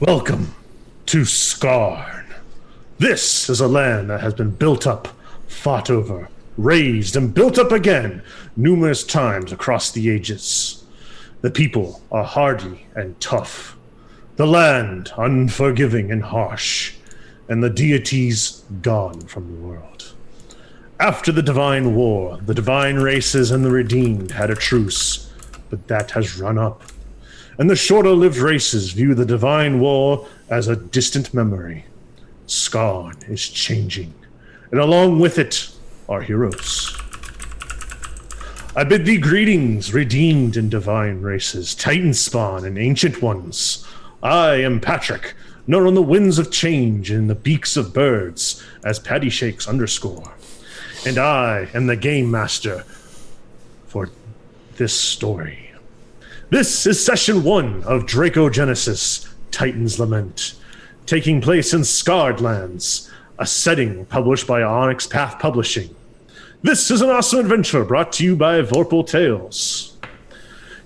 Welcome to Skarn. This is a land that has been built up, fought over, raised, and built up again numerous times across the ages. The people are hardy and tough, the land unforgiving and harsh, and the deities gone from the world. After the Divine War, the divine races and the redeemed had a truce, but that has run up, and the shorter-lived races view the Divine War as a distant memory. Skarn is changing, and along with it, our heroes. I bid thee greetings, redeemed and divine races, Titan spawn and ancient ones. I am Patrick, known on the winds of change and the beaks of birds as Patty Shakes _. And I am the game master for this story. This is session 1 of Dracogenesis, Titan's Lament, taking place in Scarred Lands, a setting published by Onyx Path Publishing. This is an awesome adventure brought to you by Vorpal Tales.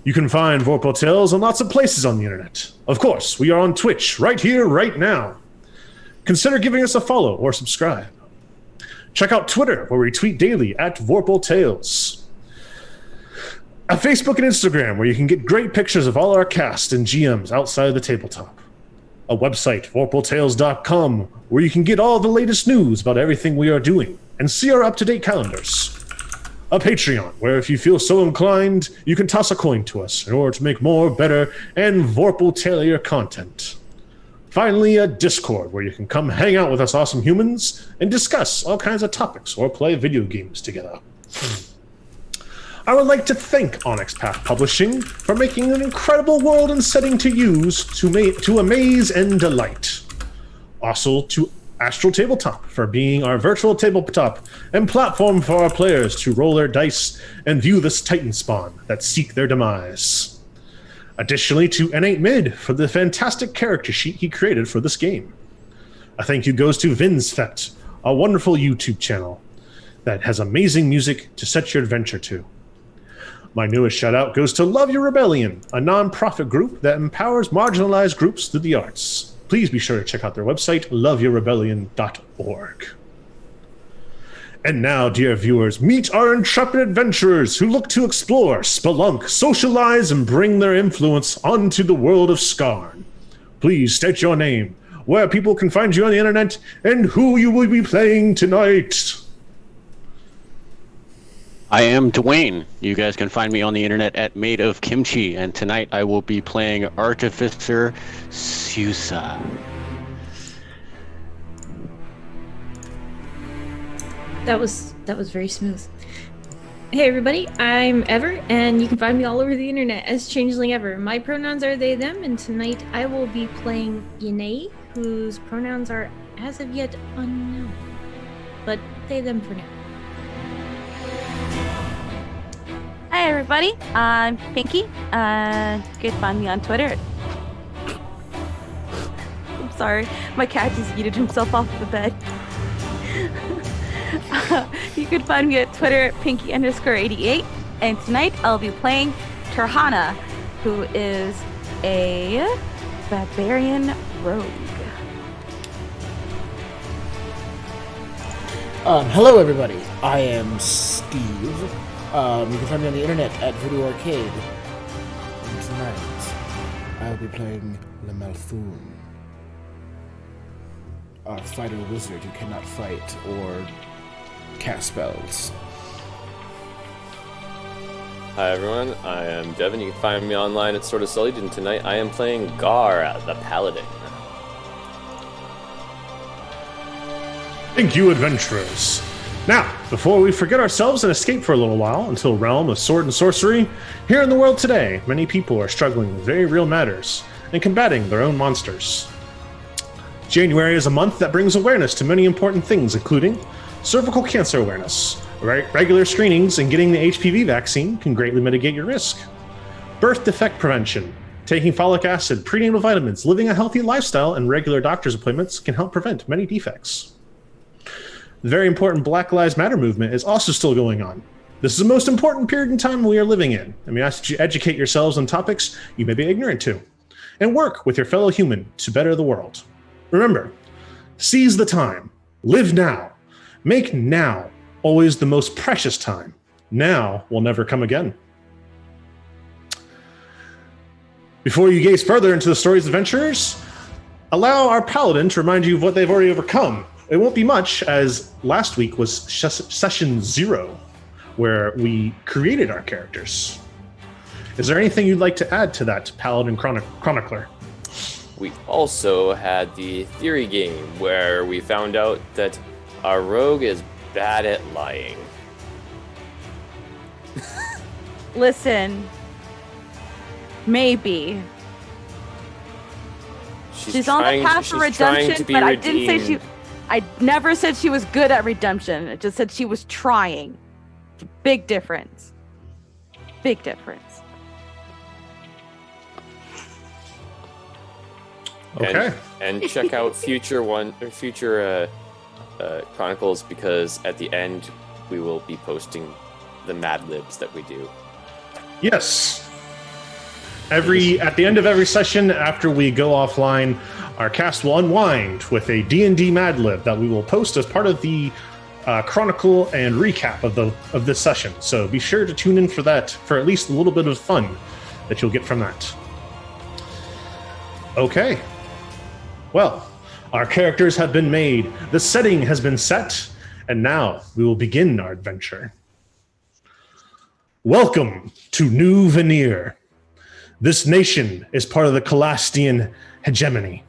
You can find Vorpal Tales in lots of places on the internet. Of course, we are on Twitch, right here, right now. Consider giving us a follow or subscribe. Check out Twitter, where we tweet daily at Vorpal Tales. A Facebook and Instagram, where you can get great pictures of all our cast and GMs outside of the tabletop. A website, vorpaltales.com, where you can get all the latest news about everything we are doing and see our up-to-date calendars. A Patreon, where if you feel so inclined, you can toss a coin to us in order to make more, better, and Vorpal-tailier content. Finally, a Discord, where you can come hang out with us awesome humans and discuss all kinds of topics or play video games together. I would like to thank Onyx Path Publishing for making an incredible world and setting to use to amaze and delight. Also to Astral Tabletop for being our virtual tabletop and platform for our players to roll their dice and view this Titan spawn that seek their demise. Additionally to N8 Mid for the fantastic character sheet he created for this game. A thank you goes to Vinsfet, a wonderful YouTube channel that has amazing music to set your adventure to. My newest shout out goes to Love Your Rebellion, a non-profit group that empowers marginalized groups through the arts. Please be sure to check out their website, loveyourrebellion.org. And now, dear viewers, meet our intrepid adventurers who look to explore, spelunk, socialize, and bring their influence onto the world of Skarn. Please state your name, where people can find you on the internet, and who you will be playing tonight. I am Dwayne. You guys can find me on the internet at Made of Kimchi, and tonight I will be playing Artificer Susa. That was very smooth. Hey everybody, I'm Ever, and you can find me all over the internet as Changeling Ever. My pronouns are they, them, and tonight I will be playing Yanae, whose pronouns are as of yet unknown. But they, them for now. Hi everybody, I'm Pinky. You can find me on Twitter. I'm sorry, my cat just yeeted himself off the bed. You can find me at Twitter at Pinky_88. And tonight I'll be playing Turhana, who is a barbarian rogue. Hello everybody, I am Steve. You can find me on the internet at Voodoo Arcade. And tonight, I'll be playing Le Malfoon, a fighter wizard who cannot fight or cast spells. Hi everyone, I am Devin. You can find me online at Sword of Sullied, and tonight I am playing Gar, the Paladin. Thank you, adventurers. Now, before we forget ourselves and escape for a little while until realm of sword and sorcery, here in the world today, many people are struggling with very real matters and combating their own monsters. January is a month that brings awareness to many important things, including cervical cancer awareness. Regular screenings and getting the HPV vaccine can greatly mitigate your risk. Birth defect prevention. Taking folic acid, prenatal vitamins, living a healthy lifestyle, and regular doctor's appointments can help prevent many defects. The very important Black Lives Matter movement is also still going on. This is the most important period in time we are living in, and we ask that you educate yourselves on topics you may be ignorant to. and work with your fellow human to better the world. Remember, seize the time, live now, make now always the most precious time. Now will never come again. Before you gaze further into the story's adventures, allow our paladin to remind you of what they've already overcome. It won't be much, as last week was session 0, where we created our characters. Is there anything you'd like to add to that, Paladin Chronicler? We also had the theory game where we found out that our rogue is bad at lying. Listen, maybe. She's on the path for redemption, but I didn't say she. I never said she was good at redemption. I just said she was trying. Big difference. Big difference. Okay. And check out future chronicles, because at the end we will be posting the Mad Libs that we do. Yes. At the end of every session, after we go offline, our cast will unwind with a D&D Mad Lib that we will post as part of the chronicle and recap of this session. So be sure to tune in for that, for at least a little bit of fun that you'll get from that. Okay. Well, our characters have been made, the setting has been set, and now we will begin our adventure. Welcome to New Veneer. This nation is part of the Calastian hegemony.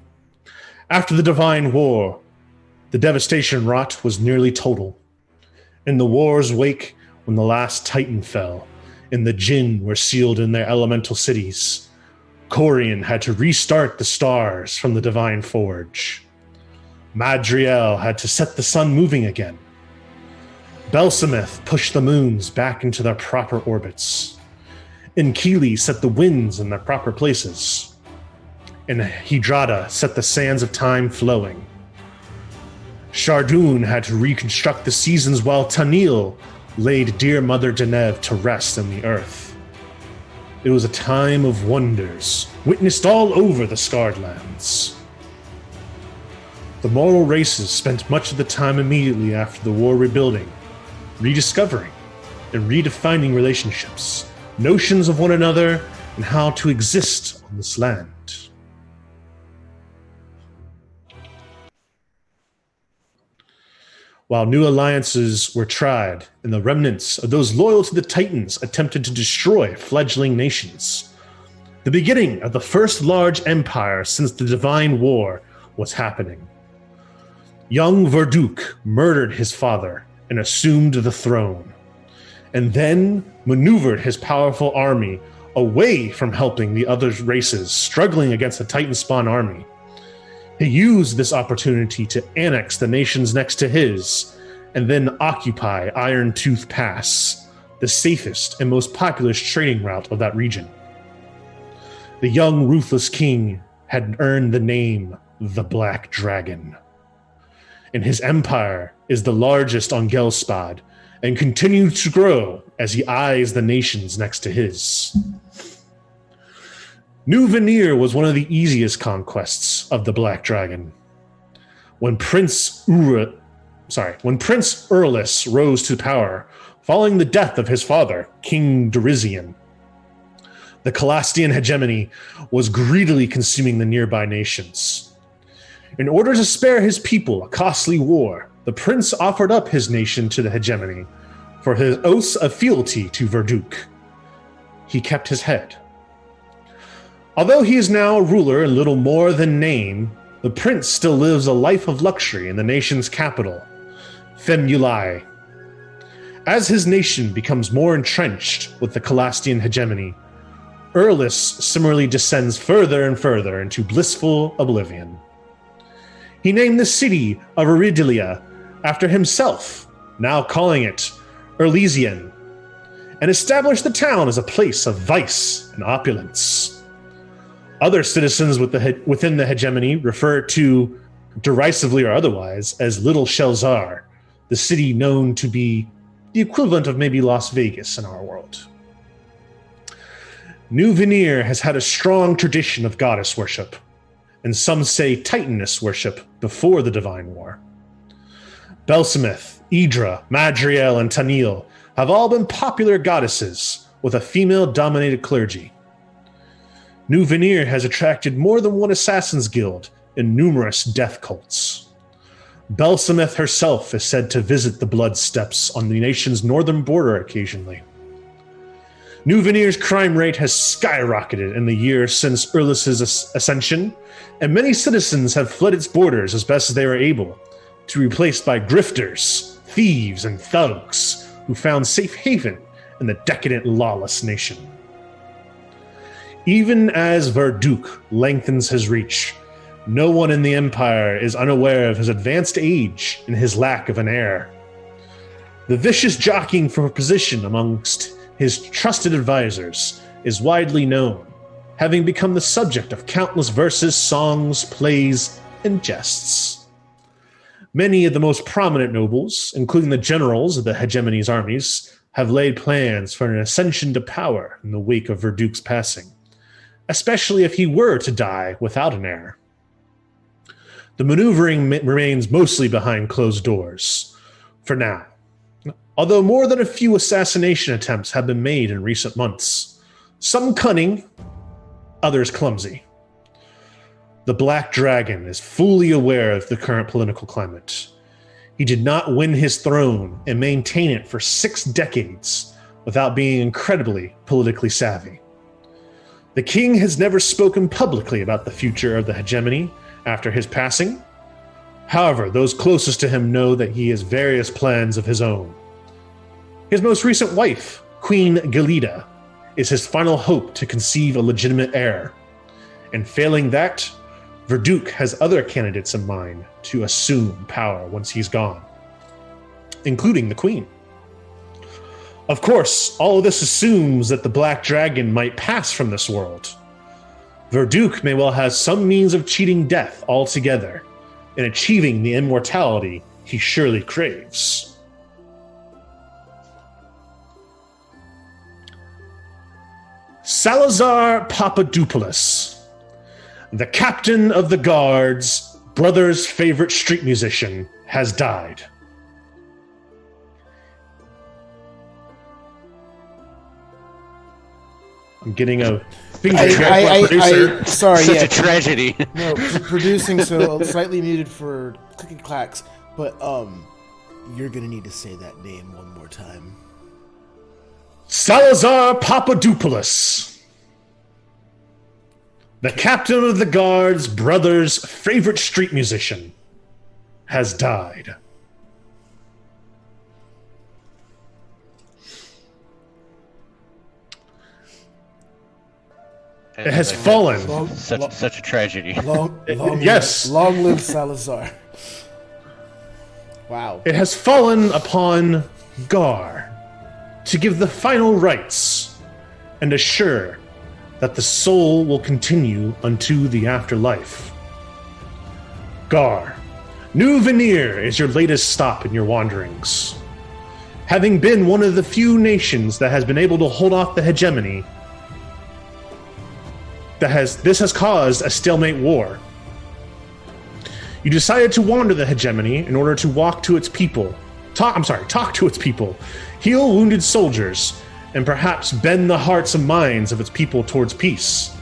After the Divine War, the devastation wrought was nearly total. In the war's wake, when the last Titan fell, and the Jinn were sealed in their elemental cities, Corian had to restart the stars from the Divine Forge. Madriel had to set the sun moving again. Belsameth pushed the moons back into their proper orbits. Enkili set the winds in their proper places. And Hydrada set the sands of time flowing. Shardun had to reconstruct the seasons while Tanil laid dear Mother Deneb to rest in the earth. It was a time of wonders, witnessed all over the Scarred Lands. The moral races spent much of the time immediately after the war rebuilding, rediscovering and redefining relationships, notions of one another, and how to exist on this land. While new alliances were tried, and the remnants of those loyal to the Titans attempted to destroy fledgling nations, the beginning of the first large empire since the Divine War was happening. Young Verduc murdered his father and assumed the throne, and then maneuvered his powerful army away from helping the other races struggling against the Titan spawn army. He used this opportunity to annex the nations next to his, and then occupy Iron Tooth Pass, the safest and most populous trading route of that region. The young, ruthless king had earned the name the Black Dragon, and his empire is the largest on Gelspad, and continues to grow as he eyes the nations next to his. New Veneer was one of the easiest conquests of the Black Dragon. When Prince Urlis rose to power, following the death of his father, King Derizian, the Calastian hegemony was greedily consuming the nearby nations. In order to spare his people a costly war, the prince offered up his nation to the hegemony for his oaths of fealty to Verduc. He kept his head. Although he is now a ruler in little more than name, the prince still lives a life of luxury in the nation's capital, Femuli. As his nation becomes more entrenched with the Calastian hegemony, Urlis similarly descends further and further into blissful oblivion. He named the city of Iridilia after himself, now calling it Urlesian, and established the town as a place of vice and opulence. Other citizens within the hegemony refer to, derisively or otherwise, as Little Shelzar, the city known to be the equivalent of maybe Las Vegas in our world. New Veneer has had a strong tradition of goddess worship, and some say Titaness worship before the Divine War. Belsamith, Idra, Madriel, and Tanil have all been popular goddesses with a female-dominated clergy. New Veneer has attracted more than one Assassin's Guild and numerous death cults. Belsamith herself is said to visit the Blood Steppes on the nation's northern border occasionally. New Veneer's crime rate has skyrocketed in the years since Erlis's ascension, and many citizens have fled its borders as best as they were able, to be replaced by grifters, thieves, and thugs who found safe haven in the decadent, lawless nation. Even as Verduc lengthens his reach, no one in the Empire is unaware of his advanced age and his lack of an heir. The vicious jockeying for position amongst his trusted advisors is widely known, having become the subject of countless verses, songs, plays, and jests. Many of the most prominent nobles, including the generals of the hegemony's armies, have laid plans for an ascension to power in the wake of Verduc's passing, especially if he were to die without an heir. The maneuvering remains mostly behind closed doors, for now, although more than a few assassination attempts have been made in recent months, some cunning, others clumsy. The Black Dragon is fully aware of the current political climate. He did not win his throne and maintain it for 6 decades without being incredibly politically savvy. The king has never spoken publicly about the future of the hegemony after his passing. However, those closest to him know that he has various plans of his own. His most recent wife, Queen Gelida, is his final hope to conceive a legitimate heir. And failing that, Verduc has other candidates in mind to assume power once he's gone, including the Queen. Of course, all of this assumes that the Black Dragon might pass from this world. Verduc may well have some means of cheating death altogether and achieving the immortality he surely craves. Salazar Papadopoulos, the captain of the guard's brother's favorite street musician, has died. I'm getting a finger check producer. Sorry, Such a tragedy. No, producing, so slightly muted for click and clacks, but you're gonna need to say that name one more time. Salazar Papadopoulos, the captain of the guard's brother's favorite street musician, has died. It has fallen. Such a tragedy. Yes. Long live Salazar. Wow. It has fallen upon Gar to give the final rites and assure that the soul will continue unto the afterlife. Gar, New Veneer is your latest stop in your wanderings. Having been one of the few nations that has been able to hold off the hegemony, this has caused a stalemate war. You decided to wander the hegemony in order to talk to its people, heal wounded soldiers, and perhaps bend the hearts and minds of its people towards peace.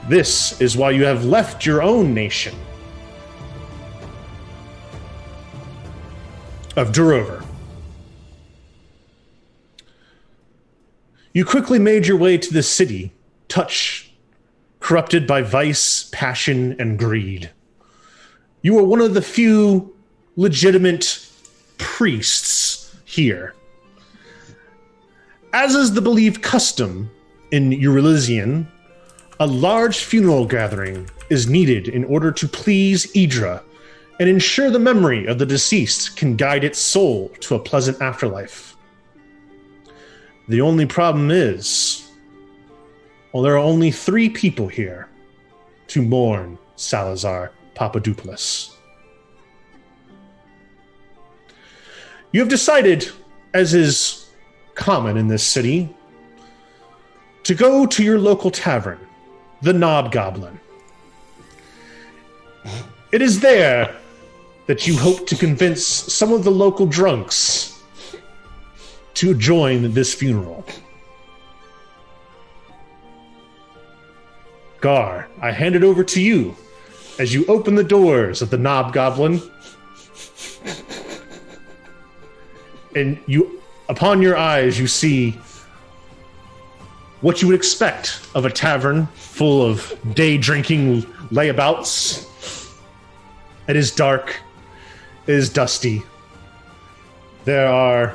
This is why you have left your own nation of Durover. You quickly made your way to the city, corrupted by vice, passion, and greed. You were one of the few legitimate priests here. As is the believed custom in Eurylisian, a large funeral gathering is needed in order to please Idra and ensure the memory of the deceased can guide its soul to a pleasant afterlife. The only problem is, there are only 3 people here to mourn Salazar Papadopoulos. You have decided, as is common in this city, to go to your local tavern, the Knob Goblin. It is there that you hope to convince some of the local drunks to join this funeral. Gar, I hand it over to you as you open the doors of the Knob Goblin. And upon your eyes, you see what you would expect of a tavern full of day-drinking layabouts. It is dark. It is dusty. There are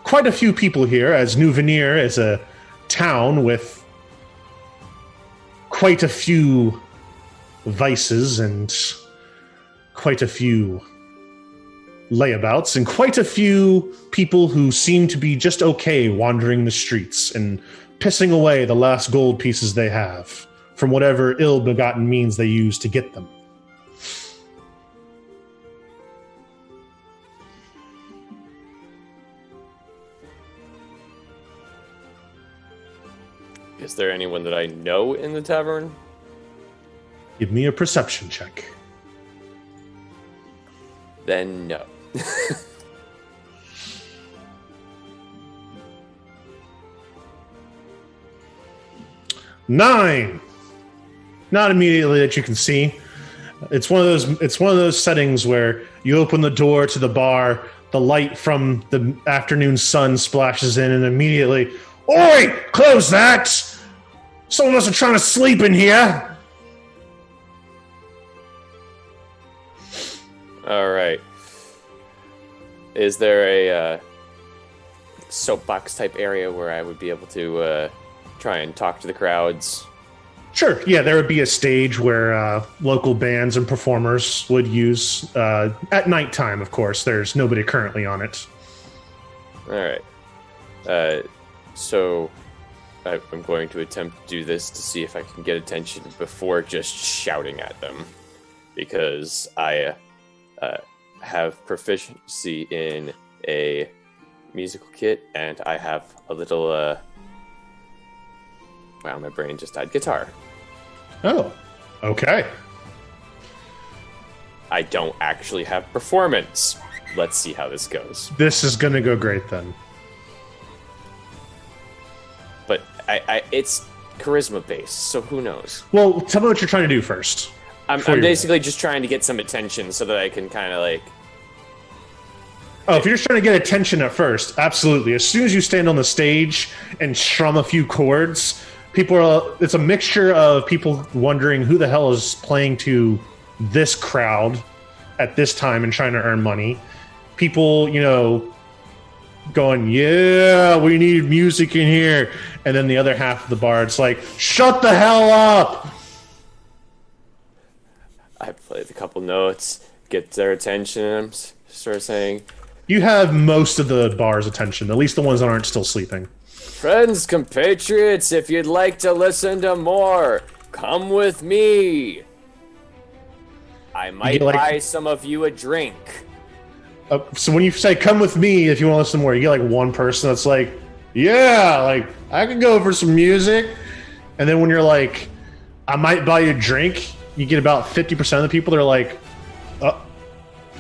quite a few people here, as New Veneer is a town with quite a few vices and quite a few layabouts and quite a few people who seem to be just okay wandering the streets and pissing away the last gold pieces they have from whatever ill-begotten means they use to get them. Is there anyone that I know in the tavern? Give me a perception check. Then no. 9. Not immediately that you can see. It's one of those settings where you open the door to the bar, the light from the afternoon sun splashes in, and immediately, "Oi! Close that! Some of us are trying to sleep in here." All right. Is there a soapbox type area where I would be able to try and talk to the crowds? Sure, yeah, there would be a stage where local bands and performers would use at nighttime, of course. There's nobody currently on it. All right. So I'm going to attempt to do this to see if I can get attention before just shouting at them, because I have proficiency in a musical kit, and I have a little wow, my brain just died. Guitar. Oh, okay. I don't actually have performance. Let's see how this goes. This is gonna go great then. But it's charisma based, so who knows? Well, tell me what you're trying to do first. I'm basically just trying to get some attention so that I can kind of like... Oh, if you're just trying to get attention at first, absolutely. As soon as you stand on the stage and strum a few chords, it's a mixture of people wondering who the hell is playing to this crowd at this time and trying to earn money. People, going, "Yeah, we need music in here." And then the other half of the bar, it's like, "Shut the hell up!" I played a couple notes, get their attention, and I'm sort of saying... You have most of the bar's attention, at least the ones that aren't still sleeping. "Friends, compatriots, if you'd like to listen to more, come with me. I might buy some of you a drink." So when you say "come with me" if you want to listen more, you get like one person that's like, "Yeah, like I could go for some music." And then when you're like, "I might buy you a drink," you get about 50% of the people that are like,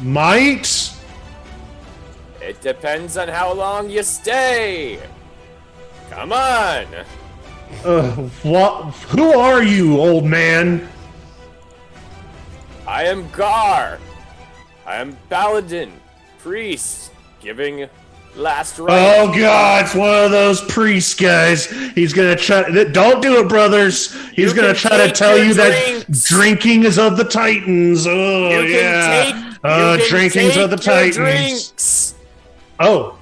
"Might?" It depends on how long you stay. Come on. What? Who are you, old man? I am Gar. I am paladin, priest, giving last rites. Oh God, it's one of those priest guys. He's gonna try. Don't do it, brothers. He's gonna try to tell you that drinking is of the Titans. Oh yeah, drinking's of the Titans. Drinks. Oh,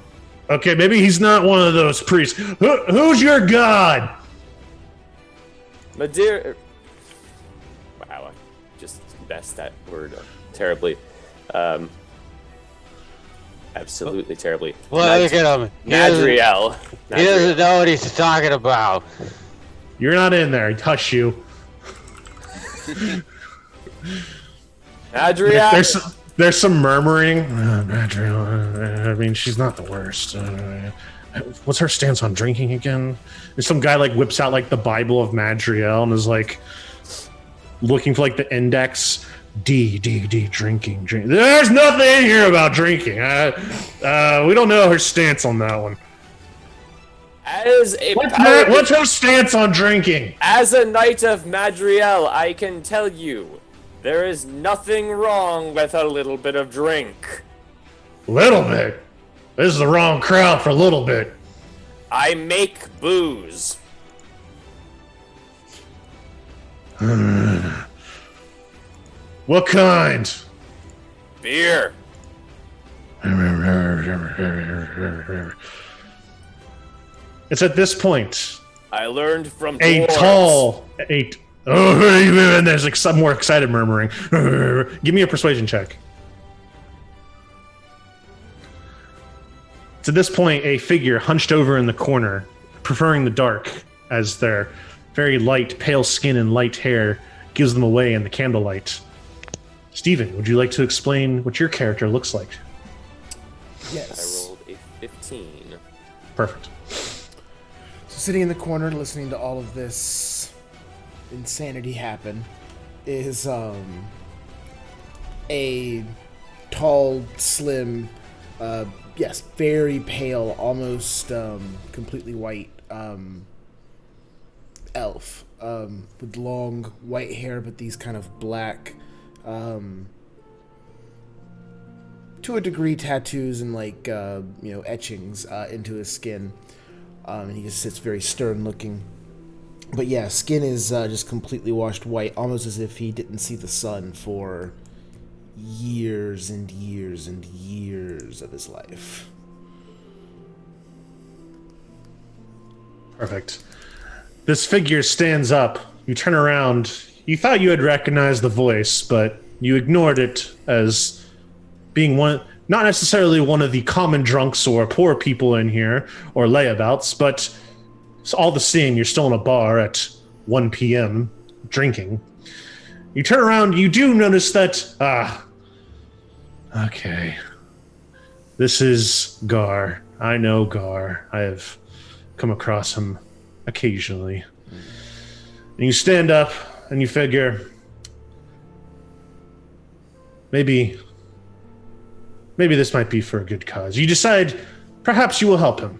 okay. Maybe he's not one of those priests. Who's your god? Madeira. Wow, I just messed that word up terribly. Absolutely terribly. Well, look at him. Nadriel. He doesn't know what he's talking about. You're not in there. Hush you. Nadriel. There's some murmuring. I mean, she's not the worst. What's her stance on drinking again? There's some guy like whips out like the Bible of Madriel and is like looking for like the index. D, drinking. There's nothing in here about drinking. We don't know her stance on that one. What's her stance on drinking? As a knight of Madriel, I can tell you, there is nothing wrong with a little bit of drink. Little bit? This is the wrong crowd for a little bit. I make booze. What kind? Beer. It's at this point I learned from and there's like some more excited murmuring. Give me a persuasion check. It's at this point a figure hunched over in the corner, preferring the dark, as their very light, pale skin and light hair gives them away in the candlelight. Steven, would you like to explain what your character looks like? Yes. I rolled a 15. Perfect. So sitting in the corner listening to all of this insanity happen is a tall, slim, yes, very pale, almost completely white elf with long white hair, but these kind of black, to a degree, tattoos and like etchings into his skin, and he just sits very stern looking. But yeah, skin is just completely washed white, almost as if he didn't see the sun for years and years and years of his life. Perfect. This figure stands up. You turn around. You thought you had recognized the voice, but you ignored it as being not necessarily one of the common drunks or poor people in here, or layabouts, but all the same, you're still in a bar at 1 p.m. drinking. You turn around, you do notice that, okay. This is Gar. I know Gar. I have come across him occasionally. And you stand up and you figure, maybe this might be for a good cause. You decide perhaps you will help him.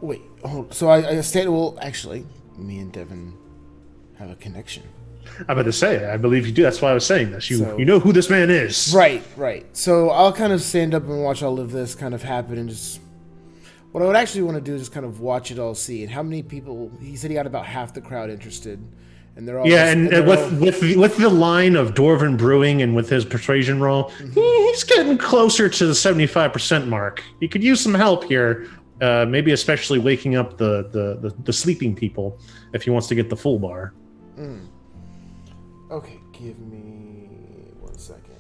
Wait, hold. So I stand. Well, actually, me and Devin have a connection. I'm about to say, I believe you do. That's why I was saying this. You know who this man is. Right. So I'll kind of stand up and watch all of this kind of happen, and just what I would actually want to do is just kind of watch it all, see. And how many people? He said he had about half the crowd interested, and they're all with the line of Dwarven Brewing and with his persuasion roll, he's getting closer to the 75% mark. He could use some help here. Maybe especially waking up the sleeping people if he wants to get the full bar. Okay, give me 1 second.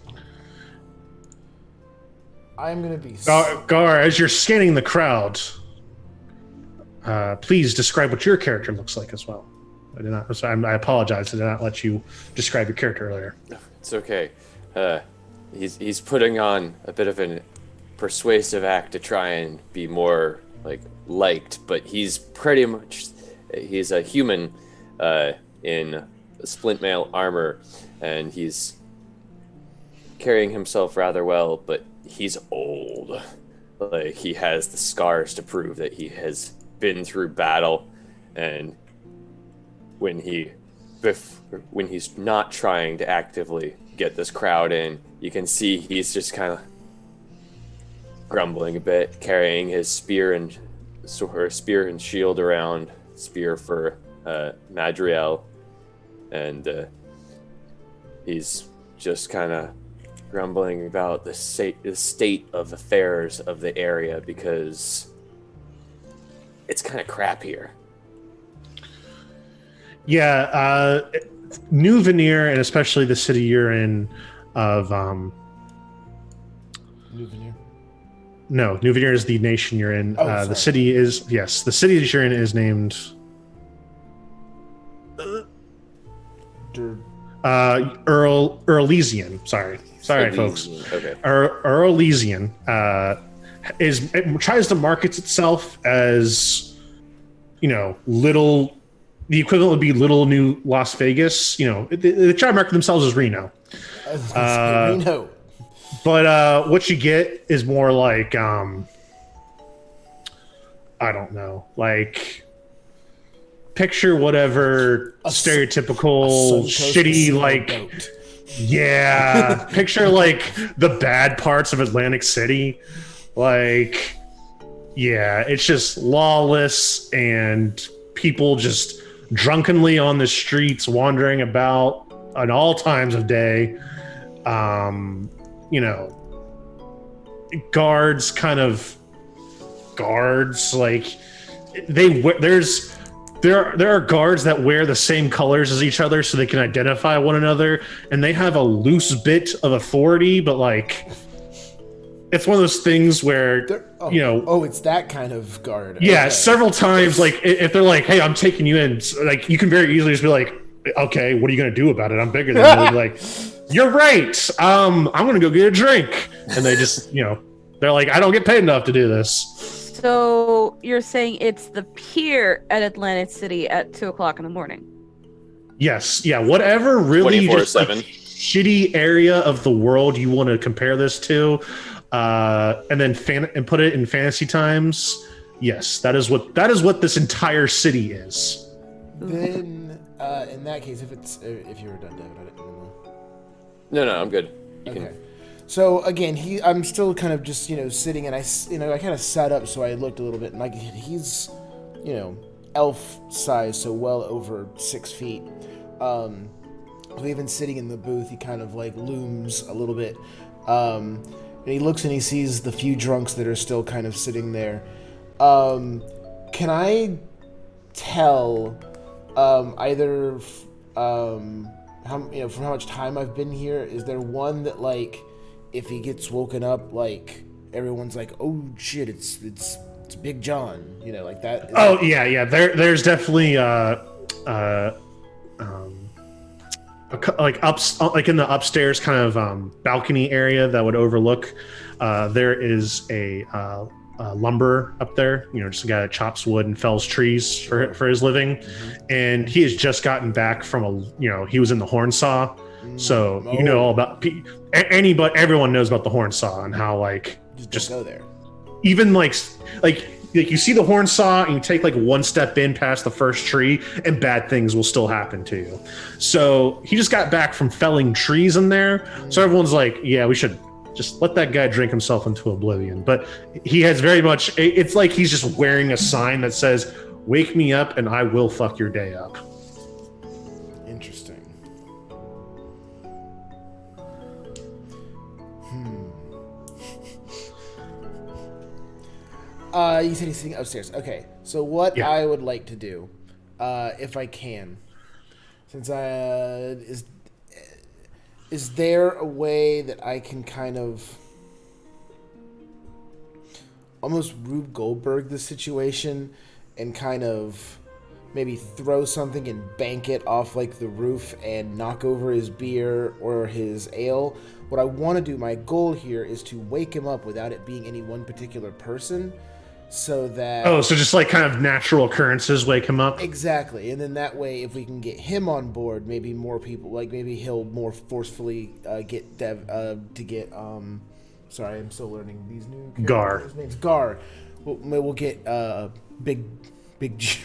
I'm gonna be Gar, as you're scanning the crowd, please describe what your character looks like as well. I apologize. I did not let you describe your character earlier. It's okay. He's putting on a bit of a persuasive act to try and be more liked, but he's pretty much he's a human in splint mail armor, and he's carrying himself rather well, but he's old. He has the scars to prove that he has been through battle, and when he's not trying to actively get this crowd in, you can see he's just kind of grumbling a bit, carrying his spear and shield around. Spear for Madriel, and he's just kind of grumbling about the state of affairs of the area, because it's kind of crap here. Yeah, New Veneer, and especially the city you're in of New Veneer. No, New Veneer is the nation you're in. The city is, yes, the city that you're in is named Earlesian. Sorry, folks. Okay. Earlesian tries to market itself as, little. The equivalent would be Little New Las Vegas. They try to market themselves as Reno. I was gonna say Reno. But what you get is more like, I don't know, like, picture whatever stereotypical shitty, like, boat. yeah, picture like the bad parts of Atlantic City. Like, yeah, it's just lawless and people just drunkenly on the streets wandering about at all times of day. Guards like there are guards that wear the same colors as each other so they can identify one another, and they have a loose bit of authority, but like it's one of those things where it's that kind of guard. Yeah, okay. Several times, like if they're like, "Hey, I'm taking you in," like you can very easily just be like, "Okay, what are you gonna do about it? I'm bigger than you." Like, "You're right. I'm gonna go get a drink," and they just, they're like, "I don't get paid enough to do this." So you're saying it's the pier at Atlantic City at 2:00 in the morning? Yes, yeah. Whatever really just 24/7. like, shitty area of the world you want to compare this to, and then put it in fantasy times. Yes, that is what this entire city is. Then, in that case, if you were done, David, I didn't know. No, I'm good. You Okay. can. So again, I'm still kind of just sitting, and I kind of sat up so I looked a little bit, and like he's elf size, so well over 6 feet. Even sitting in the booth, he kind of like looms a little bit. And he looks and he sees the few drunks that are still kind of sitting there. Can I tell either from how much time I've been here? Is there one that like, if he gets woken up, like everyone's like, "Oh shit, it's Big John," like that? Yeah. There's definitely like in the upstairs kind of balcony area that would overlook. There is a lumber up there. Just a guy that chops wood and fells trees for his living, and he has just gotten back from he was in the horn saw. So all about everyone knows about the horn saw and how like just go there. Even like you see the horn saw and you take like one step in past the first tree and bad things will still happen to you. So he just got back from felling trees in there. So everyone's like, yeah, we should just let that guy drink himself into oblivion. But he has very much, it's like he's just wearing a sign that says, "Wake me up and I will fuck your day up." Interesting. You said he's sitting upstairs. Okay, so what I would like to do, if I can, since is there a way that I can kind of almost Rube Goldberg the situation and kind of maybe throw something and bank it off like the roof and knock over his beer or his ale? What I want to do, my goal here, is to wake him up without it being any one particular person. So that... Oh, so just like kind of natural occurrences wake him up? Exactly. And then that way, if we can get him on board, maybe more people, like maybe he'll more forcefully get sorry, I'm still learning these new characters. Gar. His name's Gar. We'll get Big Jim.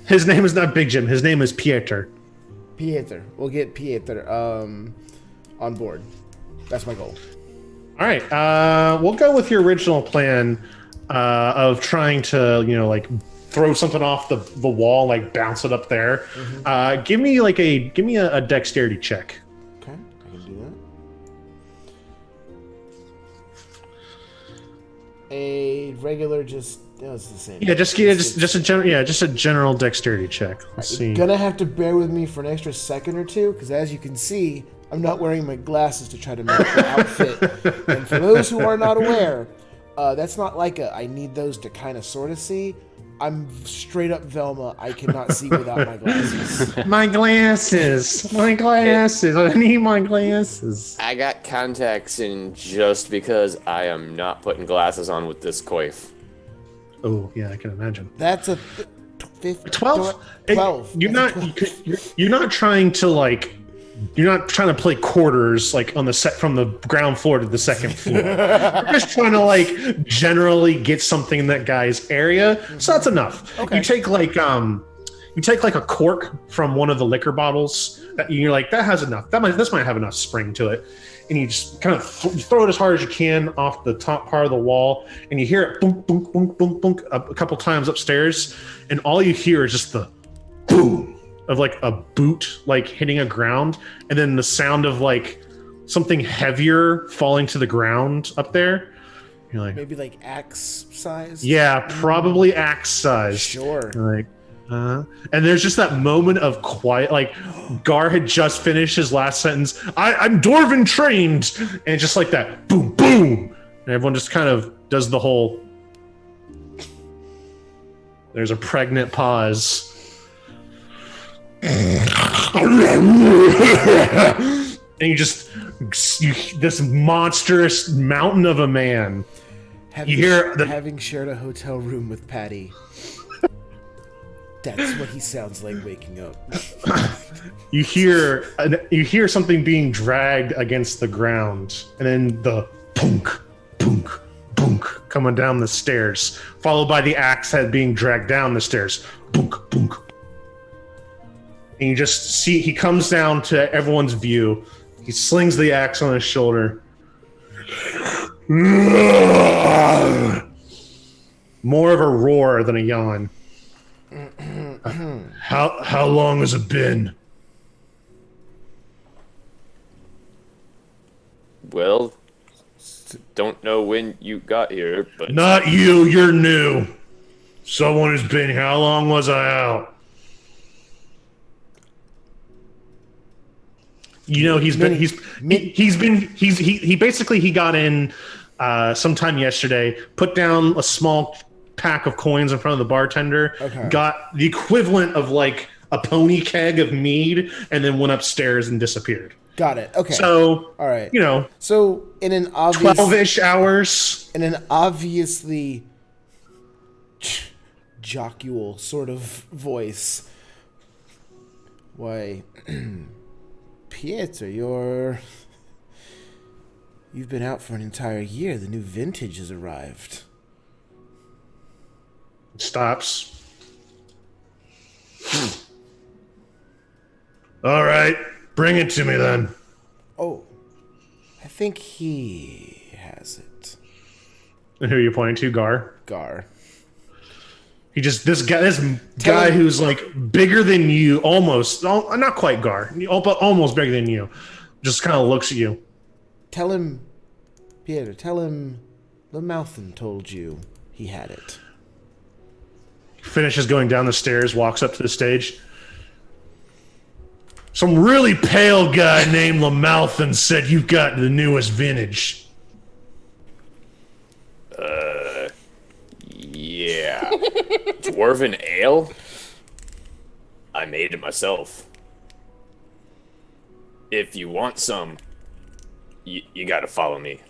His name is not Big Jim. His name is Pieter. We'll get Pieter on board. That's my goal. All right. We'll go with your original plan of trying to, like throw something off the wall, like bounce it up there. Mm-hmm. Give me a dexterity check. Okay, I can do that. A regular, it's the same. Yeah, just a general dexterity check. Let's see. You're gonna have to bear with me for an extra second or two, because as you can see, I'm not wearing my glasses to try to match the outfit. And for those who are not aware, that's not like I need those to kind of sort of see. I'm straight up Velma. I cannot see without my glasses. My glasses. My glasses. I need my glasses. I got contacts in just because I am not putting glasses on with this coif. Oh, yeah, I can imagine. That's a 12. 12. You're That's not. a 12. You're not trying to like. You're not trying to play quarters like on the set from the ground floor to the second floor. You're just trying to like generally get something in that guy's area. So that's enough. Okay. You take like a cork from one of the liquor bottles. That you're like, that has enough. This might have enough spring to it. And you just kind of throw it as hard as you can off the top part of the wall, and you hear it boom, boom, boom, boom, boom a couple times upstairs, and all you hear is just the boom of like a boot like hitting a ground, and then the sound of like something heavier falling to the ground up there. You're like, Maybe like axe size? yeah, probably axe size. Sure. You're like, and there's just that moment of quiet, like Gar had just finished his last sentence. I'm Dwarven trained, and just like that, boom, boom, and everyone just kind of does the whole. There's a pregnant pause. And this monstrous mountain of a man. Having shared a hotel room with Patty. That's what he sounds like waking up. You hear something being dragged against the ground, and then the punk, punk, punk coming down the stairs, followed by the axe head being dragged down the stairs. Punk, punk. And you just see he comes down to everyone's view. He slings the axe on his shoulder. More of a roar than a yawn. How long has it been? Well, don't know when you got here, but Not you, you're new. Someone has been here. How long was I out? You know, he basically got in sometime yesterday, put down a small pack of coins in front of the bartender, got the equivalent of like a pony keg of mead, and then went upstairs and disappeared. Got it. Okay. So, all right. You know, so in an obvious 12-ish hours. In an obviously jocular sort of voice. Why, Pieter, you've been out for an entire year. The new vintage has arrived. Stops. All right, bring it to me then. Oh, I think he has it. And who are you pointing to? Gar. This guy who's like bigger than you, almost, not quite Gar, but almost bigger than you, just kind of looks at you. Tell him, Pieter, Lamouthen told you he had it. Finishes going down the stairs, walks up to the stage. Some really pale guy named Lamouthen said you've got the newest vintage. Yeah. Dwarven ale? I made it myself. If you want some, you gotta follow me.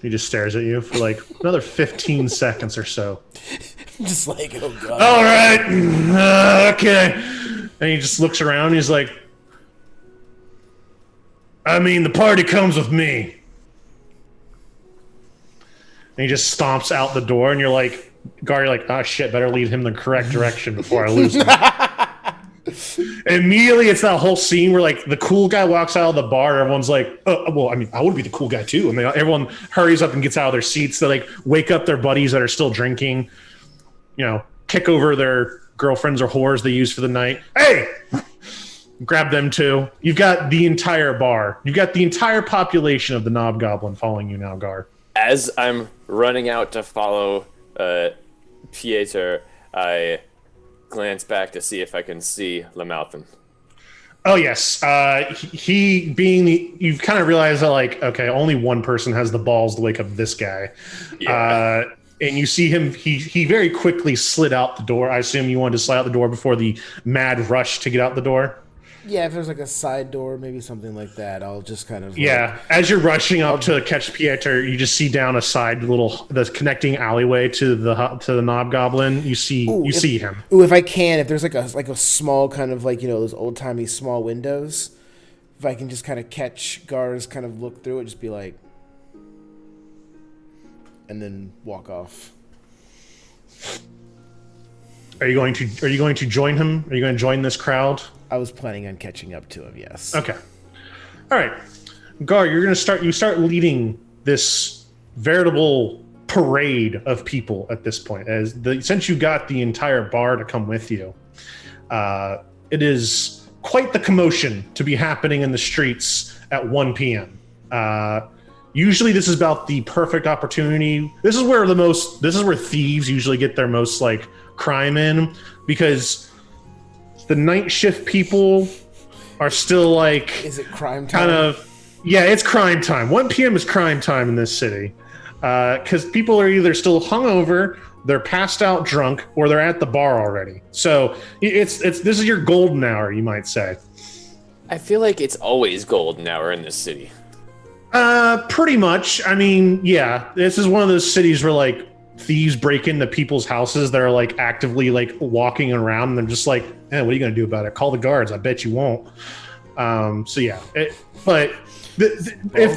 He just stares at you for like another 15 seconds or so. Just like, oh god. All right, okay. And he just looks around. And he's like, I mean, the party comes with me. And he just stomps out the door, and you're like, Gar, you're like, oh shit, better lead him the correct direction before I lose him. And immediately, it's that whole scene where like the cool guy walks out of the bar, and everyone's like, well, I mean, I would be the cool guy too. And everyone hurries up and gets out of their seats. They like wake up their buddies that are still drinking, you know, kick over their girlfriends or whores they use for the night. Hey! Grab them too. You've got the entire bar. You've got the entire population of the Knobgoblin following you now, Gar. As I'm running out to follow Pieter, I glance back to see if I can see Lamouthen. Oh, yes. He being you've kind of realized that, like, okay, only one person has the balls to wake up this guy. Yeah. and you see him. He very quickly slid out the door. I assume you wanted to slide out the door before the mad rush to get out the door. Yeah, if there's like a side door, maybe something like that, I'll just kind of As you're rushing up to catch Pieter, you just see down a side the connecting alleyway to the Knobgoblin. You see him. Ooh, if I can, if there's like a small kind of like those old timey small windows, if I can just kind of catch Gar's kind of look through it, just be like, and then walk off. Are you going to join him? Are you going to join this crowd? I was planning on catching up to him, yes. Okay. All right. Gar, you start leading this veritable parade of people at this point. Since you got the entire bar to come with you, it is quite the commotion to be happening in the streets at 1 p.m. Usually this is about the perfect opportunity. This is where thieves usually get their most like crime in, because the night shift people are still like... Is it crime time? It's crime time. 1 p.m. is crime time in this city. Because people are either still hungover, they're passed out drunk, or they're at the bar already. So this is your golden hour, you might say. I feel like it's always golden hour in this city. Pretty much. I mean, yeah. This is one of those cities where like thieves break into people's houses that are like actively like walking around, and they're just like, what are you gonna do about it? Call the guards. I bet you won't. If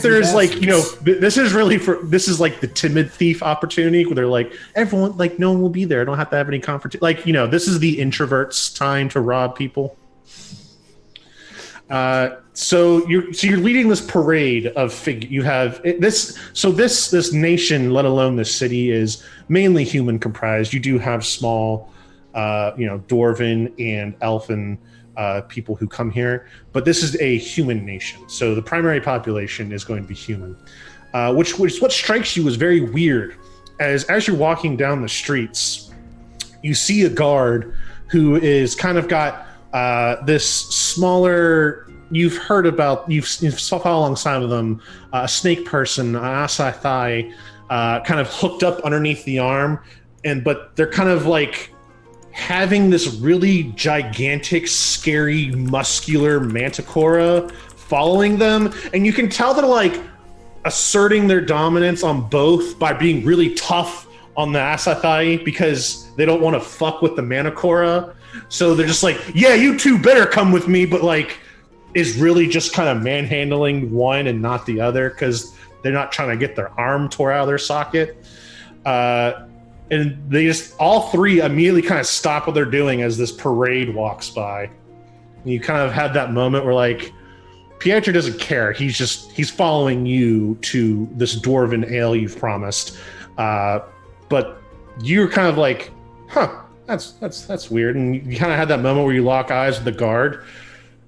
there's like, this is like the timid thief opportunity where they're like, everyone, like no one will be there. I don't have to have any confrontation. Like, this is the introverts' time to rob people. So you're leading this parade of you have this. So this nation, let alone this city, is mainly human comprised. You do have small, dwarven and elfin people who come here, but this is a human nation. So the primary population is going to be human, which what strikes you as very weird. As you're walking down the streets, you see a guard who is kind of got this smaller. You've heard about, you've followed alongside of them, a snake person, an Asai thigh, kind of hooked up underneath the arm, but they're kind of like having this really gigantic, scary, muscular Manticore following them, and you can tell they're like asserting their dominance on both by being really tough on the Asai thigh because they don't want to fuck with the Manticore. So they're just like, yeah, you two better come with me, but like is really just kind of manhandling one and not the other because they're not trying to get their arm tore out of their socket. And they just, all three immediately kind of stop what they're doing as this parade walks by. And you kind of have that moment where like, Pieter doesn't care. He's following you to this dwarven ale you've promised. But you're kind of like, that's weird. And you kind of had that moment where you lock eyes with the guard.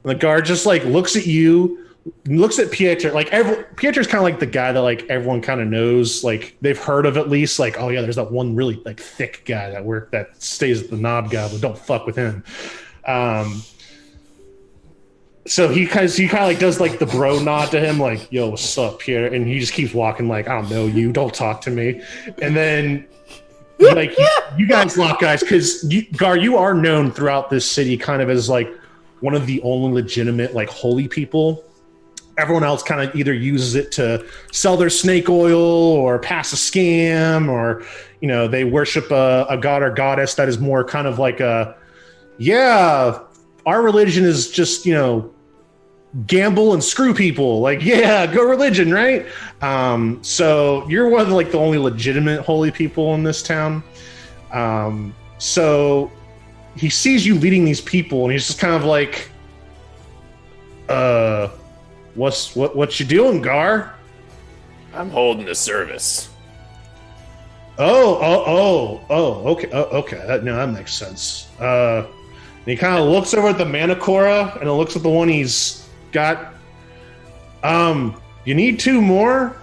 And the guard just like looks at you, looks at Pieter. Like Pieter's kind of like the guy that like everyone kind of knows, like they've heard of at least. Like, oh yeah, there's that one really like thick guy that stays at the Knobgoblin. Don't fuck with him. So he kind of like does like the bro nod to him, like, yo, what's up, Pieter? And he just keeps walking like, I don't know you, don't talk to me. And then like you guys lock eyes because Gar, you are known throughout this city kind of as like one of the only legitimate like holy people. Everyone else kind of either uses it to sell their snake oil or pass a scam, or they worship a god or goddess that is more kind of like our religion is just gamble and screw people, like, yeah, go religion, right? So you're one of the, like the only legitimate holy people in this town. So he sees you leading these people, and he's just kind of like, what you doing, Gar? I'm holding a service. Okay. That makes sense. And he kind of looks over at the Manticore, and it looks at the one he's got. You need two more?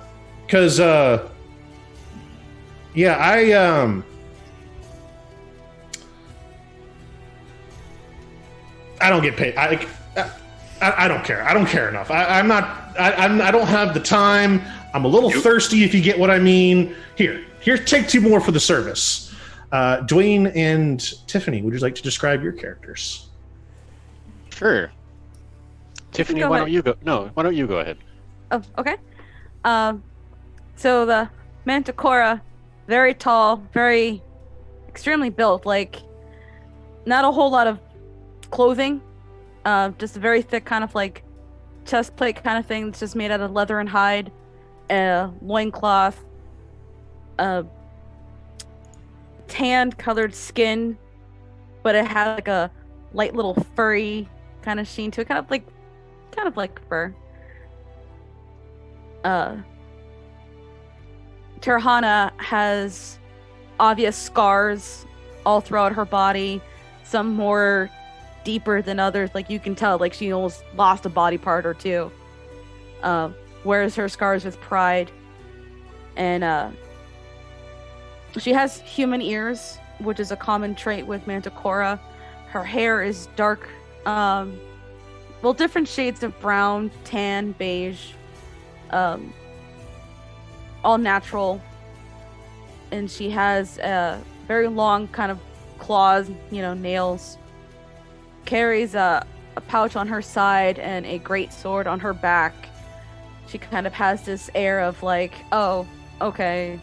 Because, I don't get paid. I don't care. I don't care enough. I don't have the time. I'm a little thirsty, if you get what I mean. Here, take 2 more for the service. Dwayne and Tiffany, would you like to describe your characters? Sure. Tiffany, why don't you go? No, why don't you go ahead? Oh, okay. So the Manticore, very tall, very extremely built, like not a whole lot of clothing, just a very thick kind of like chest plate kind of thing that's just made out of leather and hide, loincloth, tan colored skin, but it has like a light little furry kind of sheen to it, kind of like fur. Terhana has obvious scars all throughout her body, some more deeper than others. Like you can tell, like she almost lost a body part or two. Wears her scars with pride, and she has human ears, which is a common trait with Manticore. Her hair is dark, different shades of brown, tan, beige, all natural, and she has very long kind of claws, nails. Carries a pouch on her side and a great sword on her back. She kind of has this air of like, oh, okay,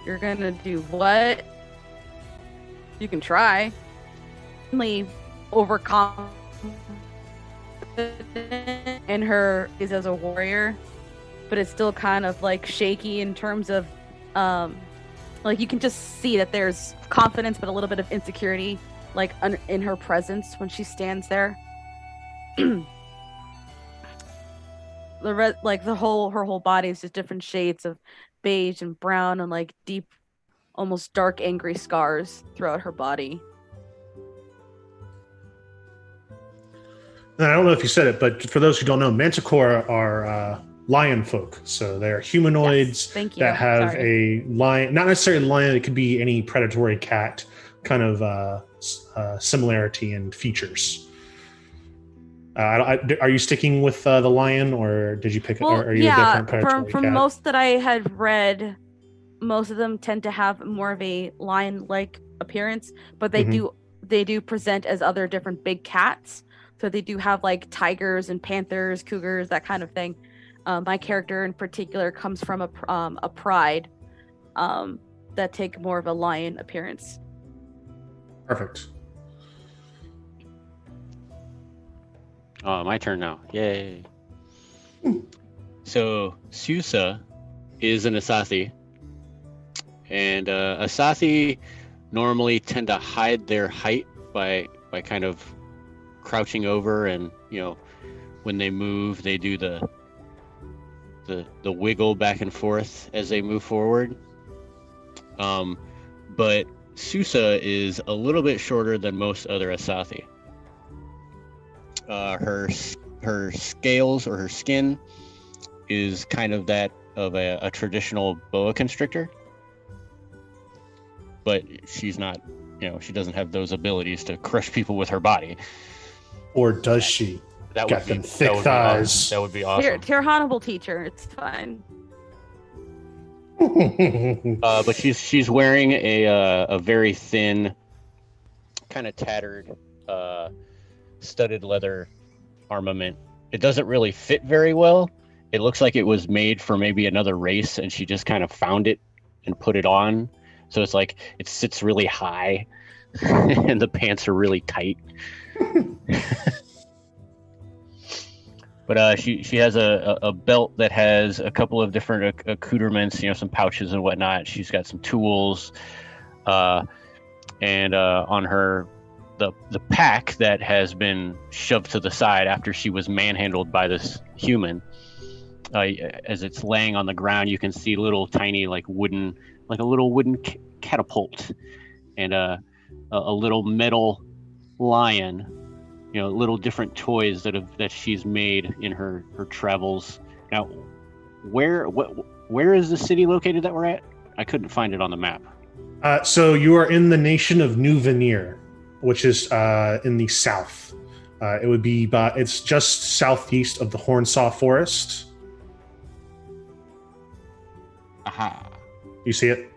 you're gonna do what? You can try. Overcome in her is as a warrior, but it's still kind of like shaky in terms of like you can just see that there's confidence but a little bit of insecurity like in her presence when she stands there. Her whole body is just different shades of beige and brown and like deep, almost dark, angry scars throughout her body. And I don't know if you said it, but for those who don't know, Manticore are lion folk. So they're humanoids that have a lion, not necessarily a lion, it could be any predatory cat kind of similarity in features. Are you sticking with the lion, or did you pick? Are you a different predatory from cat? most that I had read, most of them tend to have more of a lion-like appearance, but they do present as other different big cats. So they do have like tigers and panthers, cougars, that kind of thing. My character in particular comes from a pride that take more of a lion appearance. Perfect. My turn now. Yay. So Susa is an Asathi. And Asathi normally tend to hide their height by kind of crouching over, and when they move they do the wiggle back and forth as they move forward. But Susa is a little bit shorter than most other Asathi. Her scales, or her skin, is kind of that of a traditional boa constrictor, but she's not, she doesn't have those abilities to crush people with her body. Or does she? That Got would be them thick thighs. That would be awesome. Terhana will teach her. It's fine. But she's wearing a very thin, kind of tattered, studded leather armament. It doesn't really fit very well. It looks like it was made for maybe another race, and she just kind of found it and put it on. So it's like it sits really high, and the pants are really tight. But she has a belt that has a couple of different accoutrements, some pouches and whatnot. She's got some tools, and on her the pack that has been shoved to the side after she was manhandled by this human. As it's laying on the ground, you can see little tiny a little wooden catapult, and a little metal lion. Little different toys that she's made in her travels. Now, where is the city located that we're at? I couldn't find it on the map. So you are in the nation of New Veneer, which is in the south. It would be it's just southeast of the Hornsaw Forest. Aha. You see it?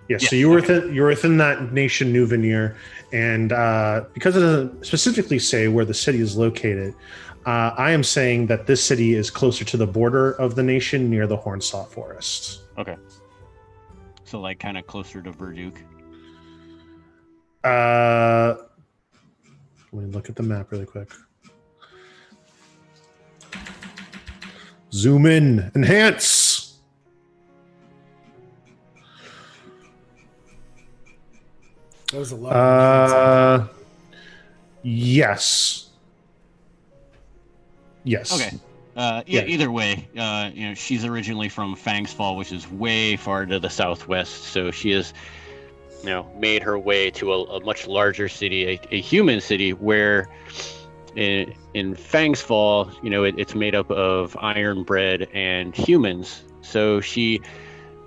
Yes. Yes, So you're within that nation New Veneer, and because it doesn't specifically say where the city is located, I am saying that this city is closer to the border of the nation near the Hornsalt Forest. Okay. So like kind of closer to Verduke. Let me look at the map really quick. Zoom in, enhance. That was a lot of Yes. Yes. Okay. Yeah. Either way, she's originally from Fangsfall, which is way far to the southwest. So she has, made her way to a much larger city, a human city, where in Fangsfall, it's made up of ironbred and humans. So she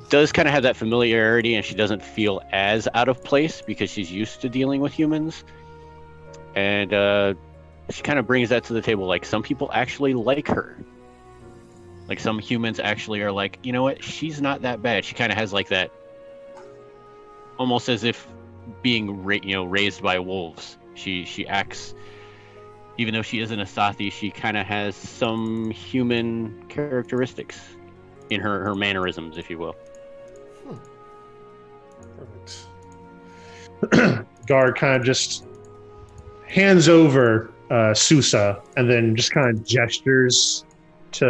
does kind of have that familiarity, and she doesn't feel as out of place because she's used to dealing with humans. And she kind of brings that to the table. Like, some people actually like her. Like, some humans actually are like, you know what? She's not that bad. She kind of has like that, almost as if being raised by wolves. She acts, even though she isn't a Sathi, she kind of has some human characteristics in her mannerisms, if you will. Perfect. Guard kind of just hands over Susa and then just kind of gestures to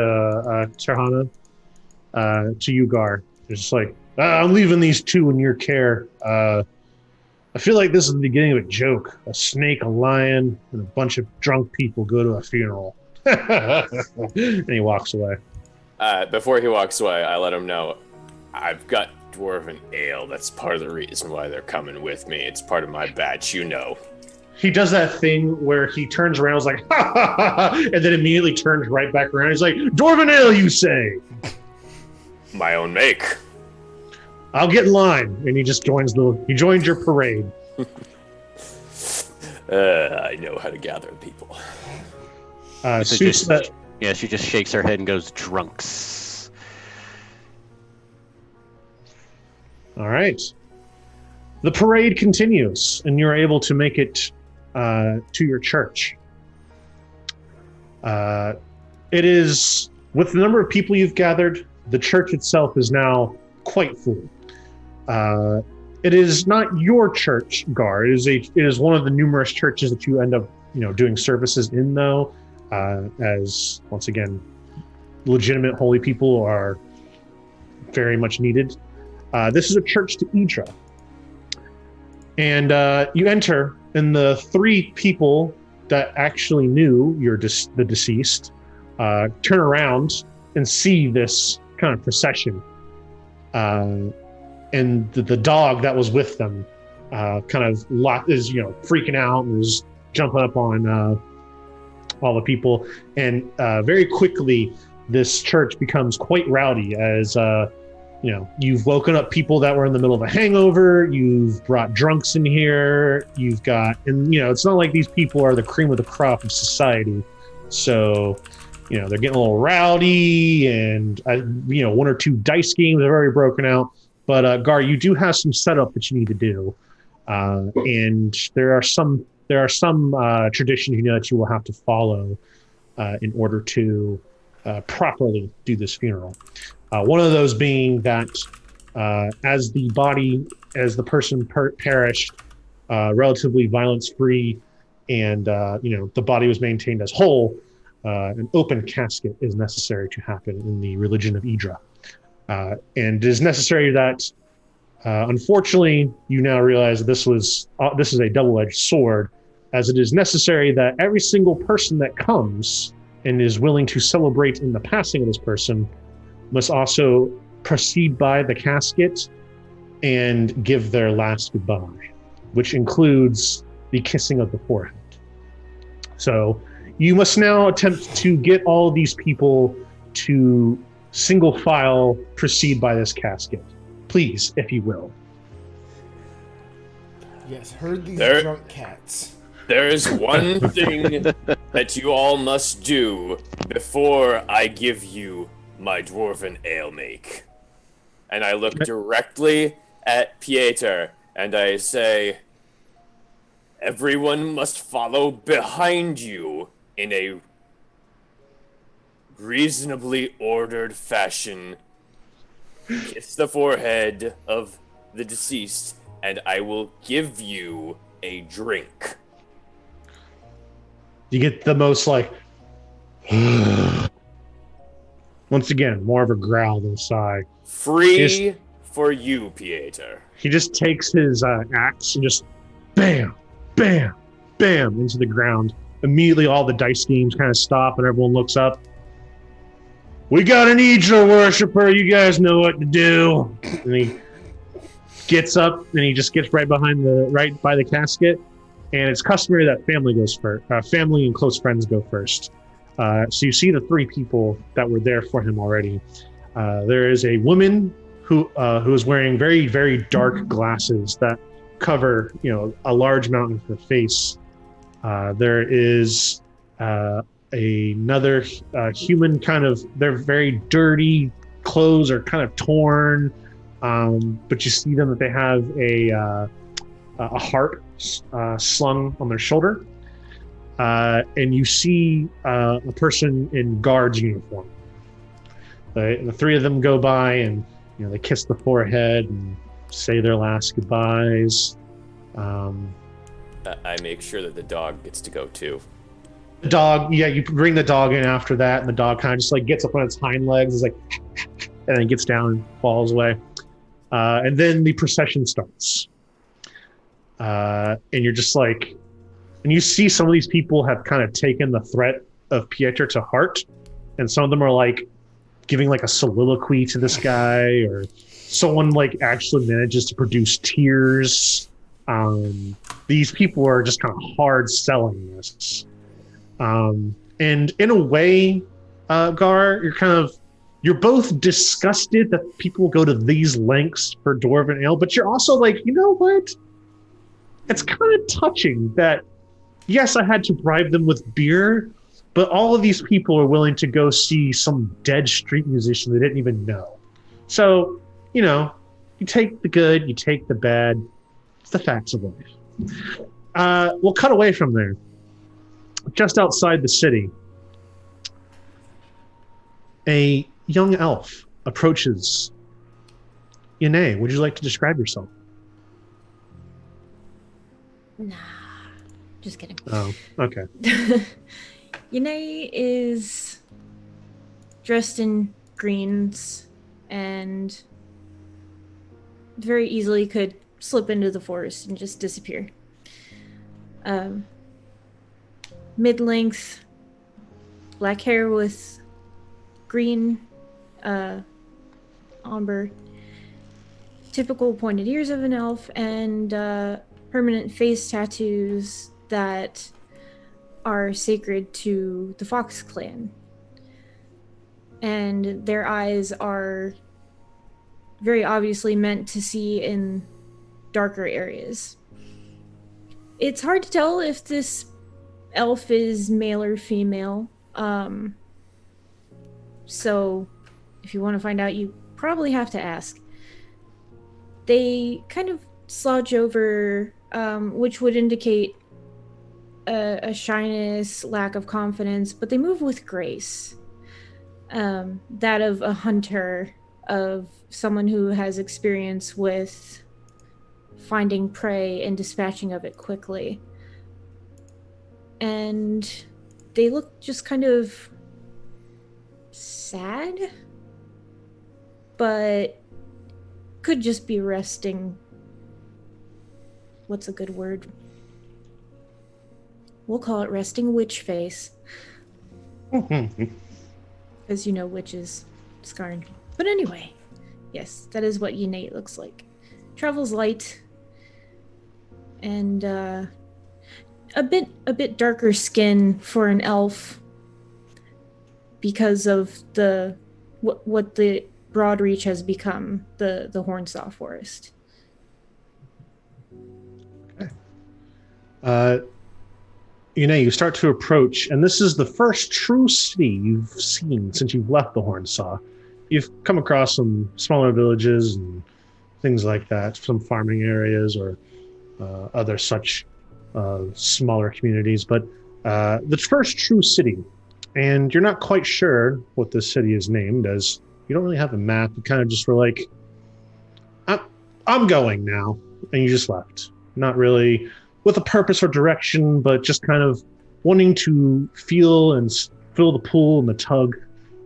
Terhana, to you, Gar. It's just like, I'm leaving these two in your care. I feel like this is the beginning of a joke. A snake, a lion, and a bunch of drunk people go to a funeral. And he walks away. Before he walks away, I let him know, I've got dwarven ale. That's part of the reason why they're coming with me. It's part of my batch, He does that thing where he turns around, is like, ha ha ha ha, and then immediately turns right back around. He's like, Dwarven ale, you say? My own make. I'll get in line. And he just joins your parade. I know how to gather people. She just shakes her head and goes, drunks. All right. The parade continues, and you're able to make it to your church. It is, with the number of people you've gathered, the church itself is now quite full. It is not your church, Gar. It is one of the numerous churches that you end up, doing services in, though, as once again, legitimate holy people are very much needed. This is a church to Idra. And you enter, and the three people that actually knew the deceased turn around and see this kind of procession. And the dog that was with them kind of is freaking out and is jumping up on all the people. And very quickly, this church becomes quite rowdy as you've woken up people that were in the middle of a hangover. You've brought drunks in here. It's not like these people are the cream of the crop of society. So, they're getting a little rowdy, and one or two dice games have already broken out. But Gar, you do have some setup that you need to do, and there are some traditions that you will have to follow in order to properly do this funeral. One of those being that as the person perished, relatively violence-free, and the body was maintained as whole, an open casket is necessary to happen in the religion of Idra. And it is necessary that, unfortunately, you now realize that this is a double-edged sword, as it is necessary that every single person that comes and is willing to celebrate in the passing of this person must also proceed by the casket and give their last goodbye, which includes the kissing of the forehead. So you must now attempt to get all of these people to single file proceed by this casket. Please, if you will. Yes, heard these drunk cats. There is one thing that you all must do before I give you my dwarven ale make. and I look directly at Pieter, and I say, everyone must follow behind you in a reasonably ordered fashion. Kiss the forehead of the deceased, and I will give you a drink. You get the most like, once again, more of a growl than a sigh. Free for you, Pieter. He just takes his axe and just bam, bam, bam into the ground. Immediately, all the dice games kind of stop and everyone looks up. We got an Idra worshiper. You guys know what to do. And he gets up and he just gets right by the casket. And it's customary that family goes first. Family and close friends go first. So you see the three people that were there for him already. There is a woman who is wearing very, very dark glasses that cover, a large amount of her face. There is another human, kind of, their very dirty clothes are kind of torn, but you see them that they have a heart slung on their shoulder, and you see a person in guard's uniform. The three of them go by and they kiss the forehead and say their last goodbyes. I make sure that the dog gets to go too. The dog, you bring the dog in after that, and the dog kind of just like gets up on its hind legs, is like, and then gets down and falls away. And then the procession starts. And you're just like, and you see some of these people have kind of taken the threat of Pieter to heart, and some of them are like giving like a soliloquy to this guy, or someone like actually manages to produce tears. These people are just kind of hard selling this. And in a way, Gar, you're both disgusted that people go to these lengths for Dwarven Ale, but you're also like, you know what? It's kind of touching that, yes, I had to bribe them with beer, but all of these people are willing to go see some dead street musician they didn't even know. So, you take the good, you take the bad. It's the facts of life. We'll cut away from there. Just outside the city, a young elf approaches. Yene, would you like to describe yourself? Nah, just kidding. Oh, okay. Yene is dressed in greens and very easily could slip into the forest and just disappear. Mid-length, black hair with green ombre, typical pointed ears of an elf, and permanent face tattoos that are sacred to the Fox clan. And their eyes are very obviously meant to see in darker areas. It's hard to tell if this elf is male or female. So if you want to find out, you probably have to ask. They kind of slouch over, which would indicate a shyness, lack of confidence, but they move with grace. That of a hunter, of someone who has experience with finding prey and dispatching of it quickly. And they look just kind of sad, but could just be resting. What's a good word? We'll call it resting witch face. Because witches, Skarn. But anyway, yes, that is what Yene looks like. Travels light, and a bit darker skin for an elf because of what the Broadreach has become, the Hornsaw Forest. Okay. You start to approach, and this is the first true city you've seen since you've left the Hornsaw. you've come across some smaller villages and things like that, some farming areas or other such smaller communities. But the first true city, and you're not quite sure what this city is named, as you don't really have a map. You kind of just were like, I'm going now, and you just left. Not really with a purpose or direction, but just kind of wanting to feel and feel the pull and the tug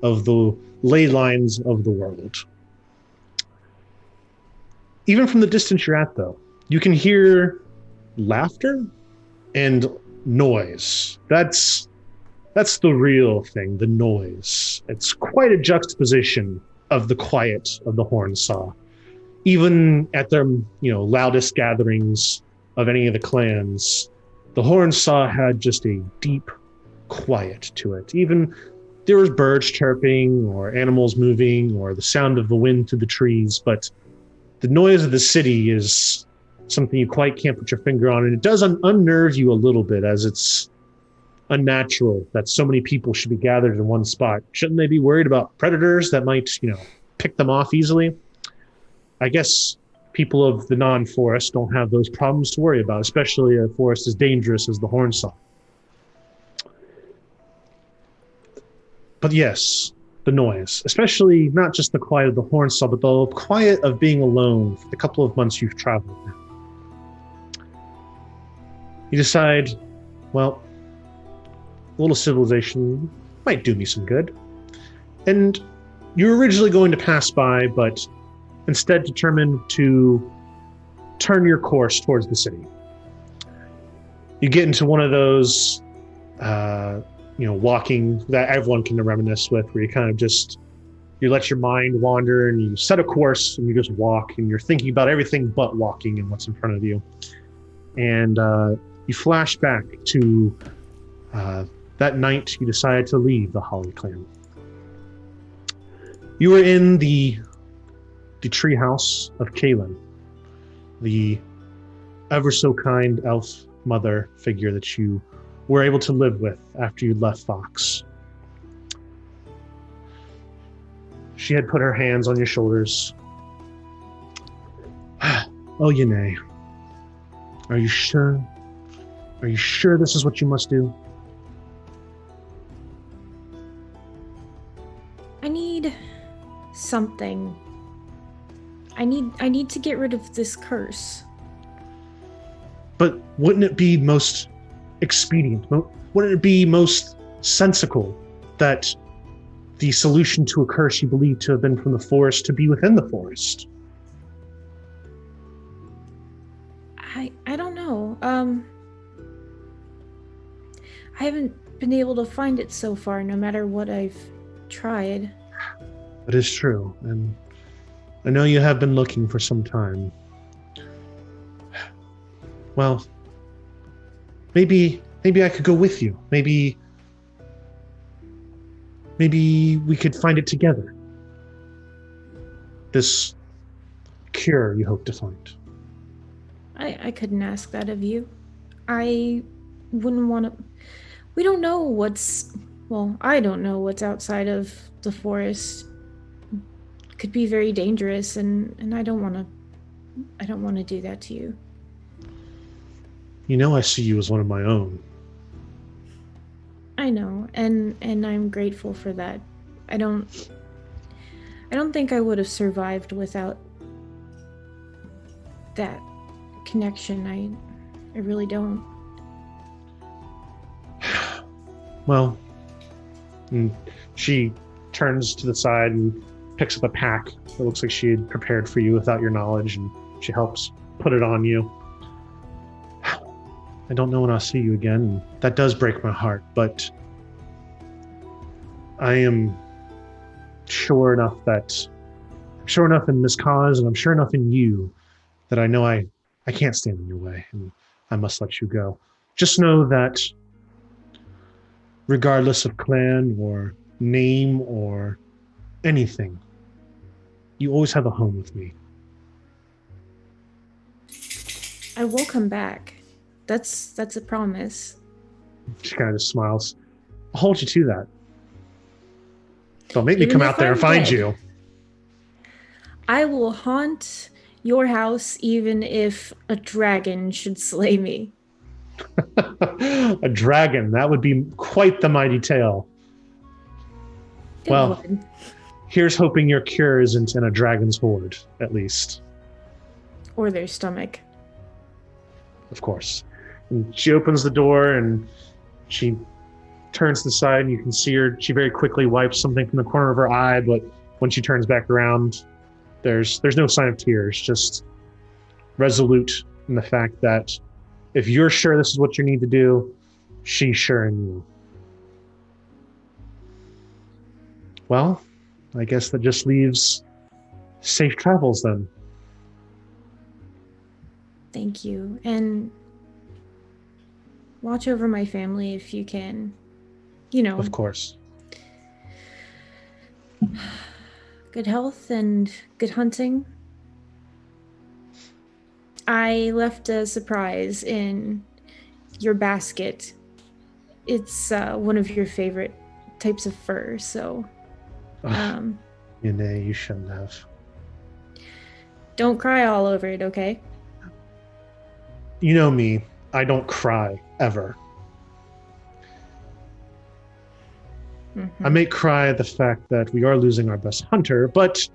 of the ley lines of the world. Even from the distance you're at, though, you can hear laughter and noise. That's the real thing, the noise. It's quite a juxtaposition of the quiet of the horn saw. Even at their, loudest gatherings of any of the clans, the horn saw had just a deep quiet to it. Even there was birds chirping or animals moving or the sound of the wind through the trees, but the noise of the city is something you quite can't put your finger on, and it does unnerve you a little bit, as it's unnatural that so many people should be gathered in one spot. Shouldn't they be worried about predators that might, pick them off easily? I guess people of the non-forest don't have those problems to worry about, especially a forest as dangerous as the Hornsaw. But yes, the noise, especially not just the quiet of the Hornsaw, but the quiet of being alone for the couple of months you've traveled now. You decide, well, a little civilization might do me some good. And you were originally going to pass by, but instead determined to turn your course towards the city. You get into one of those, walking that everyone can reminisce with, where you kind of just, you let your mind wander and you set a course and you just walk and you're thinking about everything but walking and what's in front of you. And you flash back to that night you decided to leave the Holly clan. You were in the treehouse of Kaelin, the ever so kind elf mother figure that you were able to live with after you left Fox. She had put her hands on your shoulders. Oh, Yane, are you sure? Are you sure this is what you must do? I need something. I need to get rid of this curse. But wouldn't it be most expedient? Wouldn't it be most sensical that the solution to a curse you believe to have been from the forest to be within the forest? I don't know. I haven't been able to find it so far, no matter what I've tried. That is true, and I know you have been looking for some time. Well, maybe I could go with you. Maybe we could find it together. This cure you hope to find. I couldn't ask that of you. I wouldn't want to... We don't know what's... Well, I don't know what's outside of the forest. Could be very dangerous, and I don't want to do that to you. You know I see you as one of my own. I know, and I'm grateful for that. I don't think I would have survived without that connection. I really don't. Well, and she turns to the side and picks up a pack that looks like she had prepared for you without your knowledge, and she helps put it on you. I don't know when I'll see you again, and that does break my heart, but I am sure enough in this cause, and I'm sure enough in you, that I know I can't stand in your way, and I must let you go. Just know that regardless of clan or name or anything, you always have a home with me. I will come back. That's a promise. She kind of just smiles. I'll hold you to that. Don't make me come out there and find you. I will haunt your house even if a dragon should slay me. A dragon, that would be quite the mighty tale. It Well, would. here's hoping your cure isn't in a dragon's hoard, at least. Or their stomach. Of course. And she opens the door and she turns to the side and you can see her. She very quickly wipes something from the corner of her eye, but when she turns back around, there's no sign of tears, just resolute in the fact that if you're sure this is what you need to do, she's sure in you. Well, I guess that just leaves safe travels then. Thank you. And watch over my family if you can. You know, Of course. good health and good hunting. I left a surprise in your basket. It's one of your favorite types of fur, so You shouldn't have. don't cry all over it, okay? You know me, I don't cry, ever. I may cry at the fact that we are losing our best hunter, but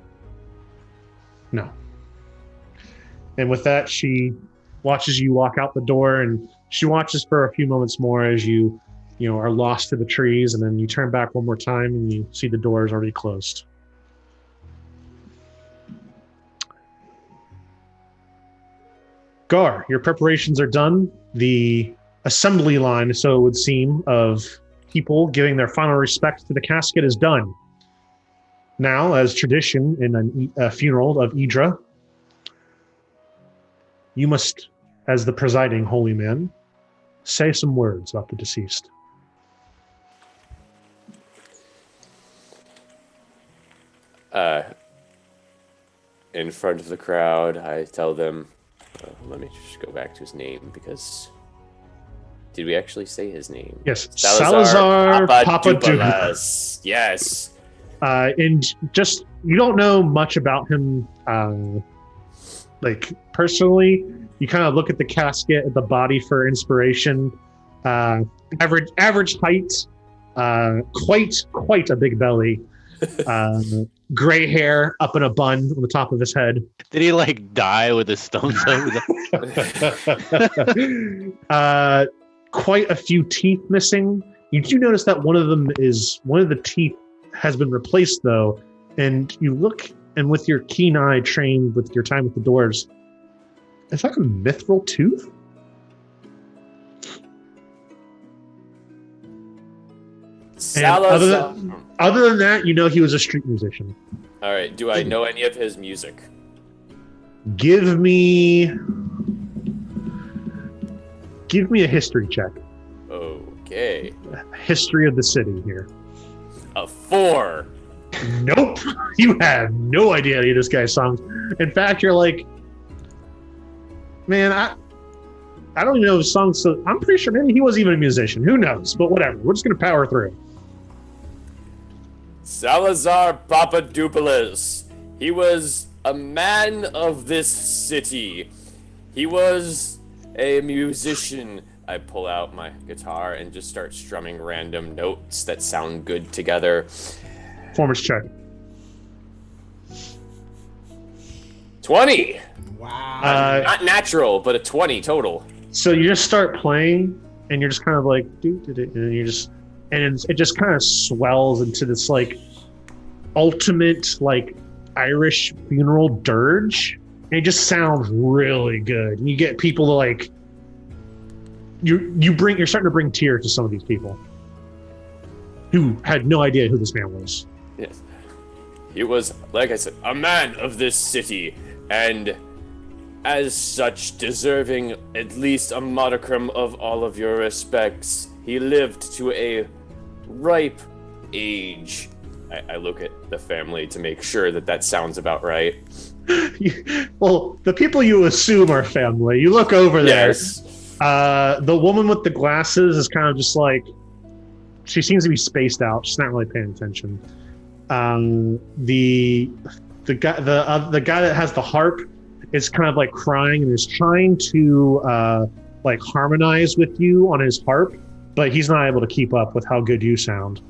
no. And with that, she watches you walk out the door, and she watches for a few moments more as you are lost to the trees, and then you turn back one more time and you see the door is already closed. Gar, your preparations are done. The assembly line, so it would seem, of people giving their final respects to the casket is done. Now, as tradition in a funeral of Idra, you must, as the presiding holy man, say some words about the deceased. In front of the crowd, I tell them, let me just go back to his name, because did we actually say his name? Yes, Salazar Papadopoulos. Yes. And just, you don't know much about him, like, personally. You kind of look at the casket, at the body for inspiration. Average height, quite a big belly. Gray hair up in a bun on the top of his head. Did he like die with a stone throw? Quite a few teeth missing. You do notice that one of the teeth has been replaced though, and you look, and with your keen eye trained with your time with the dwarves, is that a mithril tooth? Salazar. Other than that, he was a street musician. All right. Do I know any of his music? Give me a history check. Okay. History of the city here. A 4. Nope. You have no idea any of this guy's songs. In fact, you're like, man, I don't even know his songs, so I'm pretty sure maybe he wasn't even a musician. Who knows? But whatever. We're just going to power through. Salazar Papadopoulos. He was a man of this city. He was a musician. I pull out my guitar and just start strumming random notes that sound good together. Performance check. 20. Wow. Not natural, but a 20 total. So you just start playing, and you're just kind of like, and you just, and it just kind of swells into this like ultimate like Irish funeral dirge. And it just sounds really good. And you get people to like, you're starting to bring tears to some of these people who had no idea who this man was. Yes. He was, like I said, a man of this city, and as such, deserving at least a modicum of all of your respects. He lived to a ripe age. I look at the family to make sure that sounds about right. Well, the people you assume are family. You look over there. Yes. The woman with the glasses is kind of just like, she seems to be spaced out. She's not really paying attention. The the guy that has the harp is kind of like crying and is trying to like harmonize with you on his harp, but he's not able to keep up with how good you sound.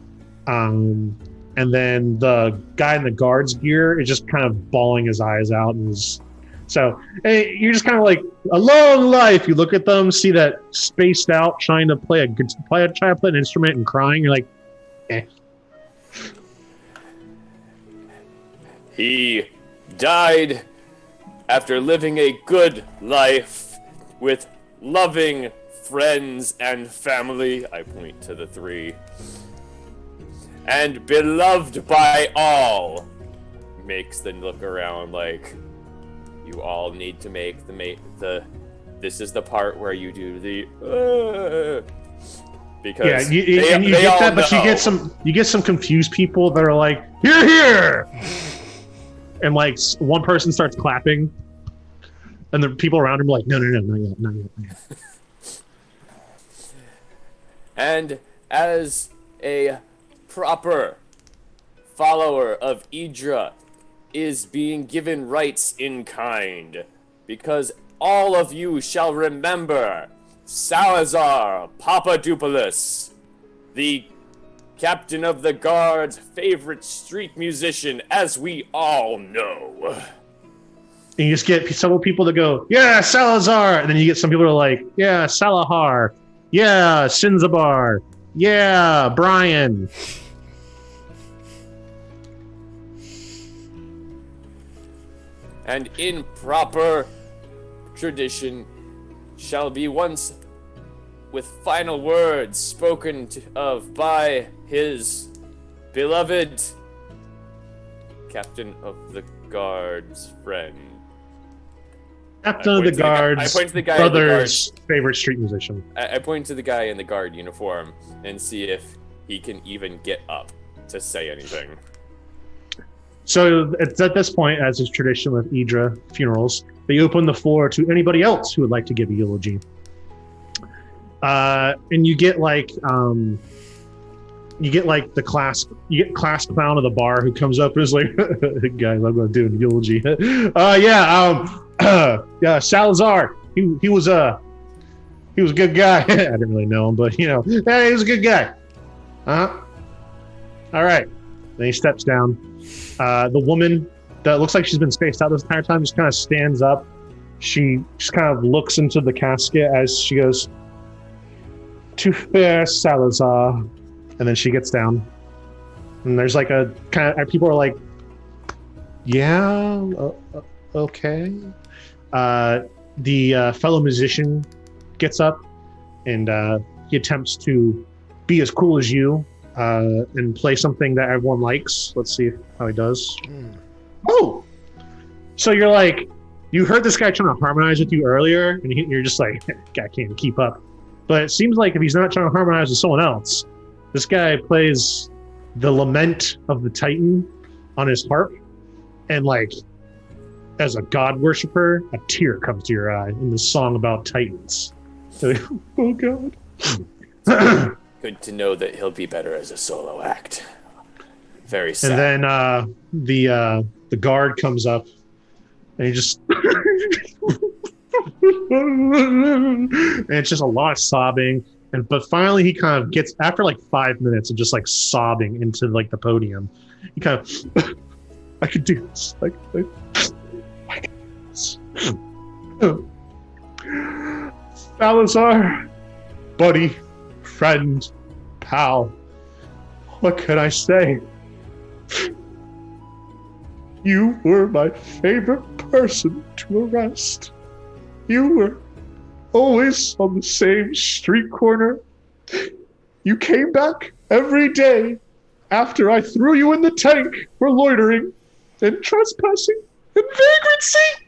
And then the guy in the guard's gear is just kind of bawling his eyes out, and so hey, you're just kind of like, a long life. You look at them, see that spaced out, trying to play an instrument and crying. You're like, eh. He died after living a good life with loving friends and family. I point to the three. And beloved by all. Makes them look around like, you all need to make the this is the part where you do the because you get that, but you get some confused people that are like, here, and like one person starts clapping, and the people around him are like, no, not yet. And as a proper follower of Idra is being given rights in kind, because all of you shall remember Salazar Papadopoulos, the captain of the guard's favorite street musician, as we all know. And you just get several people that go, yeah, Salazar, and then you get some people that are like, yeah, Salahar, yeah, Sinzabar, yeah, Brian. And in proper tradition shall be once with final words spoken of by his beloved captain of the guard's friend. Captain of the guard's brother's favorite street musician. I point to the guy in the guard uniform and see if he can even get up to say anything. So it's at this point, as is tradition with Idra funerals, they open the floor to anybody else who would like to give a eulogy. And you get like the class clown of the bar who comes up and is like, guys, I'm going to do a eulogy. Yeah, Salazar. He was a good guy. I didn't really know him, but yeah, he was a good guy. All right. Then he steps down. The woman that looks like she's been spaced out this entire time just kind of stands up. She just kind of looks into the casket as she goes, "To fair Salazar," and then she gets down. And there's like a kind of people are like, "Yeah, okay." The fellow musician gets up and he attempts to be as cool as you and play something that everyone likes. Let's see how he does. Oh! So you're like, you heard this guy trying to harmonize with you earlier, and you're just like, I can't keep up. But it seems like if he's not trying to harmonize with someone else, this guy plays the Lament of the Titan on his harp, and like, as a god worshiper, a tear comes to your eye in the song about Titans. So, oh God. Good to know that he'll be better as a solo act. Very sad. And then the guard comes up, and he just and it's just a lot of sobbing. But finally, he kind of gets, after like 5 minutes of just like sobbing into like the podium, he kind of, I could do this. I could do this. Salazar, buddy, friend, pal, what can I say? You were my favorite person to arrest. You were always on the same street corner. You came back every day after I threw you in the tank for loitering and trespassing and vagrancy.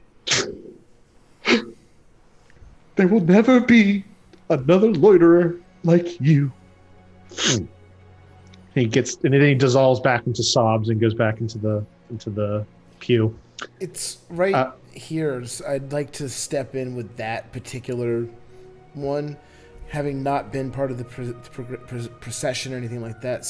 There will never be another loiterer like you. And then he dissolves back into sobs and goes back into the pew. It's right here. So I'd like to step in with that particular one, having not been part of the procession or anything like that.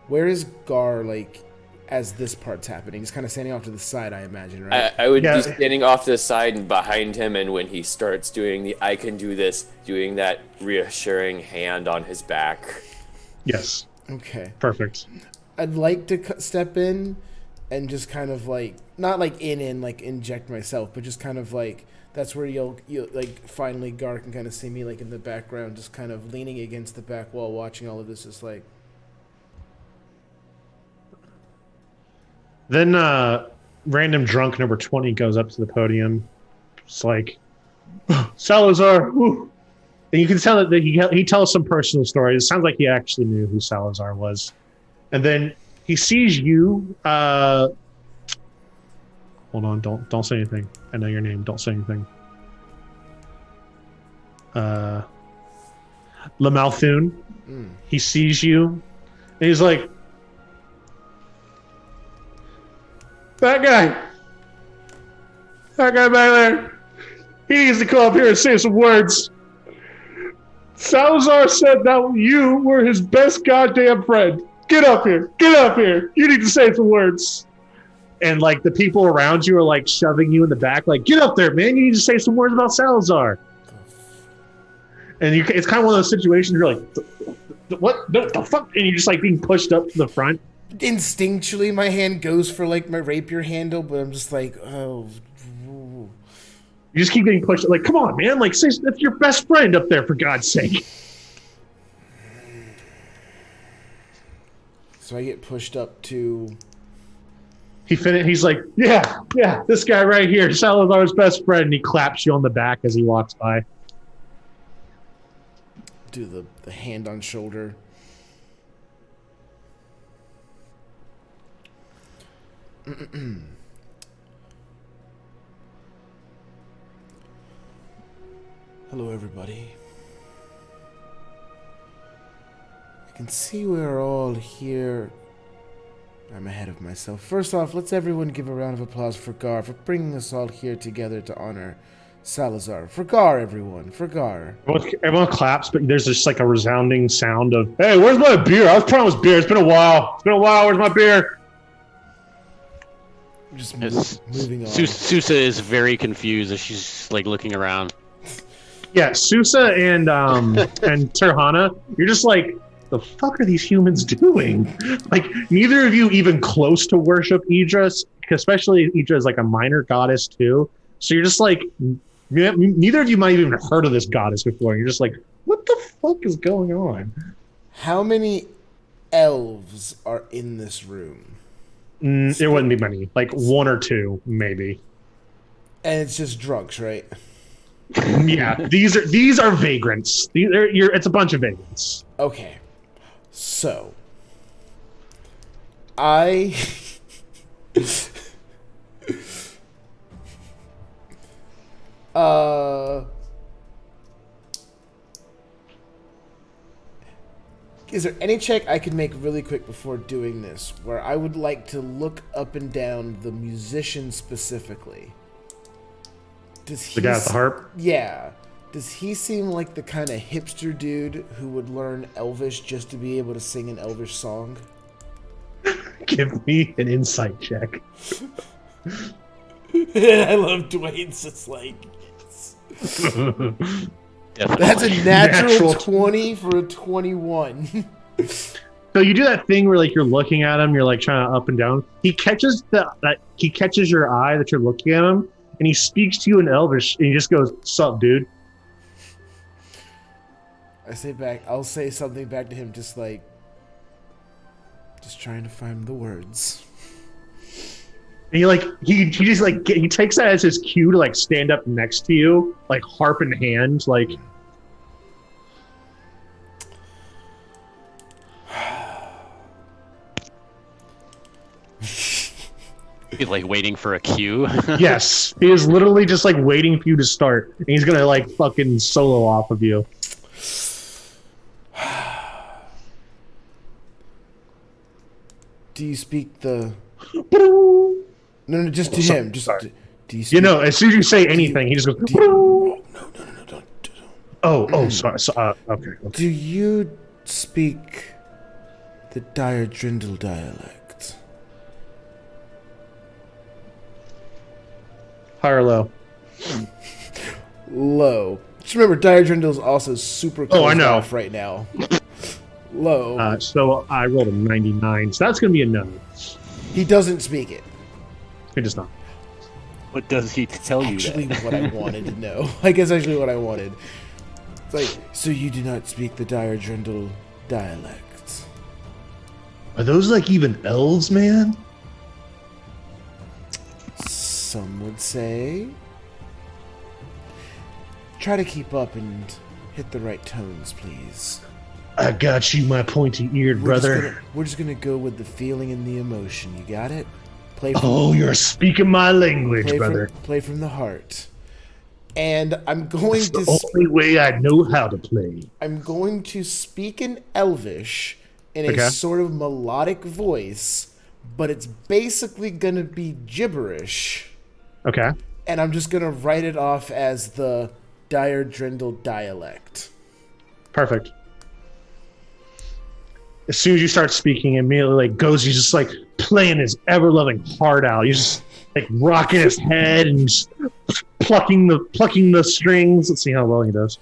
Where is Gar? Like, as this part's happening? He's kind of standing off to the side, I imagine, right? I would Yeah. be standing off to the side and behind him, and when he starts doing the I can do this, doing that reassuring hand on his back. Yes. Okay. Perfect. I'd like to step in and just kind of like, not like like inject myself, but just kind of like, that's where you'll like finally Gar can kind of see me like in the background, just kind of leaning against the back wall, watching all of this, just like. Then random drunk number 20 goes up to the podium. It's like, Salazar. Woo. And you can tell that he tells some personal stories. It sounds like he actually knew who Salazar was. And then he sees you. Hold on, don't say anything. I know your name. Don't say anything. Lamalthun. He sees you. And he's like, that guy back there, he needs to come up here and say some words. Salazar said that you were his best goddamn friend. Get up here. You need to say some words. And like the people around you are like shoving you in the back, like, get up there, man. You need to say some words about Salazar. And it's kind of one of those situations where you're like, what the fuck? And you're just like being pushed up to the front. Instinctually, my hand goes for like my rapier handle, but I'm just like, oh. You just keep getting pushed. Like, come on, man. Like, say that's your best friend up there, for God's sake. So I get pushed up to. He's like, yeah, this guy right here, Salazar's best friend. And he claps you on the back as he walks by. Do the hand on shoulder. Hello, everybody. I can see we're all here. I'm ahead of myself. First off, let's everyone give a round of applause for Gar for bringing us all here together to honor Salazar. For Gar, everyone. For Gar. Everyone claps, but there's just like a resounding sound of, hey, where's my beer? I was promised beer. It's been a while. Where's my beer? Just moving on. Susa is very confused as she's like looking around. Yeah, Susa and Terhana, you're just like, the fuck are these humans doing? Like, neither of you even close to worship Idris, especially Idra is like a minor goddess too. So you're just like, neither of you might have even heard of this goddess before. You're just like, what the fuck is going on? How many elves are in this room? There wouldn't be many, like one or two, maybe. And it's just drunks, right? Yeah, these are vagrants. It's a bunch of vagrants. Okay, so I is there any check I could make really quick before doing this, where I would like to look up and down the musician specifically? The guy with the harp? Yeah. Does he seem like the kind of hipster dude who would learn Elvish just to be able to sing an Elvish song? Give me an insight check. I love Dwayne's just like... Definitely. That's a natural 20 for a 21. So you do that thing where like you're looking at him, you're like trying to up and down. He catches your eye that you're looking at him, and he speaks to you in Elvish, and he just goes, "Sup, dude?" I'll say something back to him, just like, just trying to find the words. And he just like he takes that as his cue to like stand up next to you, like harp in hand, like. He's like waiting for a cue. Yes, he is literally just like waiting for you to start, and he's gonna like fucking solo off of you. Do you speak the? No, just to him. Just do you speak... as soon as you say anything, he just goes. No, don't. Oh, sorry. Okay. Do you speak the Dire Drindle dialect? High or low? Low. Just remember, Diadrindle is also super closed I know. off right now. Low. So I rolled a 99, so that's going to be a no. He doesn't speak it. He does not. What does he tell you? Actually, That? what I wanted to know. I guess actually what I wanted. It's like, so you do not speak the Diadrindle dialect. Are those like even elves, man? Some would say. Try to keep up and hit the right tones, please. I got you, my pointy-eared brother. We're just gonna go with the feeling and the emotion. You got it? Play from, Oh, you're speaking my language, brother. Play from the heart. And I'm going It's to. the only way I know how to play. I'm going to speak in Elvish in a Okay. sort of melodic voice, but it's basically gonna be gibberish. Okay. And I'm just gonna write it off as the Diadrindle dialect. Perfect. As soon as you start speaking, immediately like goes, he's just like playing his ever-loving heart out. He's just like rocking his head and just plucking the strings. Let's see how well he does.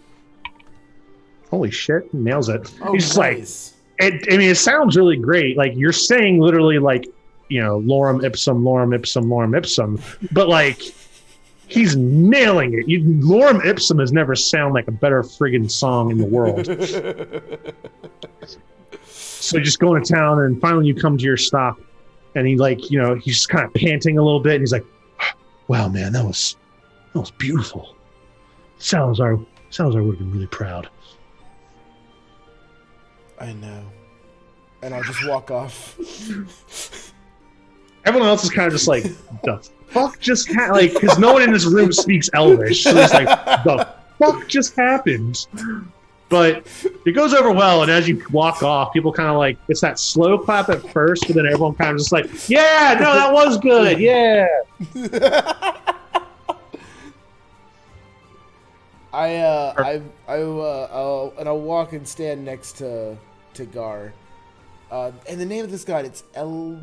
Holy shit, he nails it. Oh, he's just nice. it sounds really great. Like you're saying literally like, lorem ipsum, lorem ipsum, lorem ipsum, but like he's nailing it. Lorem ipsum has never sounded like a better friggin' song in the world. So just going to town, and finally you come to your stop, and he he's just kind of panting a little bit, and he's like, "Wow, man, that was beautiful. Salazar would have been really proud." I know. And I'll just walk off. Everyone else is kind of just like, "The fuck just happened?" Because no one in this room speaks Elvish, so it's like, "The fuck just happened?" But it goes over well, and as you walk off, people kind of like, it's that slow clap at first, but then everyone kind of just like, yeah, no, that was good, yeah. I'll walk and stand next to Gar. And the name of this god, it's the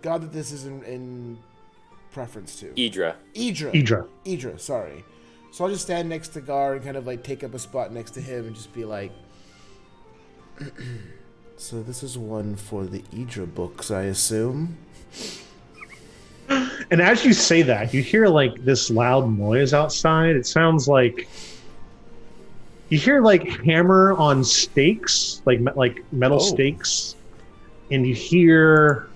god that this is in preference to. Idra, sorry. So I'll just stand next to Gar and kind of like take up a spot next to him and just be like, so this is one for the Idra books, I assume? And as you say that, you hear like this loud noise outside. It sounds like you hear like hammer on stakes, like metal stakes, and you hear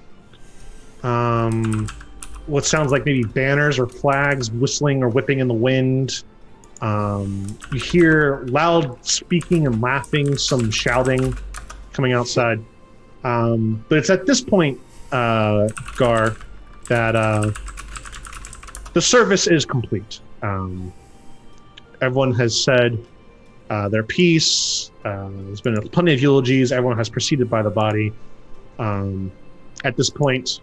what sounds like maybe banners or flags whistling or whipping in the wind. You hear loud speaking and laughing, some shouting coming outside. But it's at this point, Gar, that the service is complete. Everyone has said their piece. There's been plenty of eulogies. Everyone has proceeded by the body. At this point,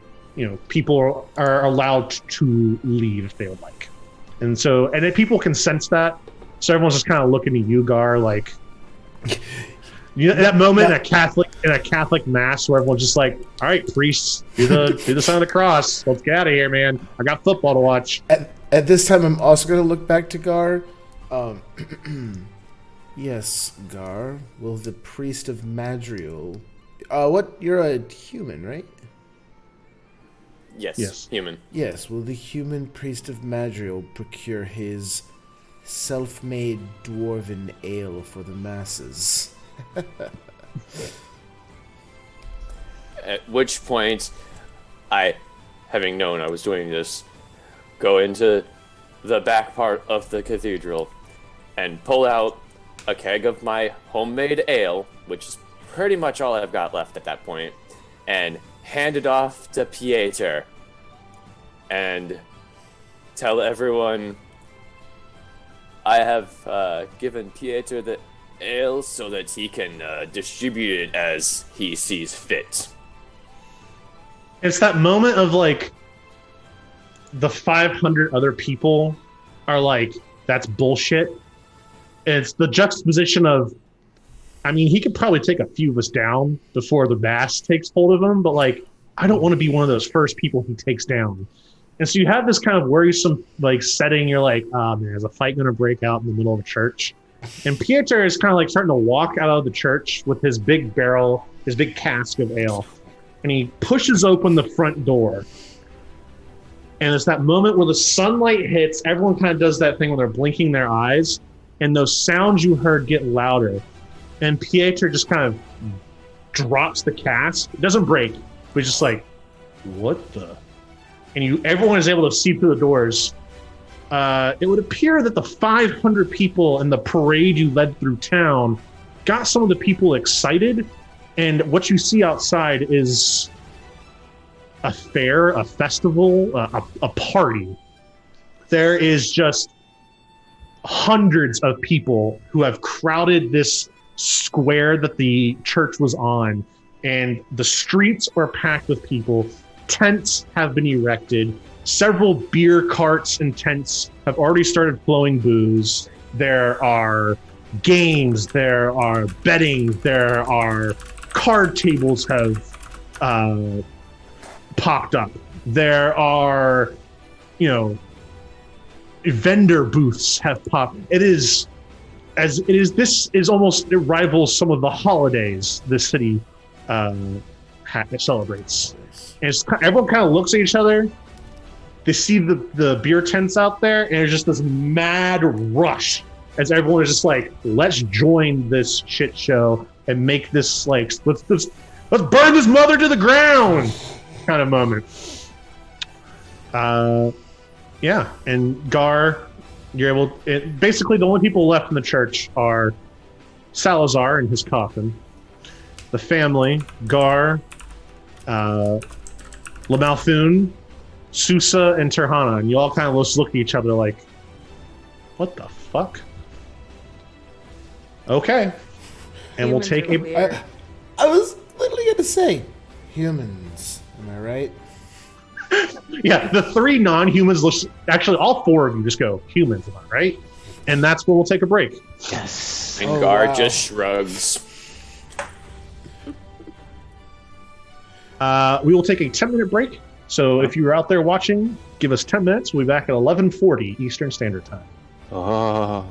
people are allowed to leave if they would like. And so, and then people can sense that. So everyone's just kind of looking at you, Gar, like, that moment in a Catholic mass where everyone's just like, all right, priests, do the sign of the cross. Let's get out of here, man. I got football to watch. At this time, I'm also going to look back to Gar. Yes, Gar. Will the priest of Madriel... you're a human, right? Yes, human. Yes, will the human priest of Madriel procure his self-made dwarven ale for the masses? At which point, I, having known I was doing this, go into the back part of the cathedral and pull out a keg of my homemade ale, which is pretty much all I've got left at that point, and hand it off to Pieter and tell everyone I have given Pieter the ale so that he can distribute it as he sees fit. It's that moment of like the 500 other people are like, that's bullshit. It's the juxtaposition of, I mean, he could probably take a few of us down before the mass takes hold of him, but like I don't want to be one of those first people he takes down. And so you have this kind of worrisome like setting. You're like, oh man, is a fight going to break out in the middle of a church? And Pieter is kind of like starting to walk out of the church with his big barrel, his big cask of ale. And he pushes open the front door. And it's that moment where the sunlight hits. Everyone kind of does that thing when they're blinking their eyes. And those sounds you heard get louder. And Pieter just kind of drops the cask. It doesn't break, but he's just like, what the? And everyone is able to see through the doors. It would appear that the 500 people in the parade you led through town got some of the people excited. And what you see outside is a fair, a festival, a party. There is just hundreds of people who have crowded this square that the church was on, and the streets are packed with people. Tents have been erected. Several beer carts and tents have already started flowing booze. There are games, there are betting, there are card tables have popped up. There are, vendor booths have popped. This almost, it rivals some of the holidays this city celebrates. And everyone kind of looks at each other. They see the beer tents out there, and there's just this mad rush as everyone is just like, let's join this shit show and make this like, let's burn this mother to the ground kind of moment. Yeah, and Gar, basically the only people left in the church are Salazar in his coffin, the family, Gar, Lamalthun, Susa, and Terhana, and you all kind of just look at each other like, what the fuck? Okay. And we'll take a... I was literally going to say, humans, am I right? Yeah, the three non-humans, actually all four of you just go, humans, am I right? And that's where we'll take a break. Yes. And Gar just shrugs. We will take a 10-minute break. So if you're out there watching, give us 10 minutes. We'll be back at 11:40 Eastern Standard Time. Oh.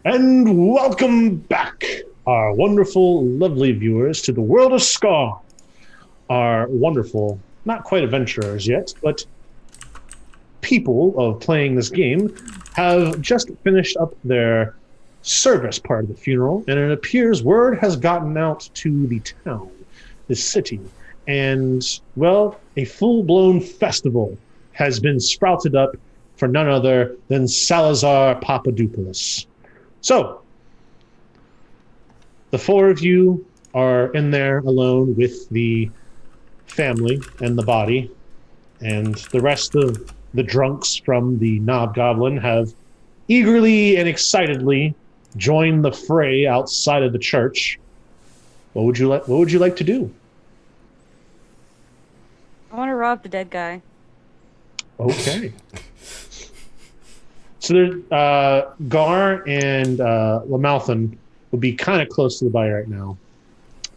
And welcome back, our wonderful, lovely viewers, to the world of Scar. Our wonderful, not quite adventurers yet, but people of playing this game have just finished up their service part of the funeral, and it appears word has gotten out to the town, the city, and, well, a full-blown festival has been sprouted up for none other than Salazar Papadopoulos. So, the four of you are in there alone with the family and the body, and the rest of the drunks from the Knob Goblin have eagerly and excitedly joined the fray outside of the church. What would you like to do? I want to rob the dead guy. Okay. So there, Gar and Lamalthan would be kind of close to the body right now,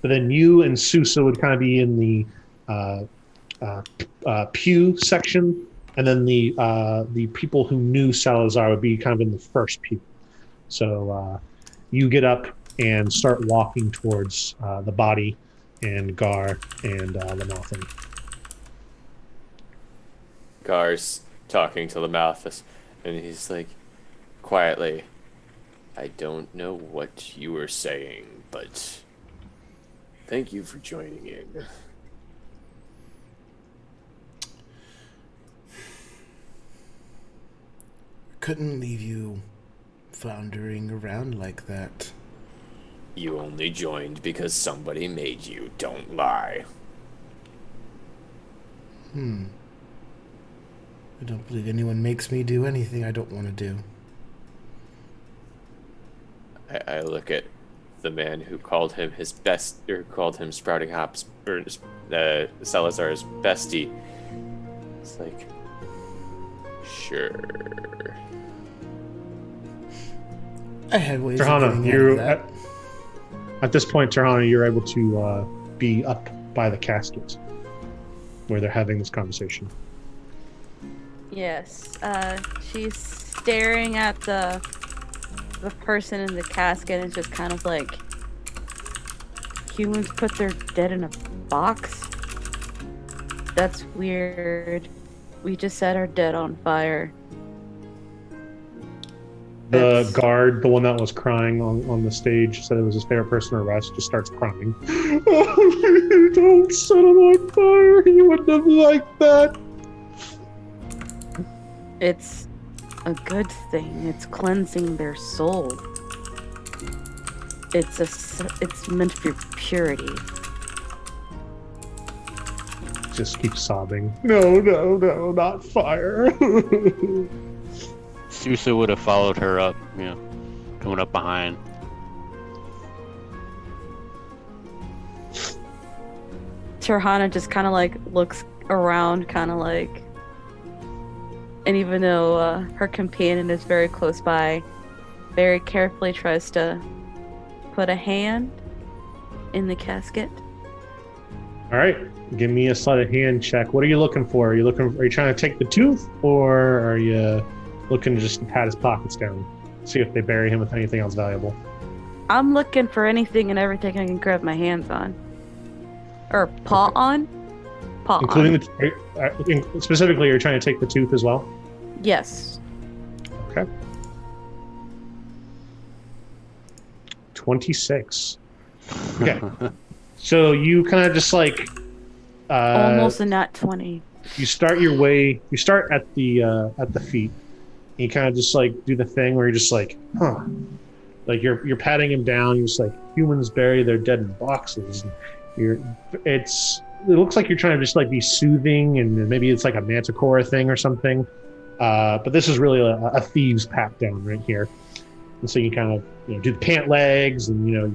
but then you and Susa would kind of be in the pew section, and then the people who knew Salazar would be kind of in the first pew. So you get up and start walking towards the body, and Gar and Lamalthan. Gar's talking to Lamalthus, and he's like, quietly, I don't know what you were saying, but thank you for joining in. Couldn't leave you floundering around like that. You only joined because somebody made you. Don't lie. I don't believe anyone makes me do anything I don't want to do. I look at the man who called him his best, or called him Sprouting Hops, or Salazar's bestie. It's like, sure. I had ways Terhana, of getting out of that. At this point, Terhana, you're able to be up by the casket where they're having this conversation. Yes. She's staring at the person in the casket and just kind of like, humans put their dead in a box? That's weird. We just set our dead on fire. The guard, the one that was crying on the stage, said it was his favorite person to arrest, just starts crying. Oh, don't set him on fire. He wouldn't have liked that. It's a good thing. It's cleansing their soul. It's meant for purity. Just keep sobbing. No, not fire. Susa would have followed her up, coming up behind. Terhana just kind of like looks around, kind of like, and even though her companion is very close by, very carefully tries to put a hand in the casket. All right, give me a sleight of hand check. What are you looking for? Are you trying to take the tooth, or are you looking to just pat his pockets down, see if they bury him with anything else valuable? I'm looking for anything and everything I can grab my hands on. Or paw on? Paw Including on. Specifically, you're trying to take the tooth as well? Yes. Okay. 26. Okay. So you kind of just like... almost a nat 20. You start at the feet. You kind of just like do the thing where you're just like, huh. Like you're patting him down. You're just like, humans bury their dead in boxes. It looks like you're trying to just like be soothing, and maybe it's like a Manticore thing or something. But this is really a thieves pat down right here. And so you kind of do the pant legs, and you're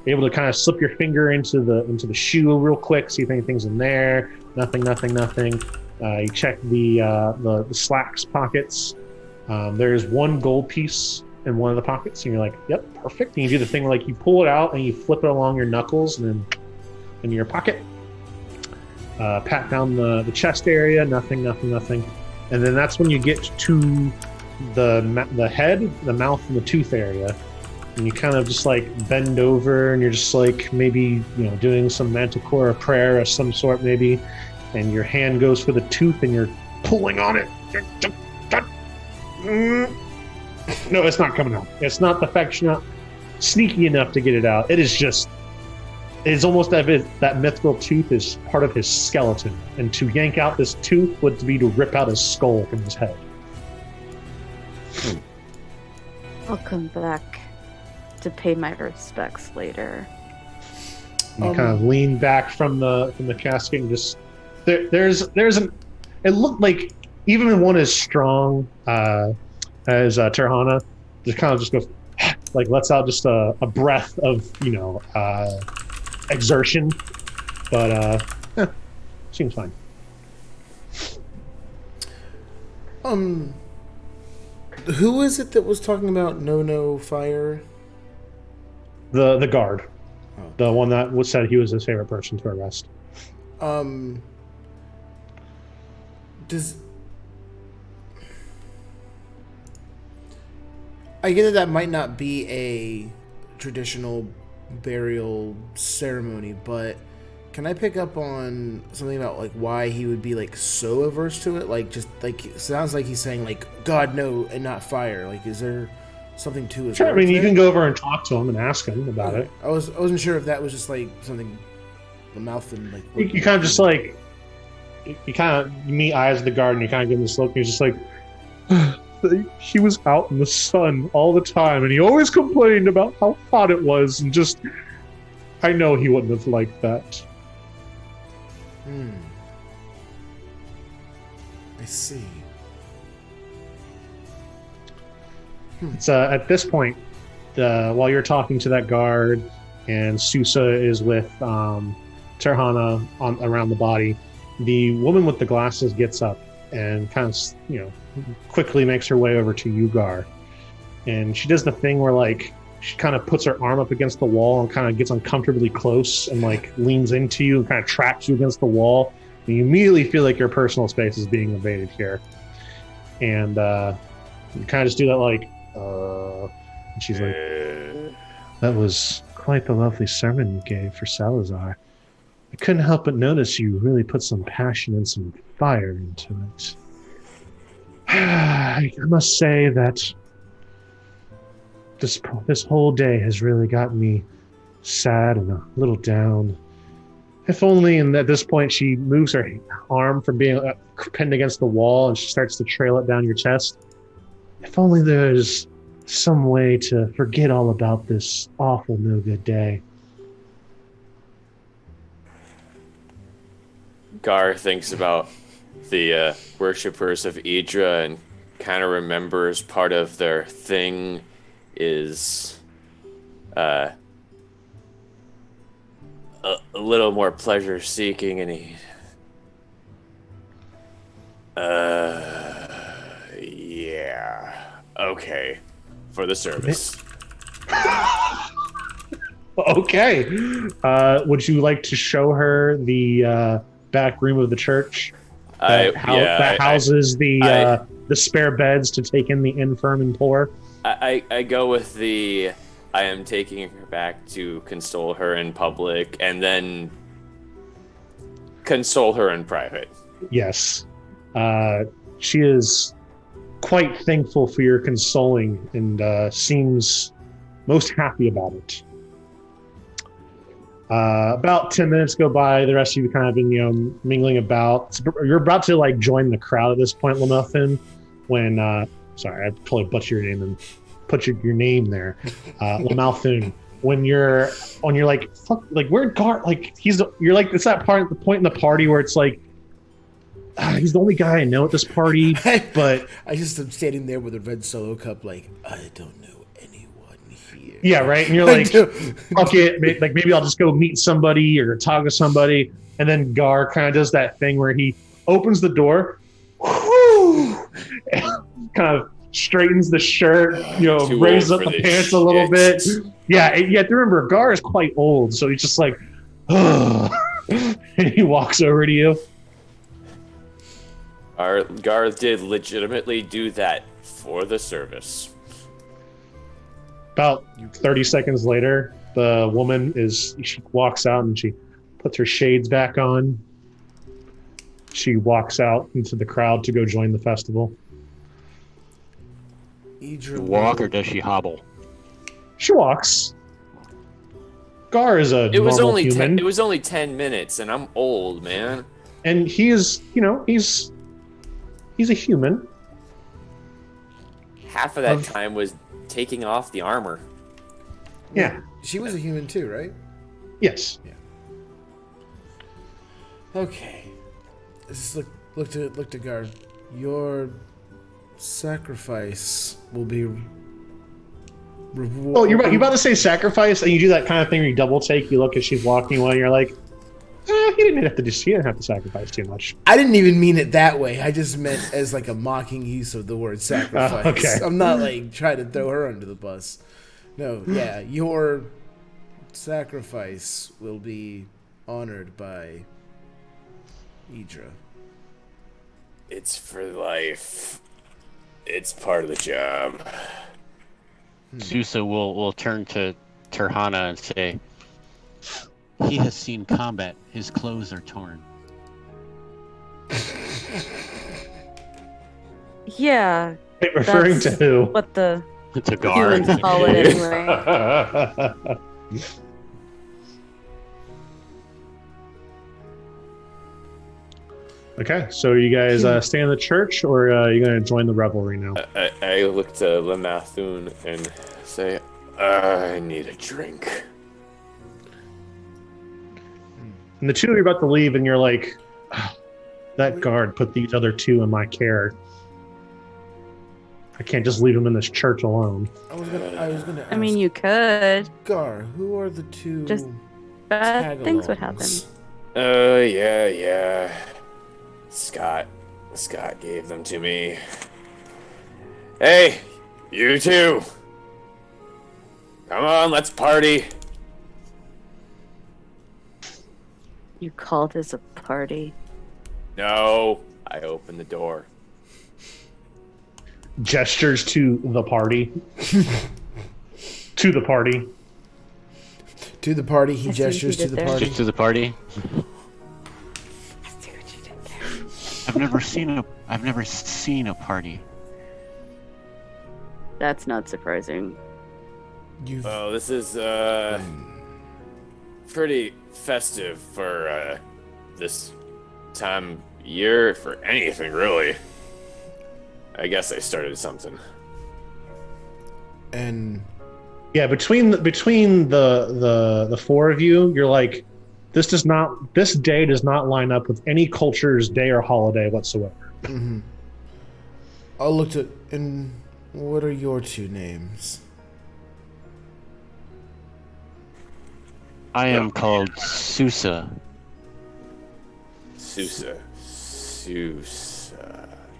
able to kind of slip your finger into the shoe real quick, see if anything's in there. Nothing. You check the slacks pockets. There's one gold piece in one of the pockets, and you're like, yep, perfect. And you do the thing where, like, you pull it out and you flip it along your knuckles and then in your pocket. Pat down the chest area, nothing. And then that's when you get to the head, the mouth, and the tooth area, and you kind of just like bend over, and you're just like maybe doing some Manticore prayer of some sort, maybe, and your hand goes for the tooth, and you're pulling on it. No, it's not coming out. It's not the fact you're not sneaky enough to get it out. It's almost as if that mithril tooth is part of his skeleton, and to yank out this tooth would be to rip out his skull from his head. I'll come back to pay my respects later. You kind of lean back from the casket and just there's an. It looked like even one as strong as Terhana just kind of just goes like lets out just a breath of exertion, but seems fine. Who is it that was talking about no fire? The guard, the one that said he was his favorite person to arrest. Does I get that might not be a traditional burial ceremony, but can I pick up on something about like why he would be like so averse to it? Like just like it sounds like he's saying like God no and not fire. Like is there something to it? Sure, I mean you can go over and talk to him and ask him about it. I wasn't sure if that was just like something the mouth and like you kind of just like you kind of meet eyes of the guard and you kind of give him this look and he's just like he was out in the sun all the time and he always complained about how hot it was and just I know he wouldn't have liked that. I see. It's at this point while you're talking to that guard and Susa is with Terhana around the body, the woman with the glasses gets up and kind of quickly makes her way over to Yugar, and she does the thing where like she kind of puts her arm up against the wall and kind of gets uncomfortably close and like leans into you and kind of traps you against the wall, and you immediately feel like your personal space is being invaded here, and you kind of just do that like and she's like, that was quite the lovely sermon you gave for Salazar. I couldn't help but notice you really put some passion and some fire into it. I must say that this whole day has really got me sad and a little down. If only, and at this point she moves her arm from being pinned against the wall and she starts to trail it down your chest. If only there's some way to forget all about this awful no good day. Gar thinks about the worshippers of Idra and kind of remembers part of their thing is a little more pleasure seeking, and he yeah, okay, for the service. Okay. Would you like to show her the back room of the church that houses the spare beds to take in the infirm and poor? I go with I am taking her back to console her in public and then console her in private. Yes. She is quite thankful for your consoling and seems most happy about it. About 10 minutes go by. The rest of you kind of been, mingling about. You're about to like join the crowd at this point, Lamelthun, when sorry, I probably butchered your name and put your name there, Lamelthun. When you're like fuck, like where Gar, like you're like it's that part, the point in the party where it's like he's the only guy I know at this party, but I just am standing there with a red solo cup, like I don't know. Yeah, right. And you're like, fuck it. Like maybe I'll just go meet somebody or talk to somebody. And then Gar kind of does that thing where he opens the door, and kind of straightens the shirt, raises up the pants a little bit. Yeah, you have to remember, Gar is quite old, so he's just like, and he walks over to you. Gar did legitimately do that for the service. About 30 seconds later, the woman she walks out and she puts her shades back on. She walks out into the crowd to go join the festival. She walk or does she hobble? She walks. Gar is a normal human. It was only 10 minutes, and I'm old, man. And he is, he's a human. Half of that time was taking off the armor. Yeah. She was a human too, right? Yes. Yeah. Okay. Look to guard. Your sacrifice will be rewarded. Oh, you're about to say sacrifice, and you do that kind of thing where you double take. You look as she's walking away, and you're like, he didn't have to sacrifice too much. I didn't even mean it that way. I just meant as like a mocking use of the word sacrifice. Okay. I'm not like trying to throw her under the bus. No, yeah, your sacrifice will be honored by Idra. It's for life. It's part of the job. Susa will turn to Terhana and say, "He has seen combat. His clothes are torn." Yeah. Wait, referring to who? What the To Gar. humans call it anyway. Okay, so you guys stay in the church, or are you going to join the revelry now? I look to Lamathun and say, I need a drink. And the two of you are about to leave, and you're like, that guard put these other two in my care. I can't just leave them in this church alone. I was gonna ask, I mean, you could. Gar, who are the two Just bad things would happen. tagalongs? Yeah. Scott gave them to me. Hey, you two. Come on, let's party. You call this a party? No, I open the door. Gestures to the party. To the party. To the party, he I see what gestures you to did the there. party. Just to the party. I see what you did there. I've never seen a party. That's not surprising. You've Oh, this is pretty festive for this time of year, for anything really. I guess I started something. and Yeah, between the four of you, you're like, this day does not line up with any culture's day or holiday whatsoever. I'll look to. And what are your two names? I am called Susa. Susa.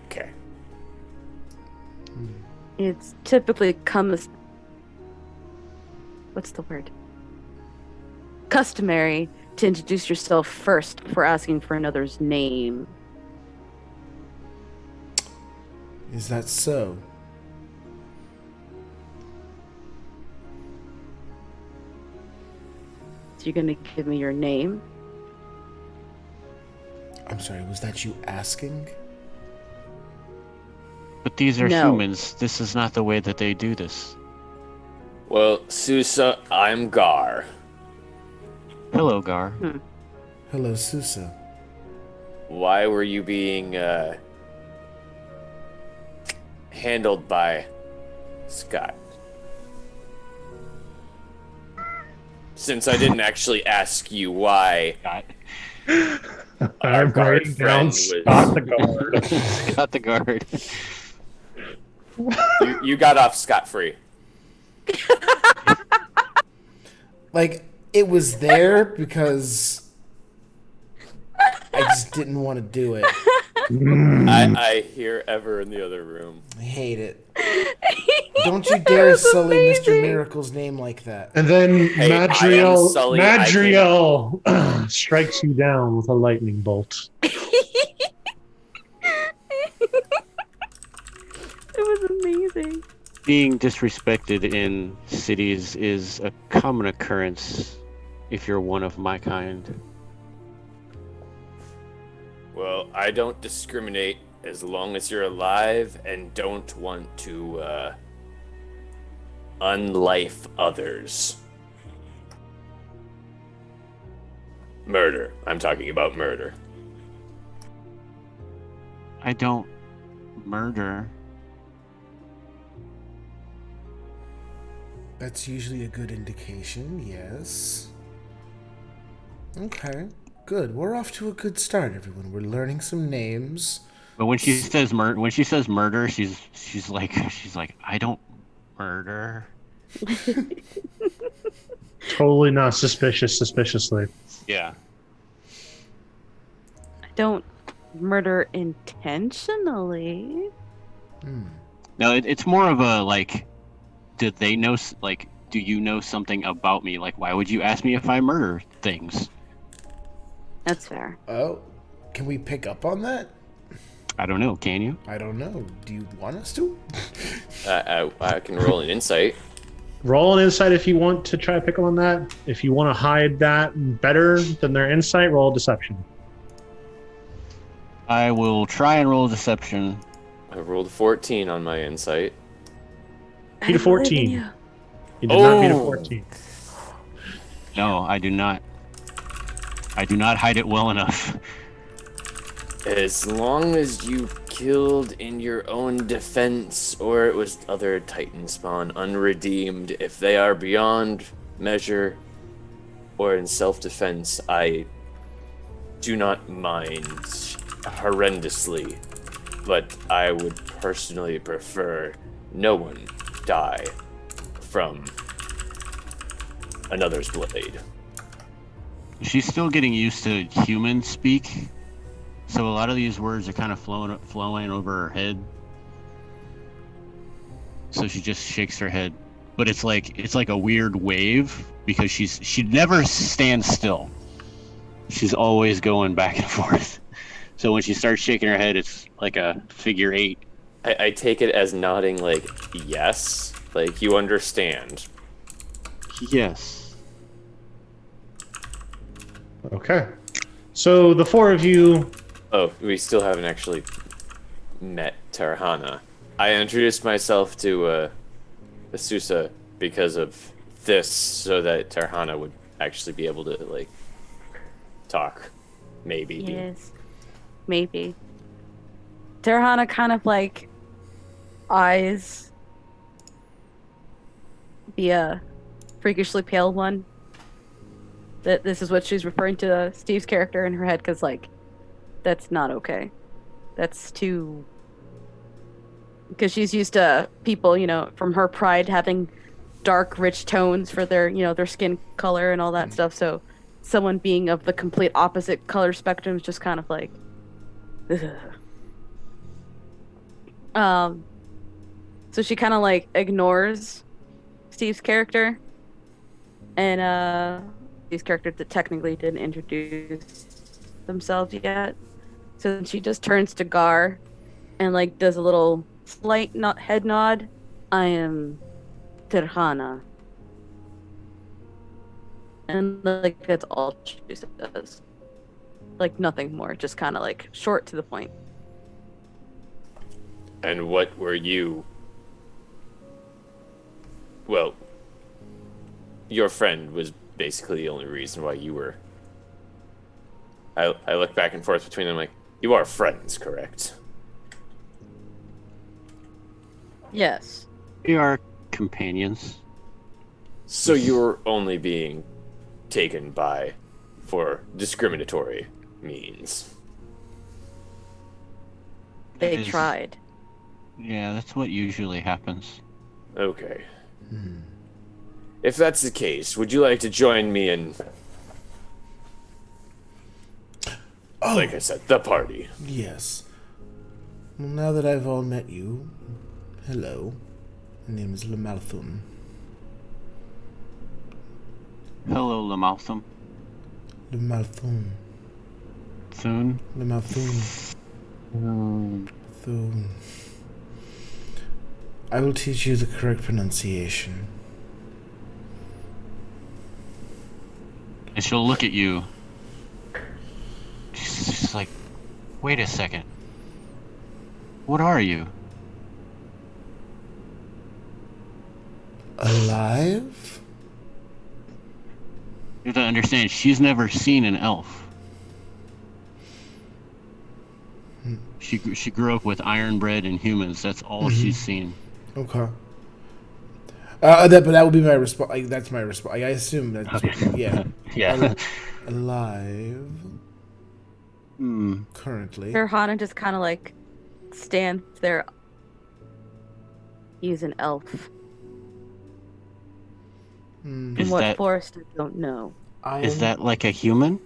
Okay. It's typically what's the word? Customary to introduce yourself first before asking for another's name. Is that so? So you're gonna give me your name? I'm sorry, was that you asking? But these are No. humans. This is not the way that they do this. Well, Susa, I'm Gar. Hello, Gar. Hello, Susa. Why were you being handled by Scott? Since I didn't actually ask you why. Scott. Our I'm guard writing down friend Scott the guard. Scott the guard. You got off scot-free. Like, it was there because I just didn't want to do it. I hear Ever in the other room. I hate it. Don't you dare sully Mr. Miracle's name like that. And then Hey, I am Sully, Madriel strikes you down with a lightning bolt. It was Being disrespected in cities is a common occurrence if you're one of my kind. Well, I don't discriminate as long as you're alive and don't want to unlife others. Murder. I'm talking about murder. I don't murder. That's usually a good indication, yes. Okay, good. We're off to a good start, everyone. We're learning some names. But when she says murder, she's like I don't murder. Totally not suspicious, suspiciously. Yeah. I don't murder intentionally. No, it's more of a like, did they know? Like, do you know something about me? Like, why would you ask me if I murder things? That's fair. Oh, can we pick up on that? I don't know. Can you? I don't know. Do you want us to? I can roll an insight. Roll an insight if you want to try to pick up on that. If you want to hide that better than their insight, roll deception. I will try and roll deception. I rolled 14 on my insight. Beat a 14. You. You did not beat a 14. No, I do not. I do not hide it well enough. As long as you killed in your own defense, or it was other Titan spawn unredeemed, if they are beyond measure or in self-defense, I do not mind horrendously, but I would personally prefer no one die from another's blade. She's still getting used to human speak, so a lot of these words are kind of flowing over her head. So she just shakes her head, but it's like a weird wave because she never stands still. She's always going back and forth. So when she starts shaking her head, it's like a figure 8. I take it as nodding like yes, like you understand. Yes. Okay. So the four of you. Oh, we still haven't actually met Tarhana. I introduced myself to Asusa because of this, so that Tarhana would actually be able to like talk, maybe. Yes. Maybe. Tarhana kind of like eyes the freakishly pale one. That this is what she's referring to Steve's character in her head, because like that's not okay. That's too, because she's used to people, you know, from her pride having dark, rich tones for their, you know, their skin color and all that stuff. So someone being of the complete opposite color spectrum is just kind of like, ugh. So she kind of like ignores Steve's character, and these characters that technically didn't introduce themselves yet. So she just turns to Gar and like does a little slight head nod. I am Tarhana. And like that's all she does. Like nothing more, just kind of like short to the point. And what were you? Well, your friend was basically the only reason why you were. I look back and forth between them like, you are friends, correct? Yes. We are companions. So you were only being taken by for discriminatory means. They It is- tried. Yeah, that's what usually happens. Okay. If that's the case, would you like to join me in, like I said, the party? Yes. Well, now that I've all met you, hello. My name is Lamalthum. Hello, Lamalthum. Lamalthum. Soon. Lamalthum. Thum. I will teach you the correct pronunciation. And she'll look at you. She's just like, wait a second. What are you? Alive? You have to understand, she's never seen an elf. She grew up with iron bread and humans. That's all she's seen. Okay. That would be my response. Like, that's my response. I assume that's yeah. Yeah. Alive. Currently. Tirhana just kind of like stands there. He's an elf. From Is what that forest I don't know. is that like a human?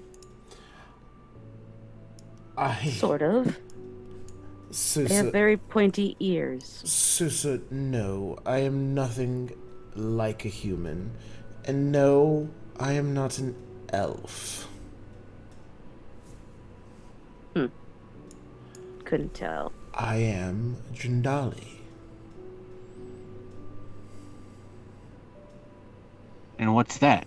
Sort of. They have very pointy ears. Susa, no, I am nothing like a human. And no, I am not an elf. Couldn't tell. I am Drindali. And what's that?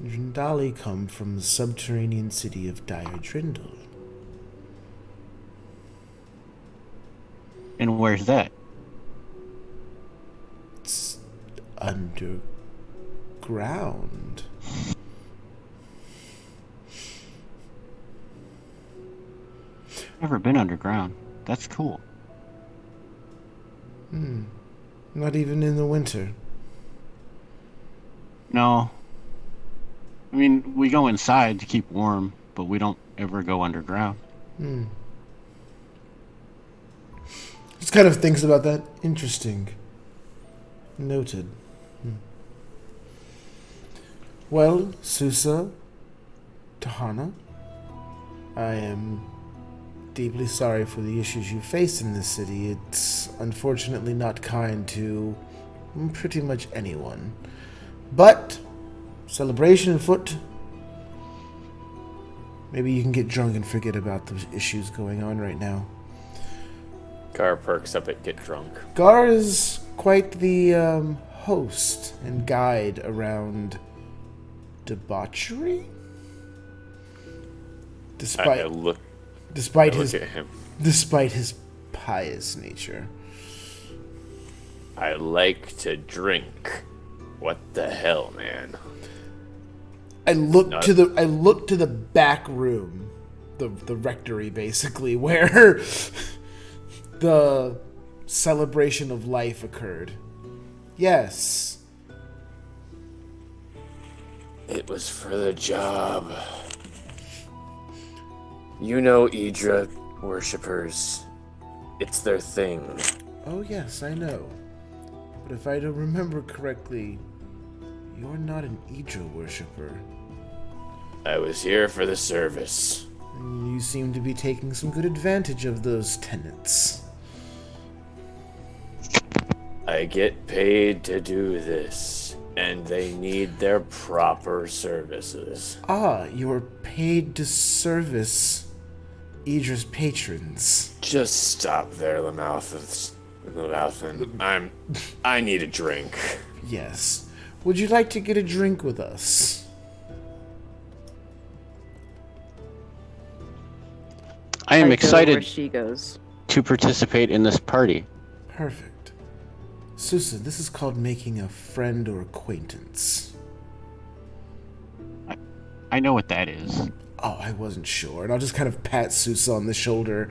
Drindali come from the subterranean city of Dire Drindle. And where's that? It's underground. Never been underground. That's cool. Not even in the winter. No. I mean, we go inside to keep warm, but we don't ever go underground. Just kind of thinks about that. Interesting. Noted. Well, Susa, Tahana, I am deeply sorry for the issues you face in this city. It's unfortunately not kind to pretty much anyone. But, celebration afoot. Maybe you can get drunk and forget about the issues going on right now. Gar perks up at get drunk. Gar is quite the host and guide around debauchery. I look Despite at him. Despite his pious nature. I like to drink. What the hell, man? I look to the back room, the rectory basically, where the celebration of life occurred. Yes. It was for the job. You know Idra worshippers. It's their thing. Oh yes, I know. But if I don't remember correctly, you're not an Idra worshipper. I was here for the service. And you seem to be taking some good advantage of those tenets. I get paid to do this, and they need their proper services. Ah, you are paid to service Idra's patrons. Just stop there, Lamouthan. I need a drink. Yes. Would you like to get a drink with us? I am Where excited she goes. to participate in this party. Perfect. Susan, this is called making a friend or acquaintance. I know what that is. Oh, I wasn't sure. And I'll just kind of pat Susa on the shoulder.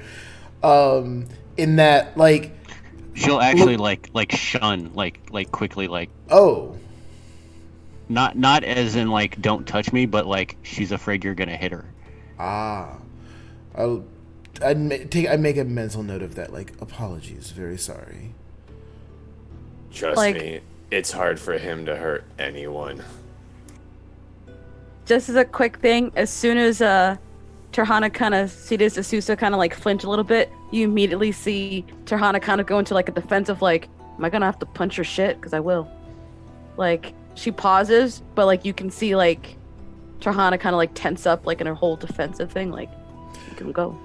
In that, like... She'll actually like shun, like quickly, like... Oh. Not as in like don't touch me, but like she's afraid you're gonna hit her. Ah. I make a mental note of that. Like, apologies, very sorry. Trust me, it's hard for him to hurt anyone. Just as a quick thing, as soon as Tirhana kind of sees Asusa kind of like flinch a little bit, you immediately see Tirhana kind of go into like a defensive, like, am I gonna have to punch her shit? Because I will. Like, she pauses, but like you can see like Tirhana kind of like tense up like in her whole defensive thing, like, you can go.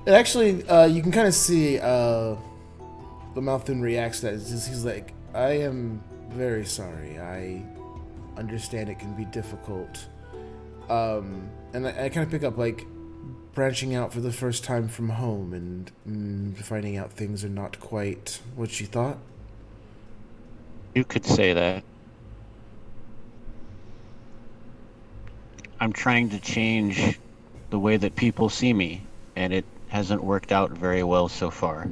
It actually, you can kind of see the Malthun reacts to that. He's like, I am very sorry. I understand it can be difficult. And I kind of pick up, like, branching out for the first time from home and finding out things are not quite what she thought. You could say that. I'm trying to change the way that people see me, and it hasn't worked out very well so far.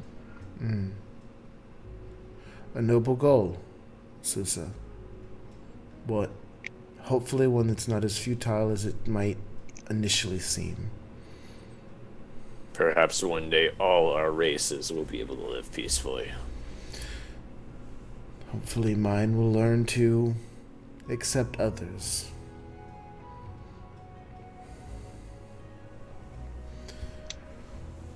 A noble goal, Susa. But hopefully one that's not as futile as it might initially seem. Perhaps one day all our races will be able to live peacefully. Hopefully mine will learn to accept others.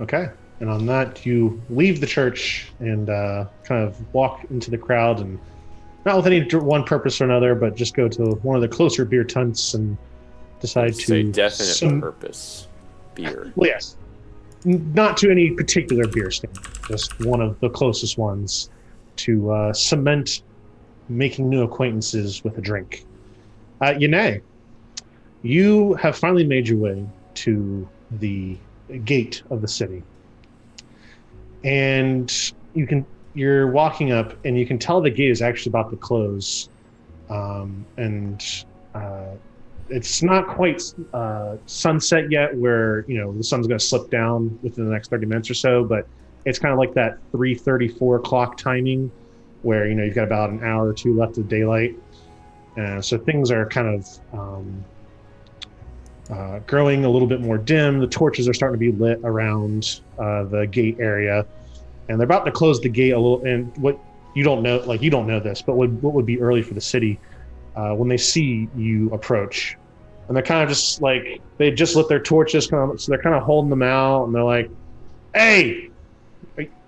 Okay. And on that, you leave the church and kind of walk into the crowd, and not with any one purpose or another, but just go to one of the closer beer tents and decide It's a to... definite purpose. Beer. Well, yes. Not to any particular beer stand, just one of the closest ones to cement making new acquaintances with a drink. Yane, you have finally made your way to the gate of the city. And you're walking up, and you can tell the gate is actually about to close. It's not quite sunset yet, where the sun's going to slip down within the next 30 minutes or so, but it's kind of like that 3:34 o'clock timing, where you've got about an hour or two left of daylight, so things are kind of growing a little bit more dim. The torches are starting to be lit around the gate area, and they're about to close the gate a little. And what you don't know this, but what would be early for the city, when they see you approach, and they're kind of just like, they just lit their torches, so they're kind of holding them out, and they're like, "Hey,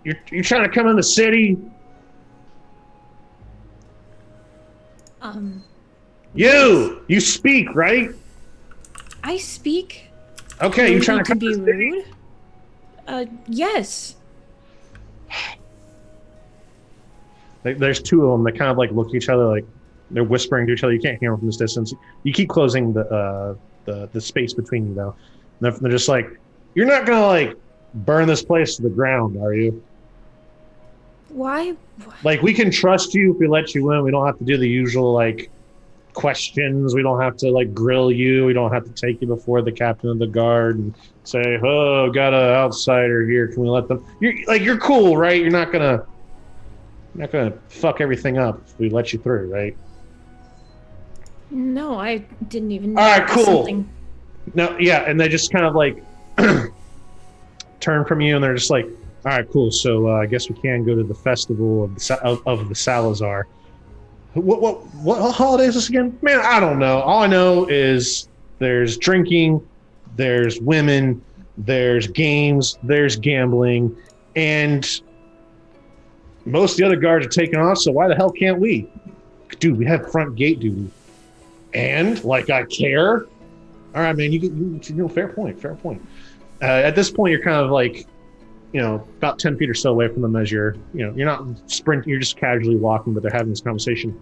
you're trying to come in the city? You speak, right? I speak. Okay, you trying to come be in the city? rude? Yes. There's two of them. They kind of like look at each other, like they're whispering to each other. You can't hear them from this distance. You keep closing the space between you, though. And they're just like, "You're not gonna like burn this place to the ground, are you? Why? Like, we can trust you if we let you in. We don't have to do the usual like questions. We don't have to like grill you. We don't have to take you before the captain of the guard and say, 'Oh, got an outsider here. Can we let them?' You're cool, right? You're not gonna fuck everything up if we let you through, right?" No, I didn't even. All right, cool. Something. No, yeah, and they just kind of like turn from you, and they're just like, "All right, cool. So I guess we can go to the festival of the Salazar." What holiday is this again? Man, I don't know. All I know is there's drinking, there's women, there's games, there's gambling, and most of the other guards are taking off. So why the hell can't we? Dude, we have front gate duty. And like, I care. All right, man. You fair point. At this point, you're kind of like, about 10 feet or so away from them, as you're not sprinting. You're just casually walking, but they're having this conversation.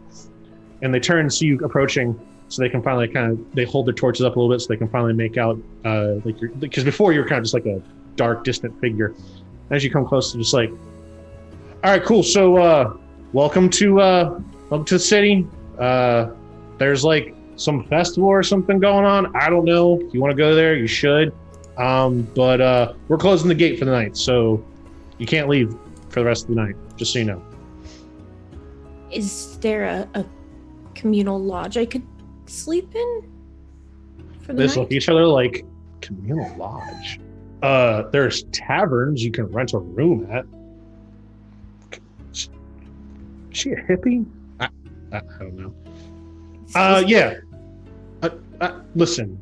And they turn and see you approaching, so they can finally they hold their torches up a little bit, so they can finally make out because before you were kind of just like a dark, distant figure. As you come close, they're just like, "All right, cool. So welcome to the city. There's like some festival or something going on. I don't know. If you want to go there, you should. But we're closing the gate for the night, so you can't leave for the rest of the night, just so you know." Is there a communal lodge I could sleep in for the They just night? look at each other like, "Communal lodge? There's taverns you can rent a room at." Is she a hippie? I don't know. Yeah. Listen,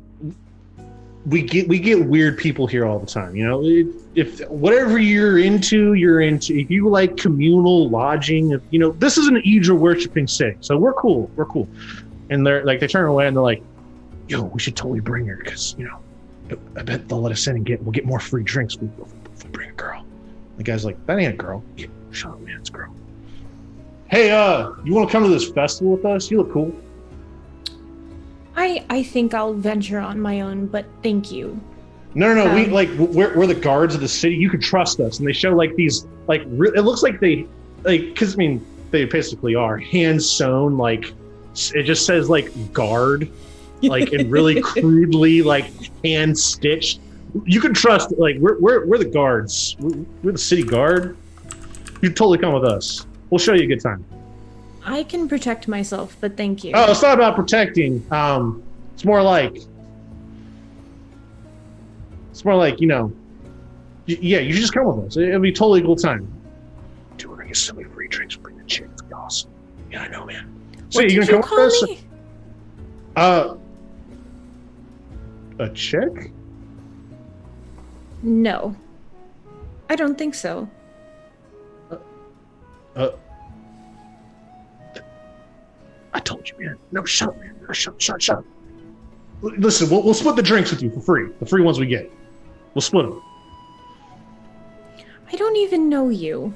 we get weird people here all the time. If whatever you're into. If you like communal lodging, this is an Idra worshiping city, so we're cool. And they're like, they turn away and they're like, "Yo, we should totally bring her, because I bet they'll let us in and we'll get more free drinks if we bring a girl." The guy's like, that ain't a girl. Yeah, shut up, man, it's a girl. Hey, you want to come to this festival with us? You look cool. I think I'll venture on my own, but thank you. No, we're the guards of the city. You can trust us. And they show like these, like it looks like they, like, because I mean they basically are hand sewn. Like it just says like guard, like and really crudely like hand stitched. You can trust. Like we're the guards. We're the city guard. You totally come with us. We'll show you a good time. I can protect myself, but thank you. Oh, it's not about protecting. It's more like. It's more like, you know, yeah, you should just come with us. It'll be a totally cool time. Dude, we're gonna get so many free drinks. Bring the chick. It's gonna be awesome. Yeah, I know, man. So What you did gonna you come call with us? me? A chick? No. I don't think so. I told you, man. No, shut up, man. No, shut up. Listen, we'll split the drinks with you for free. The free ones we get. We'll split them. I don't even know you.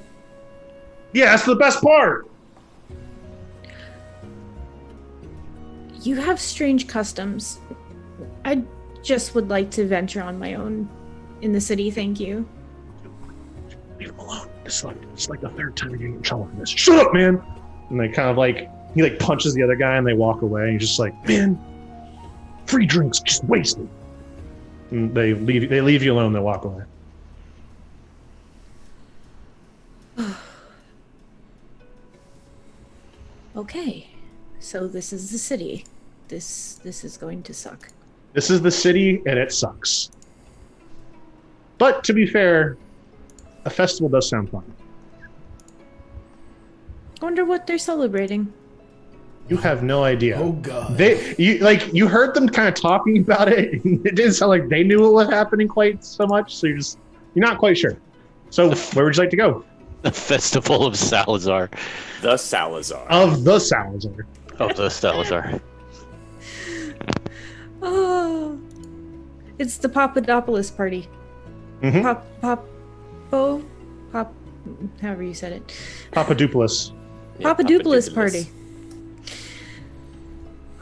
Yeah, that's the best part. You have strange customs. I just would like to venture on my own in the city, thank you. Leave him alone. It's like the third time you're getting in trouble for this. Shut up, man. And they kind of like, he like punches the other guy and they walk away. And you're just like, man, free drinks, just wasted. And they leave you alone. They walk away. Okay, so this is the city. This is going to suck. This is the city, and it sucks. But to be fair, a festival does sound fun. I wonder what they're celebrating. You have no idea. Oh god. You heard them kind of talking about it. And it didn't sound like they knew what was happening quite so much. So you're not quite sure. So where would you like to go? The Festival of Salazar. The Salazar. Of the Salazar. Of the Salazar. Oh, it's the Papadopoulos party. Mm-hmm. However you said it. Papadopoulos. Yeah, Papadopoulos Papadopoulos. party.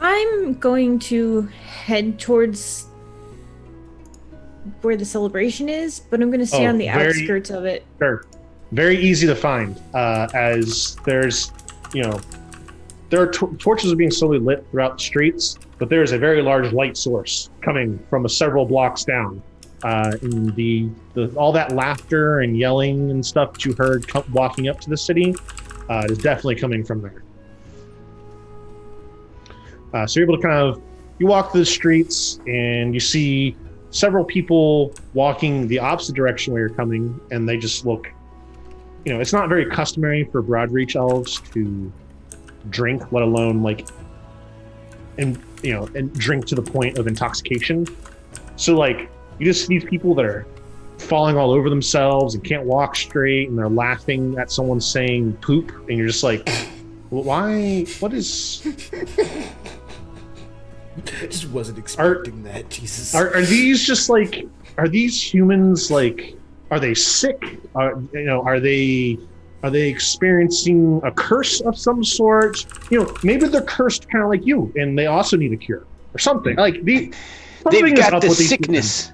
I'm going to head towards where the celebration is, but I'm going to stay on the outskirts of it. Sure. Very easy to find, as there's, there are torches are being slowly lit throughout the streets, but there is a very large light source coming from several blocks down. And the all that laughter and yelling and stuff that you heard walking up to the city is definitely coming from there. So you're able to you walk through the streets and you see several people walking the opposite direction where you're coming, and they just look, it's not very customary for Broadreach elves to drink, let alone and drink to the point of intoxication. So you just see these people that are falling all over themselves and can't walk straight, and they're laughing at someone saying poop, and you're just like, why? What is? I just wasn't expecting that. Jesus. Are these just are these humans are they sick? Are they experiencing a curse of some sort? Maybe they're cursed kind of like you, and they also need a cure or something. They've got the sickness.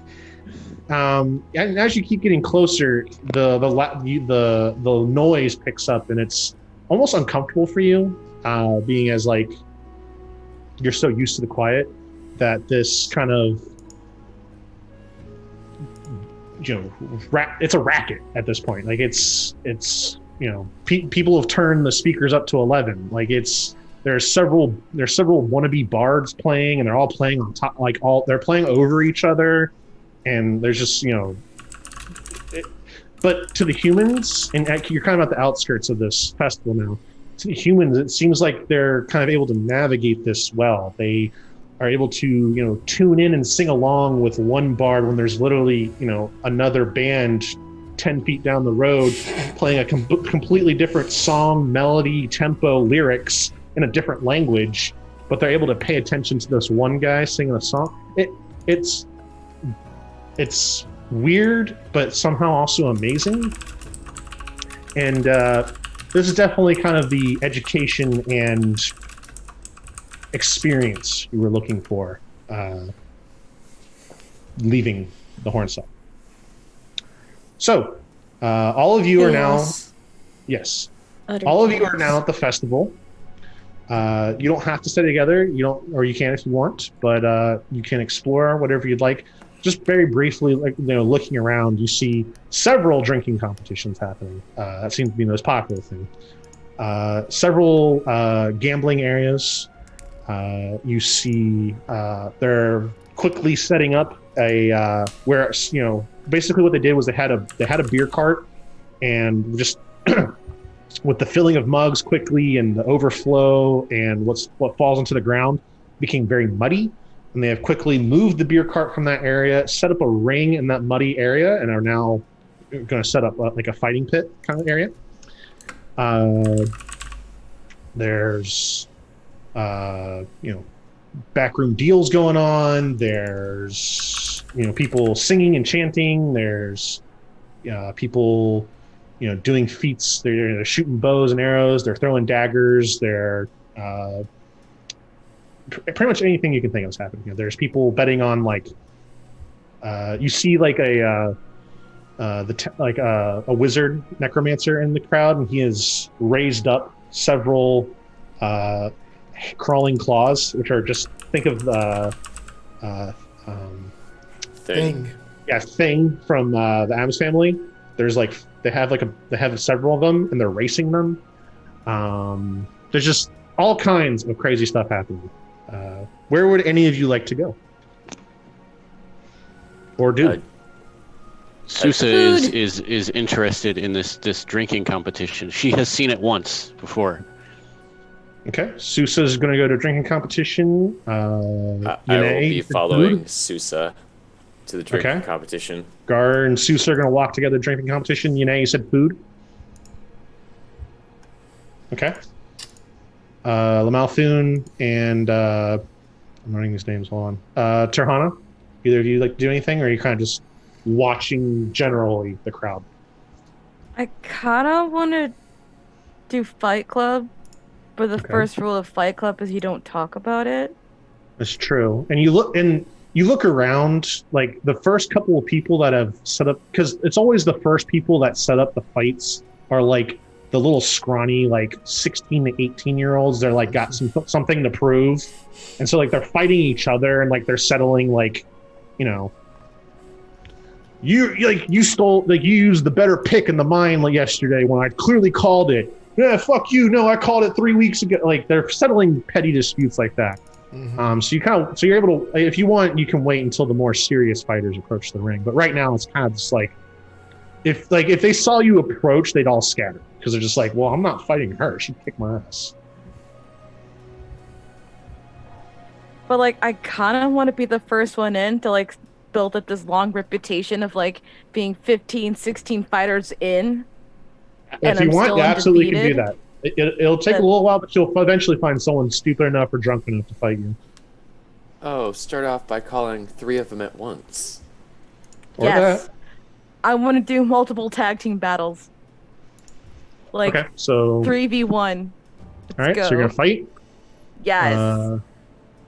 And as you keep getting closer, the noise picks up, and it's almost uncomfortable for you, being as you're so used to the quiet that this kind of it's a racket at this point. It's people have turned the speakers up to 11. There's several wannabe bards playing, and they're all playing on top, they're playing over each other, and there's just but to the humans, and you're kind of at the outskirts of this festival now, to the humans it seems like they're kind of able to navigate this well. They are able to tune in and sing along with one bard when there's literally another band 10 feet down the road playing a completely different song, melody, tempo, lyrics in a different language, but they're able to pay attention to this one guy singing a song. It's weird, but somehow also amazing. And this is definitely kind of the education and experience you were looking for leaving the Hornsell. So, all of you are now... Chaos. Yes. Utter All of you chaos. are now at the festival. You don't have to stay together. You don't, or you can if you want, but you can explore whatever you'd like. Just very briefly, like looking around, you see several drinking competitions happening. That seems to be the most popular thing. Several gambling areas. You see they're quickly setting up a where basically what they did was they had a beer cart and just with the filling of mugs quickly and the overflow and what falls into the ground became very muddy, and they have quickly moved the beer cart from that area, set up a ring in that muddy area, and are now going to set up like a fighting pit kind of area. There's backroom deals going on. There's people singing and chanting. There's people doing feats. They're shooting bows and arrows. They're throwing daggers. They're pretty much anything you can think of is happening. There's people betting on you see like a wizard necromancer in the crowd, and he has raised up several crawling claws, which are just think of Thing. Yeah, Thing from the Addams Family. There's they have several of them, and they're racing them. There's just all kinds of crazy stuff happening. Where would any of you like to go? Or do? Susa is interested in this drinking competition. She has seen it once before. Okay, Susa's going to go to a drinking competition. I will be following Susa to the drinking competition. Gar and Susa are going to walk together to the drinking competition. Yanae, you said food? Okay. Lamalthun and I'm running these names. Hold on. Terhana, either of you like to do anything, or are you kind of just watching generally the crowd? I kind of want to do Fight Club, but the first rule of Fight Club is you don't talk about it. That's true. And you look around, like the first couple of people that have set up, because it's always the first people that set up the fights are like the little scrawny, like 16 to 18-year-olds. They're like got something to prove, and so like they're fighting each other, and like they're settling you stole, like you used the better pick in the mine like yesterday when I clearly called it. Yeah, fuck you. No, I called it 3 weeks ago. Like they're settling petty disputes like that. Mm-hmm. So you're able to, if you want, you can wait until the more serious fighters approach the ring. But right now it's kind of just like, if they saw you approach, they'd all scatter because they're just like, well, I'm not fighting her. She kicked my ass. But like, I kind of want to be the first one in to like build up this long reputation of like being 15, 16 fighters in. If you want, you absolutely can do that. It'll take a little while, but you'll eventually find someone stupid enough or drunk enough to fight you. Oh, start off by calling 3 of them at once. Or yes. that. I want to do multiple tag team battles. Like, okay, so 3v1. All right, so you're going to fight? Yes.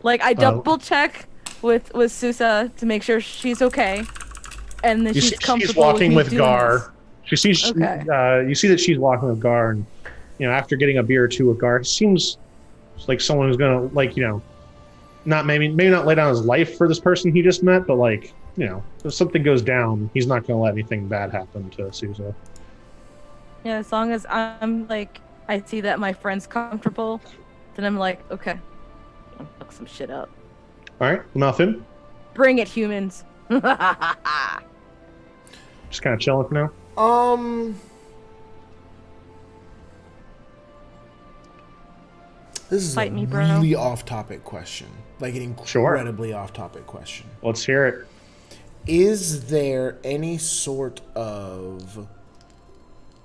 I double check with Susa to make sure she's okay. And then she's comfortable she's walking with Gar. You see that she's walking with Gar, and after getting a beer or two with Gar, it seems like someone who's gonna not maybe not lay down his life for this person he just met, but if something goes down, he's not gonna let anything bad happen to Susa. Yeah, as long as I'm I see that my friend's comfortable, then I'm like, okay, I'll fuck some shit up. All right, Malfin. Bring it, humans. Just kind of chilling for now. This is Fight a me, Bruno. really off-topic question. Like an incredibly off-topic question. Let's hear it. Is there any sort of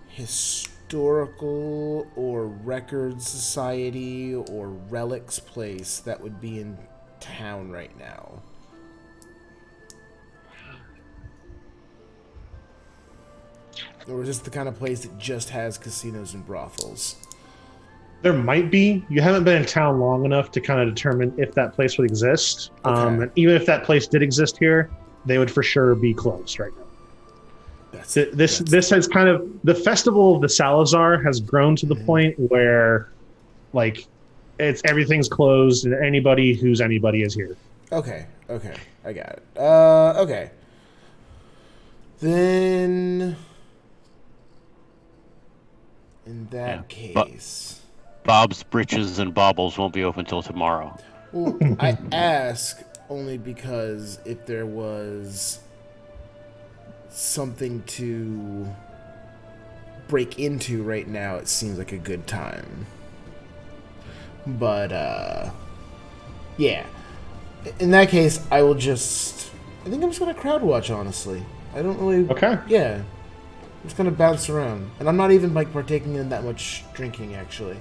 historical or record society or relics place that would be in town right now? Or is this the kind of place that just has casinos and brothels? There might be. You haven't been in town long enough to kind of determine if that place would exist. Okay. And even if that place did exist here, they would for sure be closed right now. This has kind of, the festival of the Salazar has grown to the point where, like, everything's closed and anybody who's anybody is here. Okay, I got it. Okay. Then, in that case... Bob's Britches and Baubles won't be open till tomorrow. Well, I ask only because if there was something to break into right now, it seems like a good time. But, yeah. In that case, I think I'm just going to crowd watch, honestly. I don't really... Okay. Yeah. I'm just going to bounce around. And I'm not even, like, partaking in that much drinking, actually.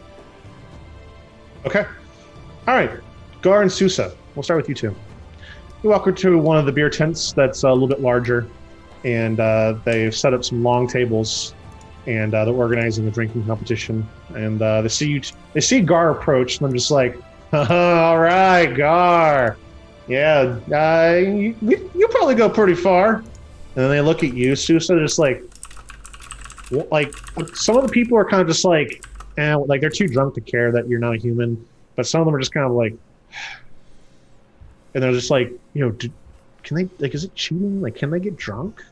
Okay. All right. Gar and Susa, we'll start with you two. You walk over to one of the beer tents that's a little bit larger, and they've set up some long tables, and they're organizing a drinking competition. And they see Gar approach, and I'm just like, all right, Gar. Yeah, you probably go pretty far. And then they look at you, Susa, just like some of the people are kind of just like, like they're too drunk to care that you're not a human, but some of them are just kind of like, and they're just like, can they, like, is it cheating? Like, can they get drunk?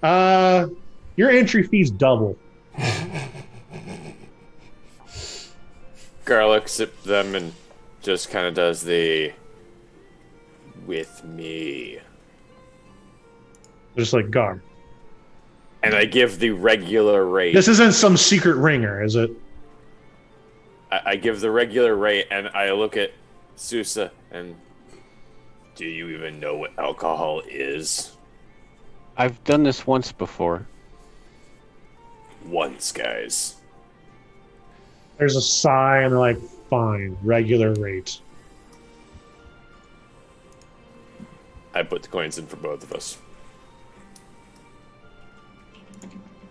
Your entry fee's double. Gar looks at them and just kind of does the with me. Just like, Gar. And I give the regular rate. This isn't some secret ringer, is it? I give the regular rate, and I look at Susa, and do you even know what alcohol is? I've done this once before. Once, guys. There's a sigh, and they're like, fine, regular rate. I put the coins in for both of us.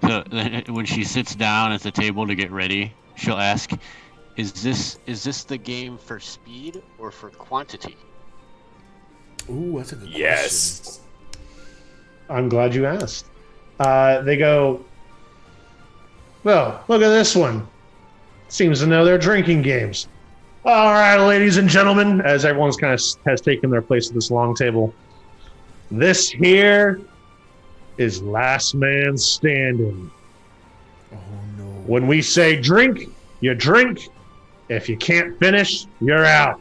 So when she sits down at the table to get ready, she'll ask, is this the game for speed or for quantity? Ooh, that's a good Yes. question. I'm glad you asked. They go, well, look at this one. Seems to know their drinking games. All right, ladies and gentlemen, as everyone's kind of has taken their place at this long table, this here is last man standing. Oh, no. When we say drink, you drink. If you can't finish, you're out.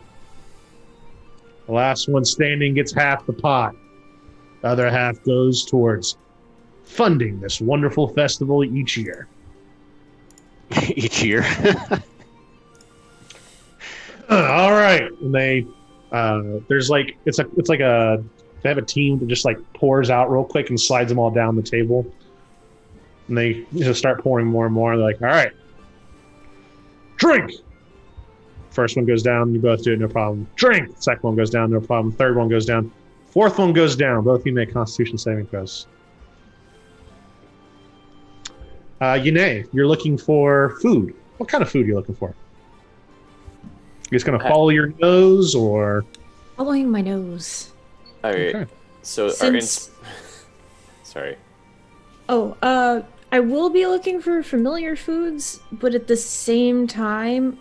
The last one standing gets half the pot. The other half goes towards funding this wonderful festival each year. Each year. All right. And they, there's like, they have a team that just like pours out real quick and slides them all down the table. And they just start pouring more and more. They're like, all right, drink. First one goes down, you both do it, no problem. Drink. Second one goes down, no problem. Third one goes down. Fourth one goes down. Both of you make Constitution saving throws. Yune, you're looking for food. What kind of food are you looking for? You just going to follow your nose, or? Following my nose. All right. Okay. So sorry. Oh, I will be looking for familiar foods, but at the same time,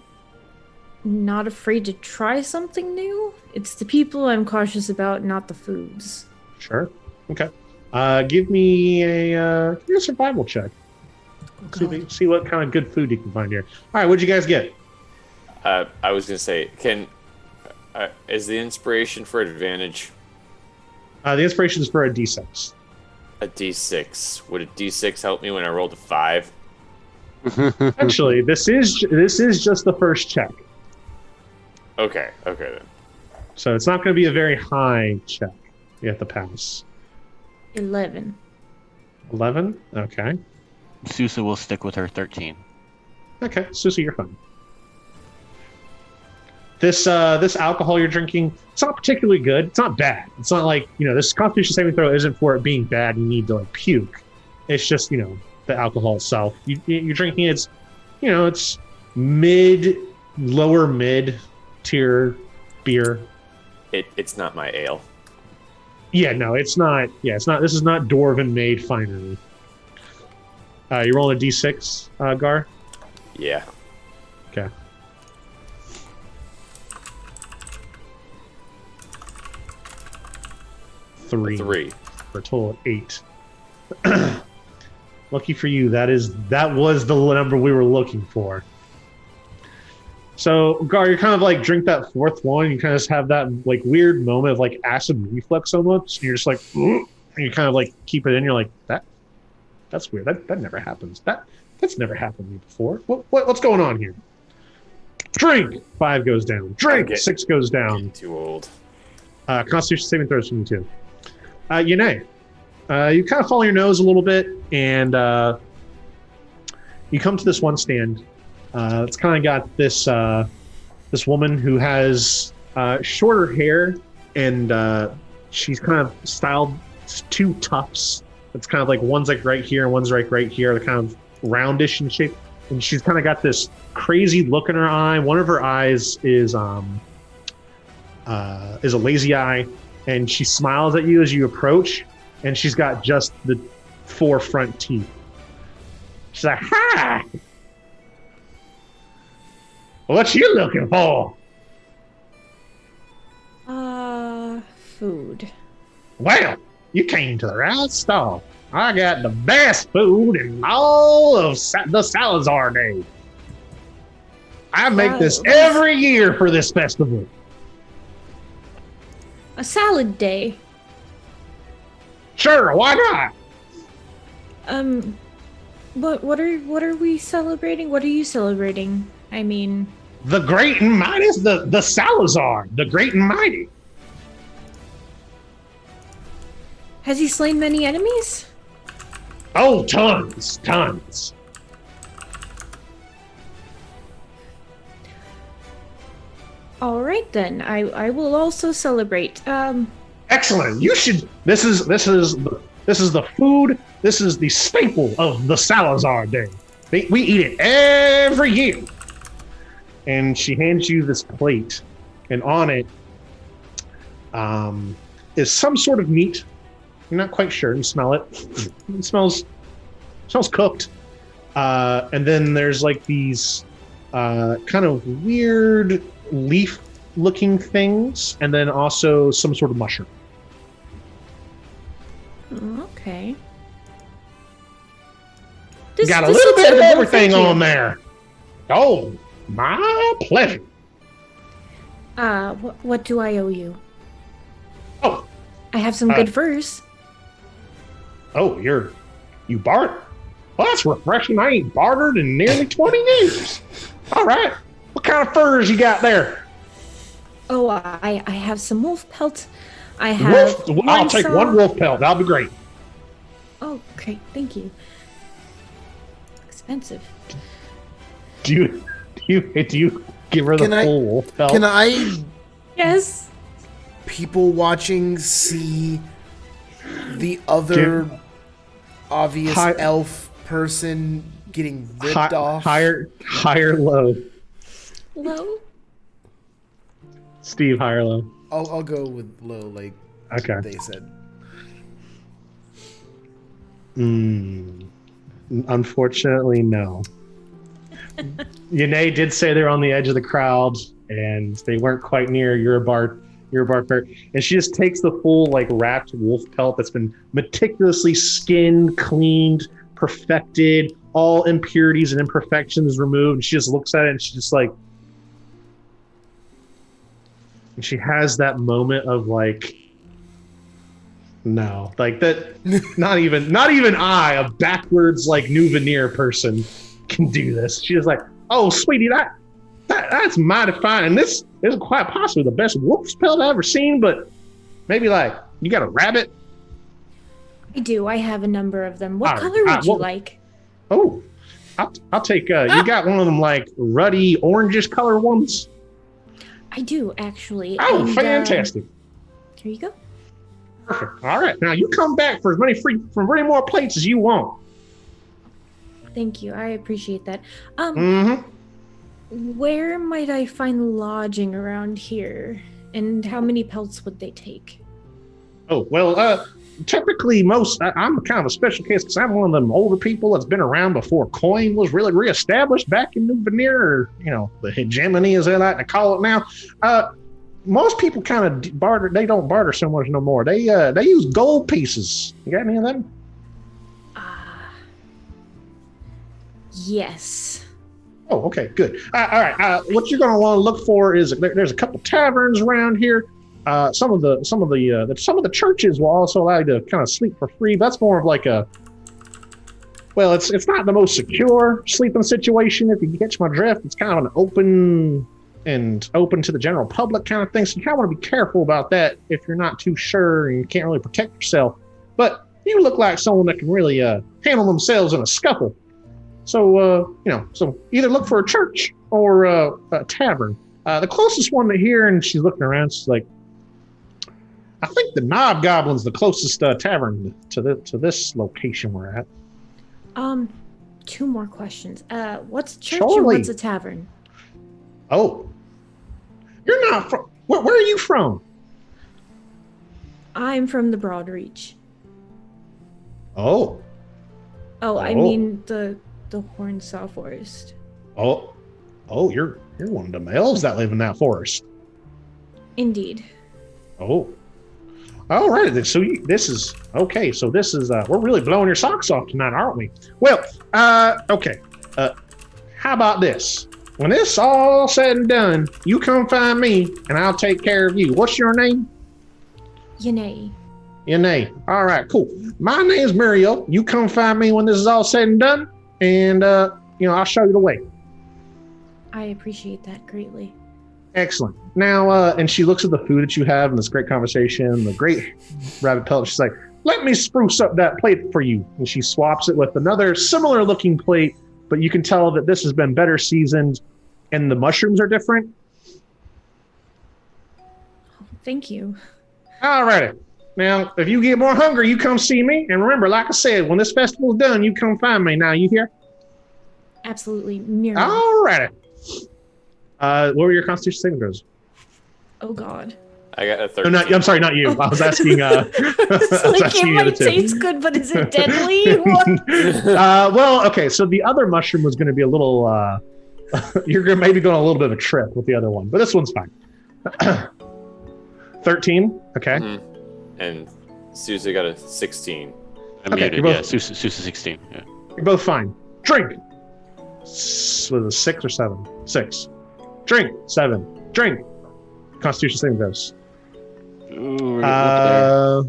not afraid to try something new. It's the people I'm cautious about, not the foods. Sure. Okay. Give me a survival check. See what kind of good food you can find here. All right, what'd you guys get? I was gonna say, is the inspiration for advantage The inspiration is for a D6. a D6? Would a D6 help me when I rolled a 5? Actually, this is just the first check, Okay then. so it's not going to be a very high check. You have to pass. 11. 11. Okay. Susa will stick with her 13. Okay, Susie, you're fine. This alcohol you're drinking, it's not particularly good. It's not bad. It's not like, this Constitution saving throw isn't for it being bad. You need to like puke. It's just, the alcohol itself. You're drinking it's lower mid tier beer. It's not my ale. Yeah, no, it's not. Yeah, it's not. This is not dwarven made finery. You rolling a d6, Gar? Yeah. Okay. Three. For a total of 8. Lucky for you, that was the number we were looking for. So, Gar, you kind of like drink that fourth one, and you kind of just have that like weird moment of like acid reflux almost, and you're just like, and you kind of like keep it in. You're like, that's weird. That never happens. That's never happened to me before. What's going on here? Drink. 5 goes down. Drink. 6 goes down. Too old. Constitution saving throws from you too. Yanae, you kind of follow your nose a little bit, and you come to this one stand. It's kind of got this woman who has shorter hair, and she's kind of styled 2 tufts. It's kind of like one's like right here and one's like right here. They're kind of roundish in shape, and she's kind of got this crazy look in her eye. One of her eyes is a lazy eye, and she smiles at you as you approach, and she's got just the 4 front teeth. She's like, "Hi! What you looking for?" Food. Well, you came to the right stall. I got the best food in all of the Salazar Day. I make this every year for this festival. A salad day. Sure, why not? What are we celebrating? What are you celebrating? I mean, The great and mighty, the Salazar, the great and mighty. has he slain many enemies? Oh, tons. All right then. I will also celebrate. Excellent. You should. This is the food. This is the staple of the Salazar Day. We eat it every year. And she hands you this plate, and on it is some sort of meat. You're not quite sure. You smell it. It smells cooked. And then there's like these kind of weird leaf-looking things, and then also some sort of mushroom. Okay. Got a little bit of everything on there. Oh, my pleasure. What do I owe you? Oh, I have some good furs. oh, you barter. Well, that's refreshing. I ain't bartered in nearly 20 years. All right. What kind of furs you got there? Oh, I have some wolf pelt. I have. I'll take one wolf pelt. That'll be great. Oh, okay. Thank you. Expensive. Do you give her the full wolf pelt? Can I, Yes. people watching, see the other obvious elf person getting ripped off? Higher, low. Low. Steve, higher, low. I'll go with low, like Okay. they said. Unfortunately, no. Yanae did say they're on the edge of the crowd, and they weren't quite near your bar fair. And she just takes the full, like, wrapped wolf pelt that's been meticulously skinned, cleaned, perfected, all impurities and imperfections removed. And she just looks at it, and she's just like, and she has that moment of like, no, like that. not even I, a backwards like new veneer person, can do this. She's like, oh, sweetie, that's mighty fine, and this is quite possibly the best wolf's pelt I've ever seen. But maybe like you got a rabbit. I do. I have a number of them. What color would you like? Oh, I'll take. You got one of them like ruddy orangish color ones. I do actually. Oh, and, fantastic! Here you go. Perfect. All right, now you come back for as many more plates as you want. Thank you. I appreciate that. Mm-hmm. Where might I find lodging around here? And how many pelts would they take? Oh, well, typically I'm kind of a special case because I'm one of them older people that's been around before coin was really reestablished back in New Veneer, or, the hegemony, as they like to call it now. Most people kind of barter. They don't barter so much no more. They use gold pieces. You got any of them? Yes. Oh, okay, good. All right. What you're going to want to look for is there's a couple taverns around here. Some of the churches will also allow you to kind of sleep for free. That's more of like it's not the most secure sleeping situation. If you catch my drift, it's kind of an open to the general public kind of thing. So you kind of want to be careful about that if you're not too sure and you can't really protect yourself. But you look like someone that can really handle themselves in a scuffle. So, so either look for a church or a tavern. The closest one to here, and she's looking around, she's like, I think the Knob Goblin's the closest tavern to this location we're at. 2 more questions. What's a church Surely. and what's a tavern? Oh, you're not from. Where are you from? I'm from the Broadreach. Oh. Oh, I mean the Hornsaw Forest. Oh, you're one of them elves that live in that forest. Indeed. Oh. All right. So this is okay. So this is we're really blowing your socks off tonight, aren't we? Well, okay. How about this? When this all said and done, you come find me, and I'll take care of you. What's your name? Yanae. Yanae. All right, cool. My name's Muriel. You come find me when this is all said and done, and I'll show you the way. I appreciate that greatly. Excellent. Now, and she looks at the food that you have and this great conversation, the great rabbit pellet. She's like, let me spruce up that plate for you. And she swaps it with another similar looking plate, but you can tell that this has been better seasoned and the mushrooms are different. Thank you. All righty. Now, if you get more hungry, you come see me. And remember, like I said, when this festival's done, you come find me. Now, you hear? Absolutely. Muriel. All righty. What were your constitution saving throws? Oh, God. I got a 13. No, I'm sorry, not you. I was asking. It might taste good, but is it deadly? What? Well, okay. So the other mushroom was going to be a little. You're maybe going a little bit of a trip with the other one, but this one's fine. 13. Okay. Mm-hmm. And Susie got a 16. I'm Okay, muted. both- Yeah, Susa 16. Yeah. You're both fine. Drink. Was it 6 or 7? 6. Drink. 7. Drink. Constitution saving throws. Ooh, we're up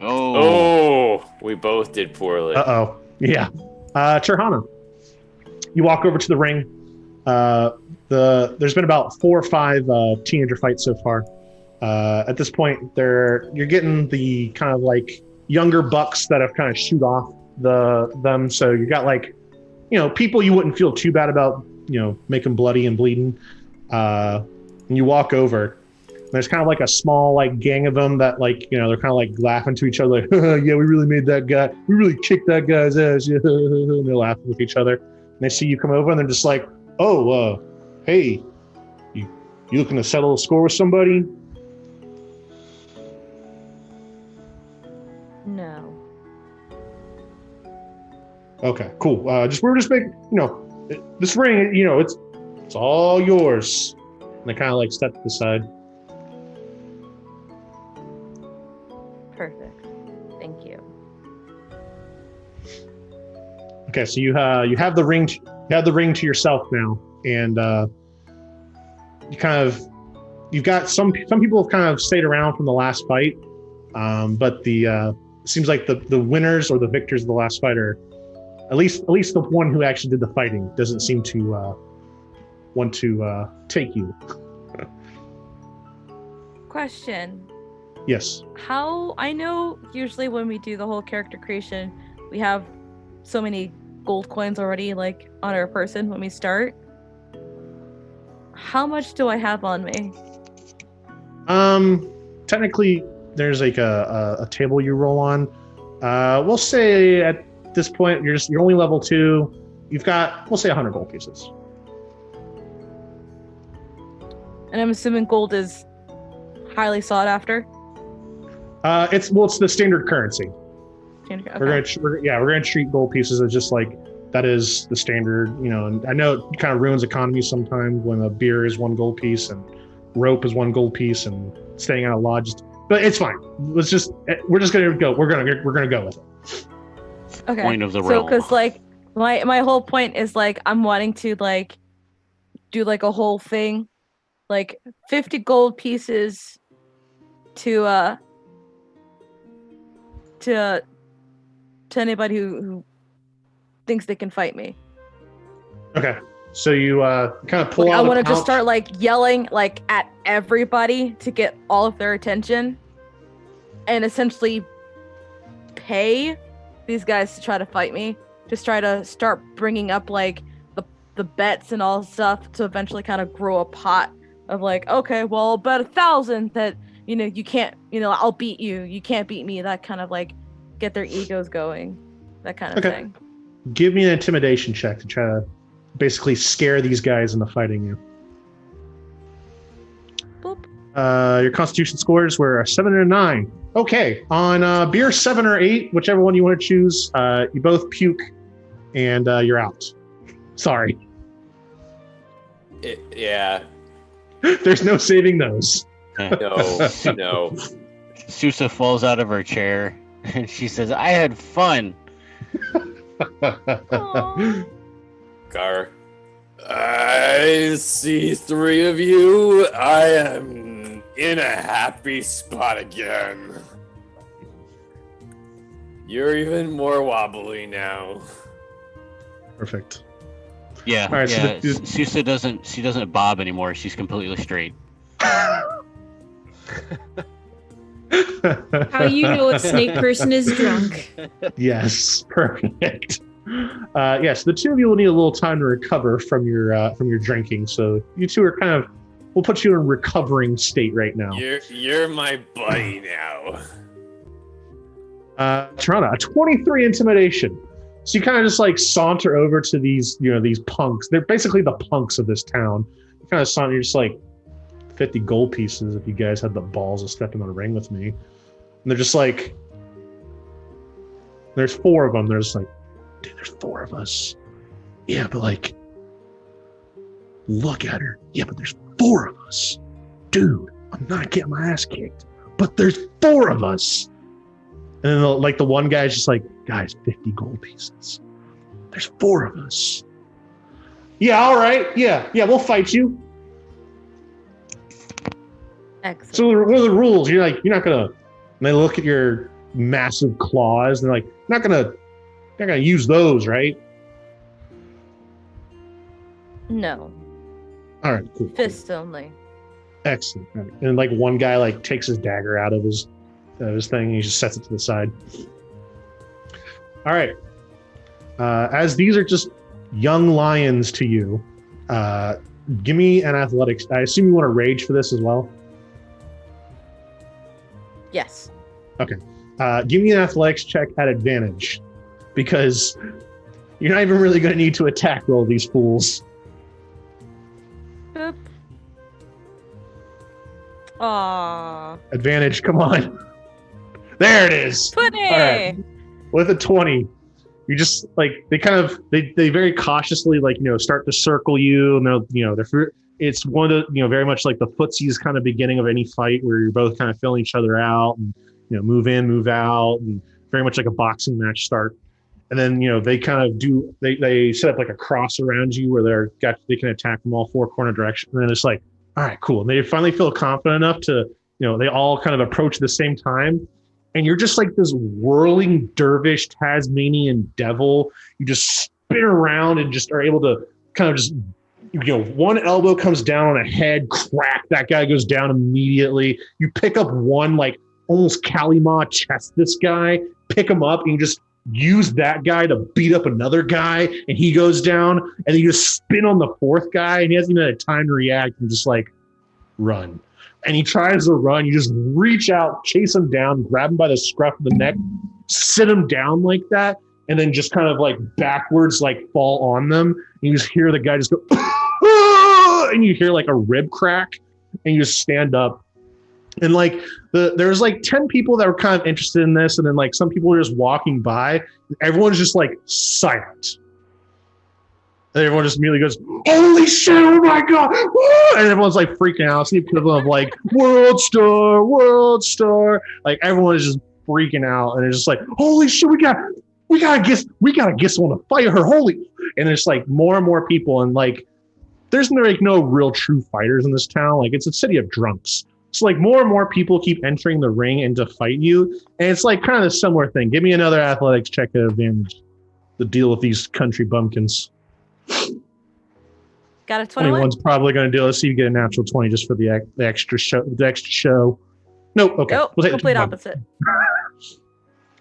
Oh, we both did poorly. Uh-oh. Yeah. Tirhana, you walk over to the ring. There's been about 4 or 5 teenager fights so far. At this point, you're getting the kind of like younger bucks that have kind of shoot off them. So you got like, people you wouldn't feel too bad about, making bloody and bleeding. And you walk over. There's kind of like a small like gang of them that like, they're kind of like laughing to each other like, yeah, we really made that guy. We really kicked that guy's ass. Yeah. And they're laughing with each other. And they see you come over and they're just like, oh, hey, you looking to settle a score with somebody? No. Okay, cool. We're just making, this ring, it's all yours. And they kind of like step to the side. Perfect. Thank you. Okay, so you have the ring. You have the ring to yourself now, and you've got some people have kind of stayed around from the last fight, but it seems like the winners or the victors of the last fight are at least the one who actually did the fighting doesn't seem to want to take you. Question. Yes. How I know usually when we do the whole character creation, we have so many gold coins already like on our person when we start. How much do I have on me? Technically, there's like a table you roll on. We'll say at at this point, you're only level 2. You've got, we'll say, 100 gold pieces. And I'm assuming gold is highly sought after. It's the standard currency. Okay. We're gonna treat gold pieces as just like that is the standard, And I know it kind of ruins economies sometimes when a beer is 1 gold piece and rope is 1 gold piece and staying out of lodge. But it's fine. We're just gonna go. We're gonna go with it. Okay. Point of the realm. So, because like my whole point is like I'm wanting to like do like a whole thing, like 50 gold pieces to anybody who thinks they can fight me. Okay. So you kind of pull Like, out. I want to just start like yelling like at everybody to get all of their attention, and essentially pay these guys to try to fight me. Just try to start bringing up like the bets and all stuff to eventually kind of grow a pot of like, okay, well, I'll bet 1,000 that you can't, I'll beat you. You can't beat me. That kind of like get their egos going, that kind of thing. Give me an intimidation check to try to basically scare these guys into fighting you. Boop. Your constitution scores were a 7 and a 9. Okay, on beer 7 or 8, whichever one you want to choose, you both puke and you're out. Sorry. Yeah. There's no saving those. No. Susa falls out of her chair and she says, I had fun. Gar, I see 3 of you. I am in a happy spot again. You're even more wobbly now. Yeah. Perfect. All right, yeah. so Susa doesn't bob anymore. She's completely straight. How you know a snake person is drunk? Yes, perfect. Yes, the 2 of you will need a little time to recover from your drinking. So you 2 are we'll put you in a recovering state right now. You're my buddy now. Toronto, a 23 intimidation. So you kind of just like saunter over to these punks. They're basically the punks of this town. You kind of saunter, you're just like 50 gold pieces if you guys had the balls of stepping in the ring with me. And they're just like, there's 4 of them. They're just like, dude, there's 4 of us. Yeah, but like, look at her. Yeah, but there's 4 of us. Dude, I'm not getting my ass kicked, but there's 4 of us. And then the one guy's just like, guys, 50 gold pieces. There's 4 of us. Yeah, all right. Yeah, we'll fight you. Excellent. So what are the rules? You're not gonna. And they look at your massive claws, and they're like, not gonna use those, right? No. All right, cool. Fist only. Excellent. All right. And like one guy like takes his dagger out of his thing, and he just sets it to the side. All right. As these are just young lions to you, give me an athletics. I assume you want to rage for this as well. Yes. Okay. Give me an athletics check at advantage, because you're not even really going to need to attack roll these fools. Boop. Aww. Advantage, come on. There it is. 20! All right. With a 20, you just like, they very cautiously start to circle you, and it's one of the, very much like the footsie's kind of beginning of any fight where you're both kind of filling each other out and, move in, move out, and very much like a boxing match start. And then, they kind of they set up like a cross around you where they can attack from all 4 corner directions. And then it's like, all right, cool. And they finally feel confident enough to, they all kind of approach at the same time. And you're just like this whirling dervish Tasmanian devil. You just spin around and just are able to kind of just, one elbow comes down on a head, crack, that guy goes down immediately. You pick up one, like almost Kalima chest this guy, pick him up, and you just use that guy to beat up another guy, and he goes down, and then you just spin on the 4th guy, and he hasn't even had time to react, and just like run. And he tries to run, you just reach out, chase him down, grab him by the scruff of the neck, sit him down like that, and then just kind of like backwards, like fall on them. And you just hear the guy just go, and you hear like a rib crack, and you just stand up. And like there's like 10 people that were kind of interested in this, and then like some people were just walking by. Everyone's just like silent. And everyone just immediately goes, "Holy shit! Oh my god!" And everyone's like freaking out. See people of like World Star. Like everyone is just freaking out, and it's just like, "Holy shit! We gotta get someone to fight her." Holy! And there's like more and more people, and like there's like no real true fighters in this town. Like it's a city of drunks. So like more and more people keep entering the ring and to fight you, and it's like kind of a similar thing. Give me another athletics check at advantage to deal with these country bumpkins. Got a 21. 21's probably going to do it. Let's see if you get a natural 20 just for the extra show. Nope. Okay. Nope. We'll take Complete opposite.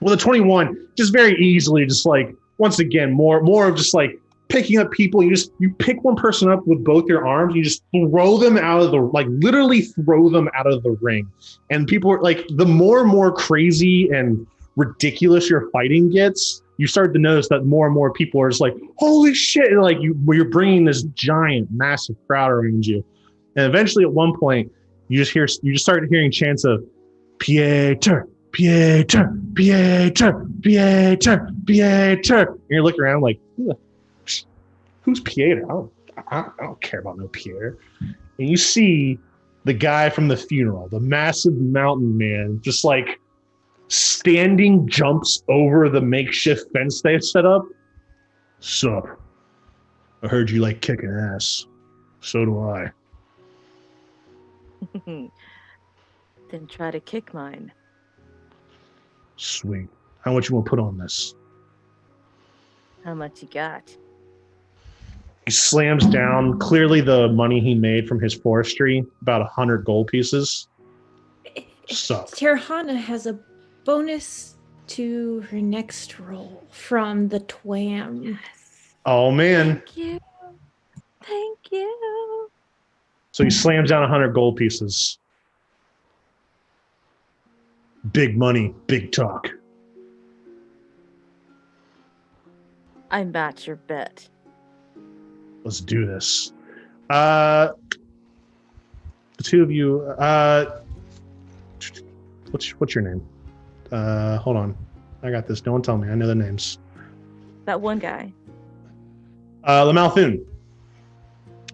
Well, the 21 just very easily, just like once again, more of just like picking up people. You pick one person up with both your arms. You just throw them out of literally throw them out of the ring. And people are like, the more and more crazy and ridiculous your fighting gets, you start to notice that more and more people are just like, holy shit. And like you're bringing this giant, massive crowd around you. And eventually at one point you just start hearing chants of Pieter, Pieter, Pieter, Pieter, Pieter. And you're looking around like, who's Pieter? I don't care about no Pieter. And you see the guy from the funeral, the massive mountain man, just like standing jumps over the makeshift fence they set up. Sup? I heard you like kicking ass. So do I. Then try to kick mine. Sweet. How much you want to put on this? How much you got? He slams down clearly the money he made from his forestry, about 100 gold pieces. So Tirhana has a bonus to her next roll from the TWAM. oh man. Thank you. So he slams down 100 gold pieces. Big money, big talk. I match your bet. Let's do this. The two of you, what's your name? Hold on. I got this. Don't tell me. I know the names. That one guy. Lamalthun.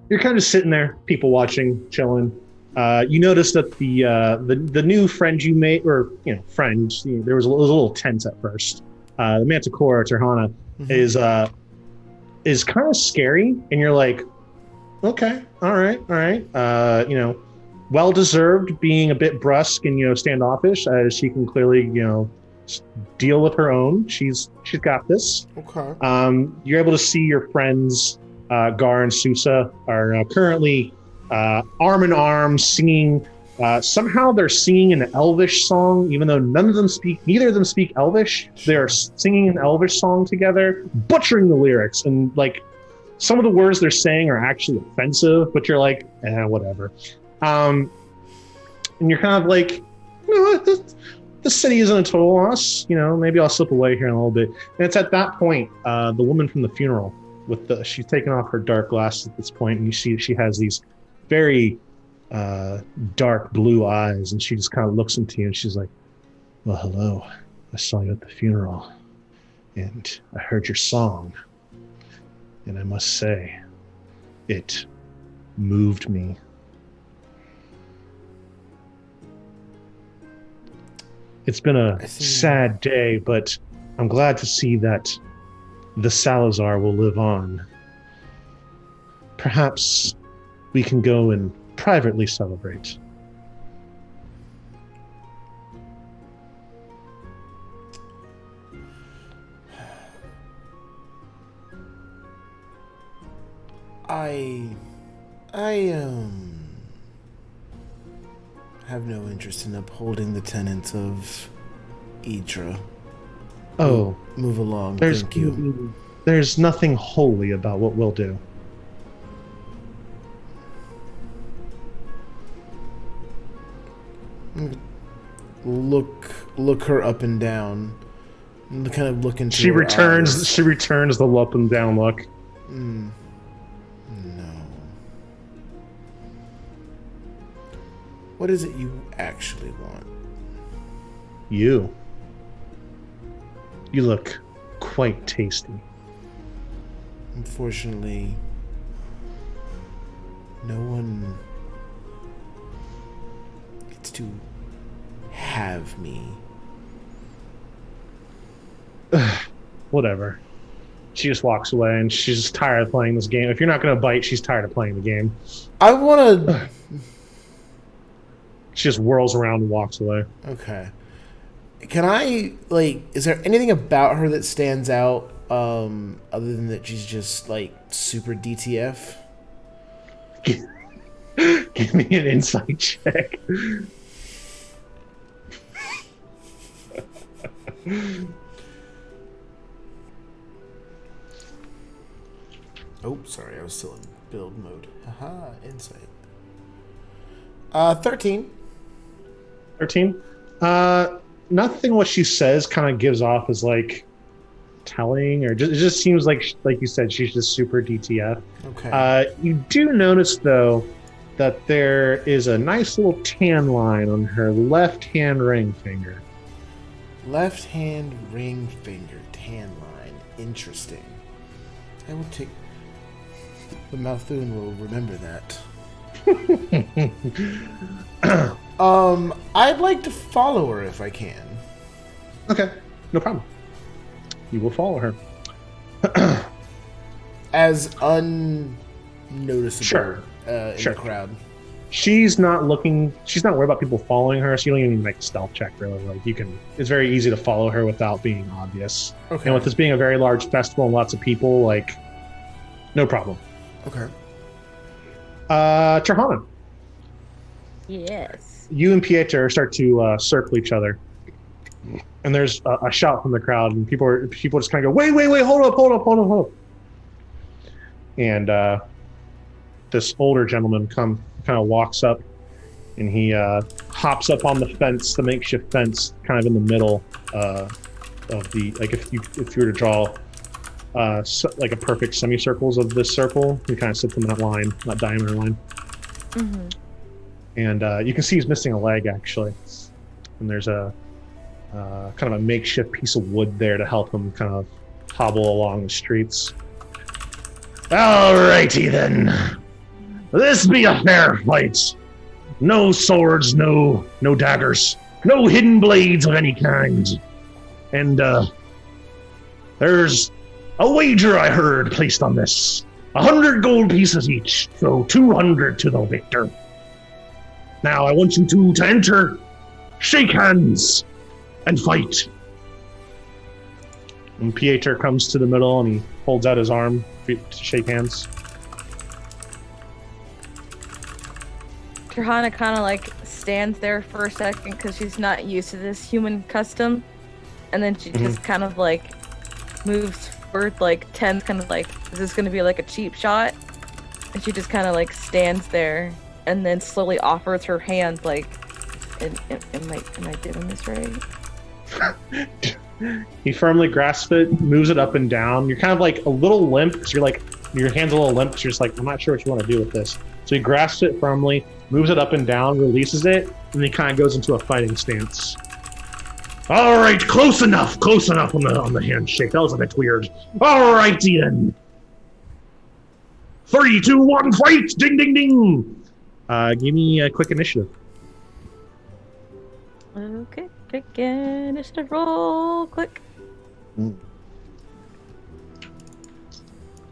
You're kind of sitting there, people watching, chilling. You notice that the new friend you made, or friend, there was a little tense at first. The Manticore, Tirhana, is kind of scary, and you're like, okay, all right. Well deserved being a bit brusque and standoffish, as she can clearly deal with her own. She's got this. Okay. You're able to see your friends Gar and Susa are currently arm in arm singing. Somehow they're singing an Elvish song, even though neither of them speak Elvish. They're singing an Elvish song together, butchering the lyrics, and like some of the words they're saying are actually offensive, but you're like, whatever. And you're kind of like, the city isn't a total loss. Maybe I'll slip away here in a little bit. And it's at that point, the woman from the funeral she's taken off her dark glasses at this point, and you see she has these very dark blue eyes, and she just kind of looks into you and she's like, well, hello, I saw you at the funeral and I heard your song, and I must say it moved me. It's been a sad day, but I'm glad to see that the Salazar will live on. Perhaps we can go and privately celebrate. I have no interest in upholding the tenets of Idra. Oh, move along. Thank you. There's nothing holy about what we'll do. Look her up and down. And kind of look into She her returns. eyes. She returns the up and down look. No. What is it you actually want? You look quite tasty. Unfortunately, no one gets to have me. Whatever. She just walks away, and she's just tired of playing this game. If you're not going to bite, she's tired of playing the game. I want to... She just whirls around and walks away. Okay. Can I, like, is there anything about her that stands out, other than that she's just, like, super DTF? Give me an insight check. Oh, sorry, I was still in build mode. Haha, insight. 13. 13. Nothing what she says kind of gives off as like telling, or just it just seems like you said, she's just super DTF. Okay. You do notice though that there is a nice little tan line on her left hand ring finger. Left hand ring finger, tan line. Interesting. I will take... The Malthun will remember that. I'd like to follow her if I can. Okay, no problem. You will follow her. As unnoticeable Sure. In Sure. the crowd. She's not worried about people following her, so you don't even make a stealth check really. Like it's very easy to follow her without being obvious. Okay. And with this being a very large festival and lots of people, like, no problem. Okay. Trahana, Yes. you and Pieter start to circle each other, and there's a shout from the crowd, and people just kind of go, wait, hold up. And this older gentleman kind of walks up, and he hops up on the fence, the makeshift fence, kind of in the middle of the, like if you were to draw like a perfect semicircles of this circle, he kind of sits in that line, that diameter line. Mm-hmm. And you can see he's missing a leg actually, and there's a kind of a makeshift piece of wood there to help him kind of hobble along the streets. Alrighty then. This be a fair fight. No swords, no daggers, no hidden blades of any kind. And there's a wager I heard placed on this. 100 gold pieces each, so 200 to the victor. Now I want you two to enter, shake hands, and fight. And Pieter comes to the middle and he holds out his arm to shake hands. Trahana kind of like stands there for a second because she's not used to this human custom, and then she just kind of like moves forward, like Ten's kind of like, is this gonna be like a cheap shot? And she just kind of like stands there and then slowly offers her hand, like, am I doing this right? He firmly grasps it, moves it up and down. You're kind of like a little limp because you're like, your hand's a little limp because you're just like, I'm not sure what you want to do with this. So he grasps it firmly, moves it up and down, releases it, and then he kind of goes into a fighting stance. All right, close enough on the handshake. That was a bit weird. All right, then. 3, 2, 1, fight! Ding, ding, ding! Give me a quick initiative. Okay, quick initiative roll, quick.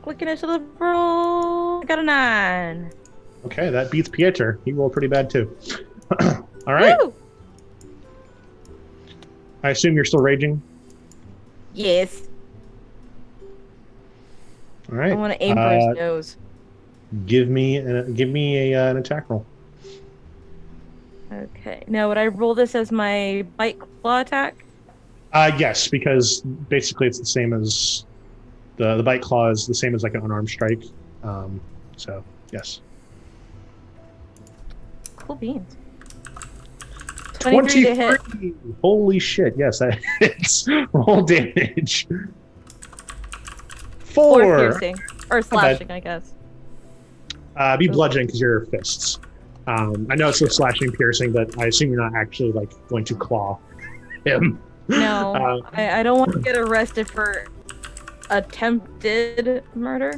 Quick initiative roll. I got a 9. Okay, that beats Pieter. He rolled pretty bad too. All right. Woo! I assume you're still raging. Yes. All right. I want to aim for his nose. Give me an attack roll. Okay. Now, would I roll this as my bite claw attack? Yes, because basically it's the same as the bite claw is the same as like an unarmed strike. So yes. Cool beans. 23 to hit. Holy shit! Yes, that hits. Roll damage. 4. Or piercing. Or slashing, I guess. Be bludgeoning because you're fists. I know it's a slashing, piercing, but I assume you're not actually like going to claw him. No, I don't want to get arrested for attempted murder.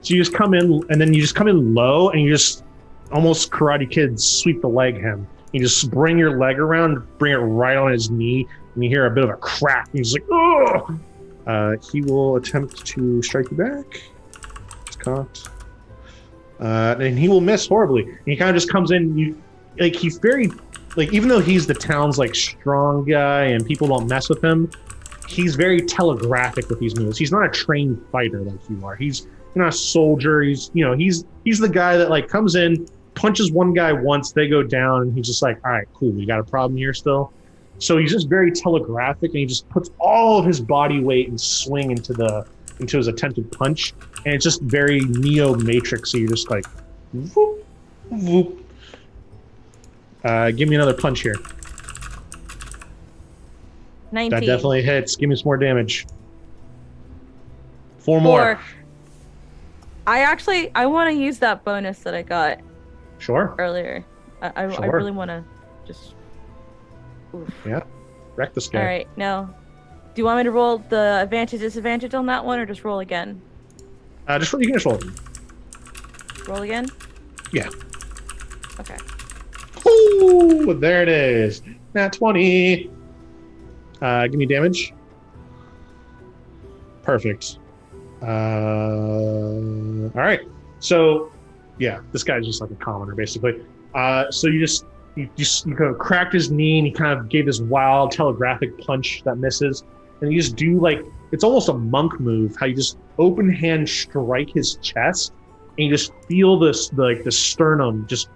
So you just come in, and then you just come in low, and you just almost Karate Kid sweep the leg him. You just bring your leg around, bring it right on his knee, and you hear a bit of a crack. And he's like, "Oh!" He will attempt to strike you back. It's cocked. And he will miss horribly. And he kind of just comes in. He's very, even though he's the town's strong guy and people don't mess with him, he's very telegraphic with these moves. He's not a trained fighter like you are. He's not a soldier. He's the guy that comes in, punches one guy once, they go down, and he's just like, all right, cool, we got a problem here still. So he's just very telegraphic, and he just puts all of his body weight and swing into his attempted punch, and it's just very Neo Matrix. So you're just like, whoop, whoop. Give me another punch here. 19. That definitely hits. Give me some more damage. 4 more. I want to use that bonus that I got Sure. earlier. I really want to just. Oof. Yeah. Wreck this guy. All right, now, do you want me to roll the advantage disadvantage on that one, or just roll again? You can just roll. Roll again. Yeah. Okay. Ooh, there it is. Nat 20. Give me damage. Perfect. All right. So, yeah, this guy's just like a commoner, basically. So you kind of cracked his knee, and he kind of gave this wild telegraphic punch that misses. And you just do it's almost a monk move, how you just open hand strike his chest, and you just feel this, the sternum just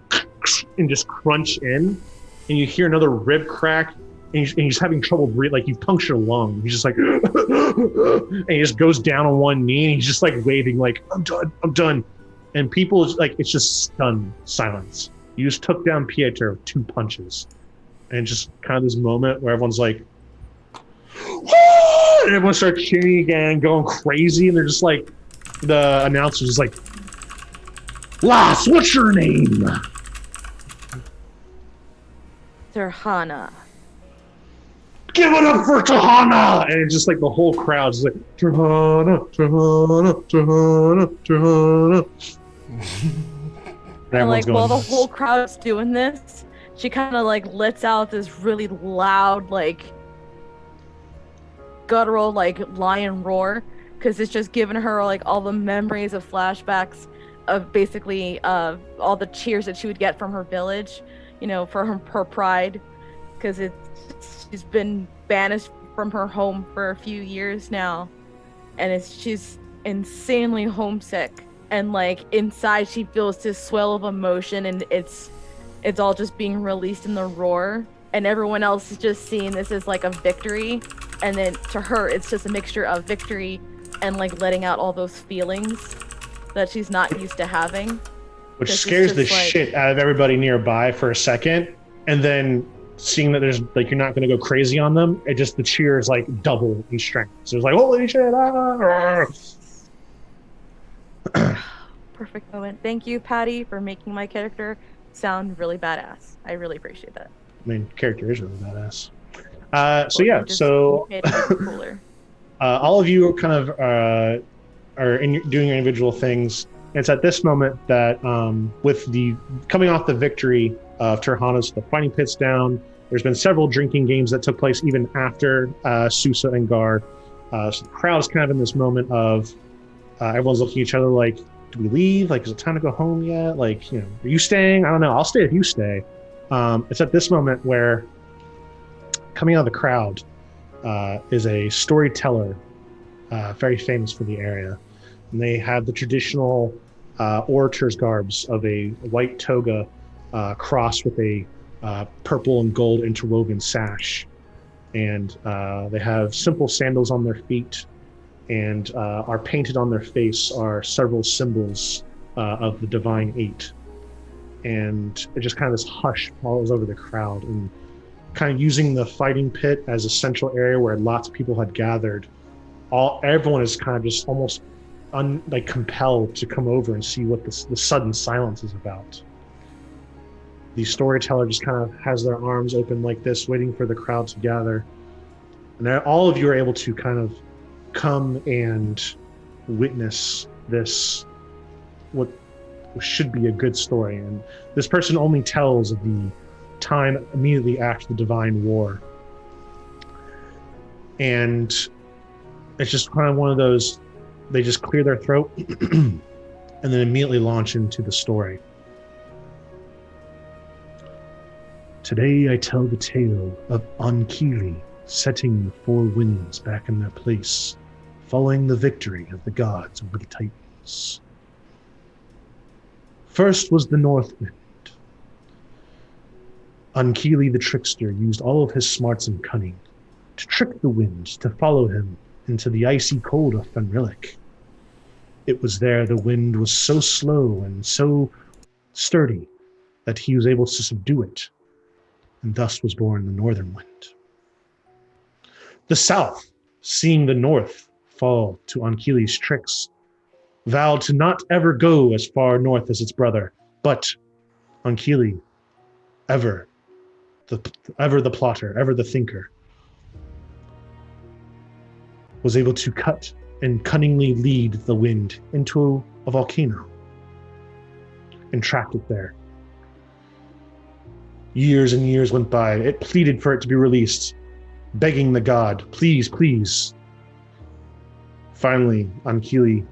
crunch in, and you hear another rib crack, and he's having trouble breathing, you've punctured a lung. He's just like, and he just goes down on one knee, and he's just waving, I'm done. And people, it's just stunned silence. You just took down Pieter with 2 punches. And just kind of this moment where everyone's like, "Whoa!" And everyone starts cheering again, going crazy, and they're just the announcer's just like, "Lass, what's your name?" Terhana. "Give it up for Tahana!" And it's just the whole crowd's just like, "Tahana, Tahana, Tahana, Tahana." And while the whole crowd's doing this, she kind of lets out this really loud, guttural, lion roar, because it's just giving her all the memories of flashbacks of basically all the cheers that she would get from her village, for her pride, because she's been banished from her home for a few years now, and she's insanely homesick. And inside she feels this swell of emotion, and it's all just being released in the roar, and everyone else is just seeing this as a victory, and then to her it's just a mixture of victory and letting out all those feelings that she's not used to having, which scares the shit out of everybody nearby for a second, and then seeing that there's you're not going to go crazy on them, the cheer is double in strength. So it's holy shit. Perfect moment. Thank you, Patty, for making my character sound really badass. I really appreciate that. Character is really badass. All of you kind of are doing your individual things. It's at this moment that with the coming off the victory of Terhana's, the fighting pits down. There's been several drinking games that took place even after Susa and Gar. So the crowd is kind of in this moment of everyone's looking at each other do we leave? Is it time to go home yet? Are you staying? I don't know. I'll stay if you stay. It's at this moment where coming out of the crowd is a storyteller, very famous for the area. And they have the traditional orator's garbs of a white toga crossed with a purple and gold interwoven sash. And they have simple sandals on their feet, and are painted on their face are several symbols of the Divine Eight. And it just kind of this hush falls over the crowd, and kind of using the fighting pit as a central area where lots of people had gathered. Everyone is kind of just almost compelled to come over and see what the sudden silence is about. The storyteller just kind of has their arms open like this, waiting for the crowd to gather. And all of you are able to kind of come and witness this, what should be a good story. And this person only tells of the time immediately after the Divine War. And it's just kind of one of those, they just clear their throat and then immediately launch into the story. Today I tell the tale of Ankili setting the four winds back in their place, following the victory of the gods over the Titans. First was the North Wind. Ankili the trickster used all of his smarts and cunning to trick the wind to follow him into the icy cold of Fenrilic. It was there the wind was so slow and so sturdy that he was able to subdue it, and thus was born the Northern Wind. The South, seeing the North fall to Ankili's tricks, vowed to not ever go as far north as its brother, but Ankili, ever the plotter, ever the thinker, was able to cut and cunningly lead the wind into a volcano and trapped it there. Years and years went by. It pleaded for it to be released, begging the god, please, please. Finally, Ankili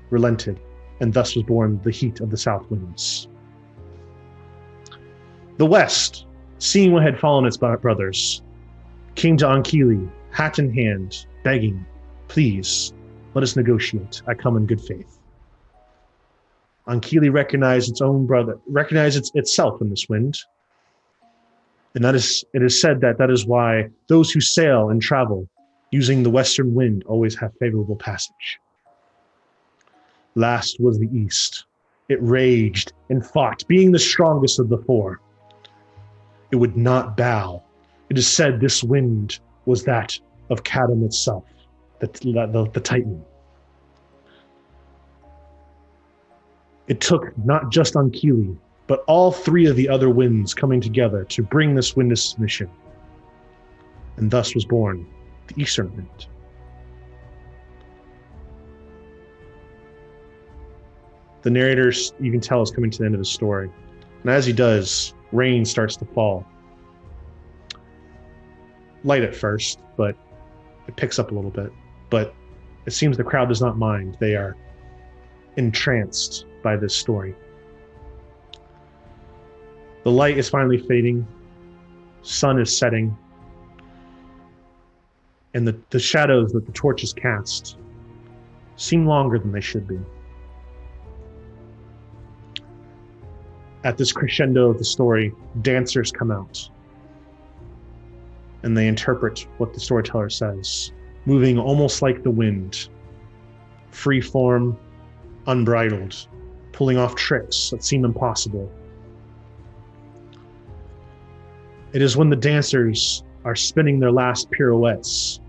relented, and thus was born the heat of the South Winds. The West, seeing what had fallen its brothers, came to Ankili, hat in hand, begging, please, let us negotiate. I come in good faith. Ankili recognized its own brother, recognized itself in this wind. And it is said that is why those who sail and travel using the western wind always have favorable passage. Last was the East. It raged and fought, being the strongest of the four. It would not bow. It is said this wind was that of Kadam itself, the Titan. It took not just Ankili, but all three of the other winds coming together to bring this wind to submission. And thus was born the Eastern Wind. The narrator, you can tell, is coming to the end of the story. And as he does, rain starts to fall. Light at first, but it picks up a little bit. But it seems the crowd does not mind. They are entranced by this story. The light is finally fading. Sun is setting. And the shadows that the torches cast seem longer than they should be. At this crescendo of the story, dancers come out. And they interpret what the storyteller says, moving almost like the wind, free form, unbridled, pulling off tricks that seem impossible. It is when the dancers are spinning their last pirouettes,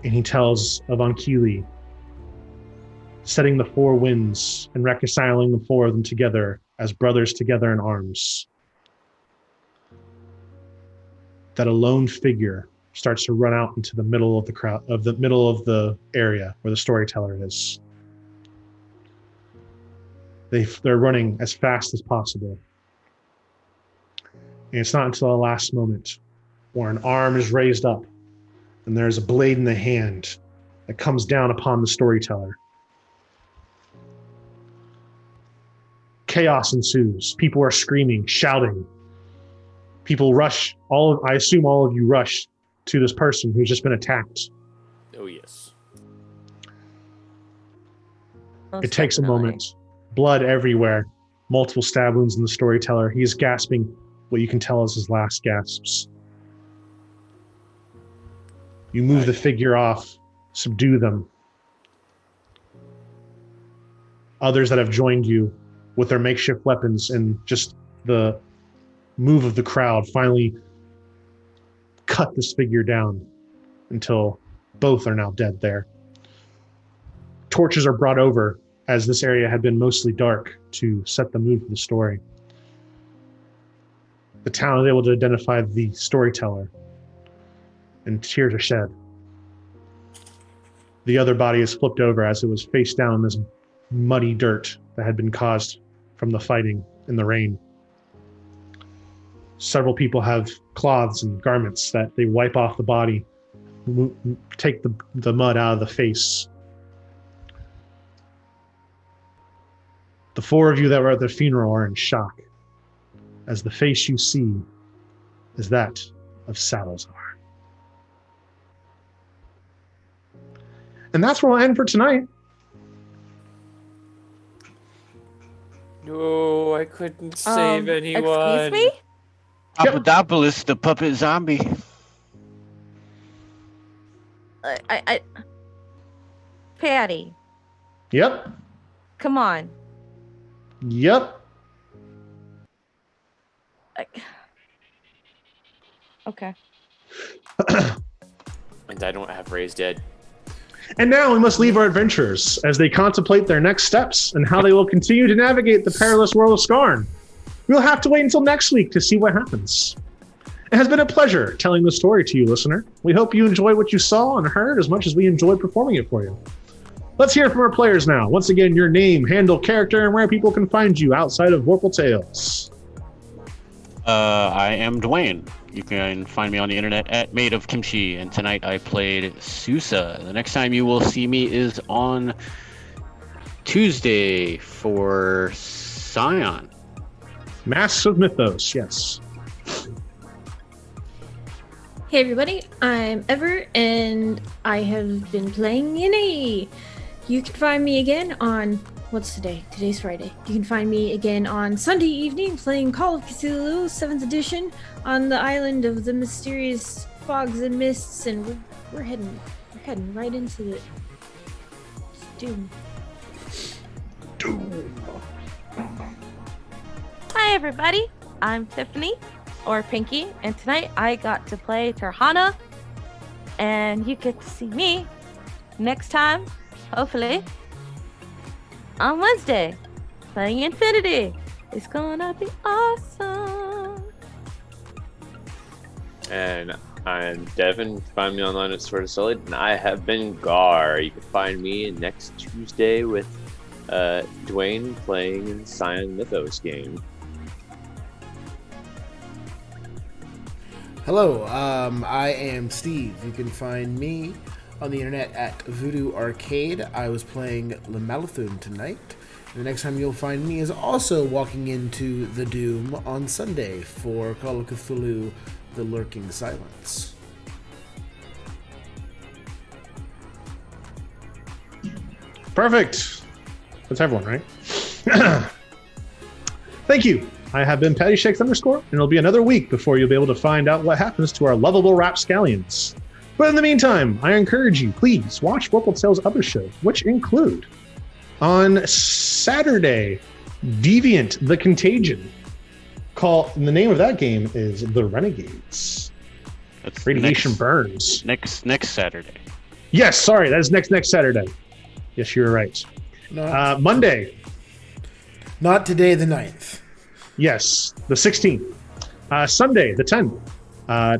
and he tells of Ankili setting the four winds and reconciling the four of them together as brothers together in arms. That a lone figure starts to run out into the middle of the crowd, of the middle of the area where the storyteller is. They're running as fast as possible. And it's not until the last moment where an arm is raised up and there's a blade in the hand that comes down upon the storyteller. Chaos ensues. People are screaming, shouting. People rush. I assume all of you rush to this person who's just been attacked. Oh, yes. It takes a moment. Blood everywhere. Multiple stab wounds in the storyteller. He's gasping what you can tell is his last gasps. You move the figure off, subdue them. Others that have joined you with their makeshift weapons and just the move of the crowd finally cut this figure down until both are now dead there. Torches are brought over, as this area had been mostly dark, to set the mood for the story. The town is able to identify the storyteller, and tears are shed. The other body is flipped over as it was face down in this muddy dirt that had been caused from the fighting in the rain. Several people have cloths and garments that they wipe off the body, take the mud out of the face. The four of you that were at the funeral are in shock, as the face you see is that of Salazar. And that's where we'll end for tonight. No, I couldn't save anyone. Excuse me? Papadopoulos, the puppet zombie. I Patty, Yep. come on. Yep. Okay. And I don't have Ray's dead. And now we must leave our adventurers as they contemplate their next steps and how they will continue to navigate the perilous world of Skarn. We'll have to wait until next week to see what happens. It has been a pleasure telling the story to you, listener. We hope you enjoyed what you saw and heard as much as we enjoyed performing it for you. Let's hear from our players now. Once again, your name, handle, character, and where people can find you outside of Vorpal Tales. I am Dwayne. You can find me on the internet at Made of Kimchi, and tonight I played Sousa. The next time you will see me is on Tuesday for Scion. Masks of Mythos, yes. Hey everybody, I'm Ever, and I have been playing Yinei. You can find me again on, what's today? Today's Friday. You can find me again on Sunday evening playing Call of Cthulhu 7th edition on the island of the mysterious fogs and mists, and we're heading right into the doom. Hi everybody, I'm Tiffany, or Pinky, and tonight I got to play Terhana, and you get to see me next time, hopefully, on Wednesday, playing Infinity. It's gonna be awesome. And I'm Devin. Find me online at Sword of Solid, and I have been Gar. You can find me next Tuesday with Dwayne playing in Scion Mythos game. Hello, I am Steve. You can find me on the internet at Voodoo Arcade. I was playing Lamalathun tonight. And the next time you'll find me is also walking into the Doom on Sunday for Call of Cthulhu, The Lurking Silence. Perfect. That's everyone, right? Thank you. I have been Patty Shakes _ and it'll be another week before you'll be able to find out what happens to our lovable rapscallions. But in the meantime, I encourage you, please watch Vorpal Tales' other shows, which include on Saturday, Deviant: The Contagion. The name of that game is The Renegades. That's Radiation Burns. Next Saturday. Yes, sorry, that is next Saturday. Yes, you were right. Monday. Not today, the 9th. Yes, the 16th. Sunday, the 10th.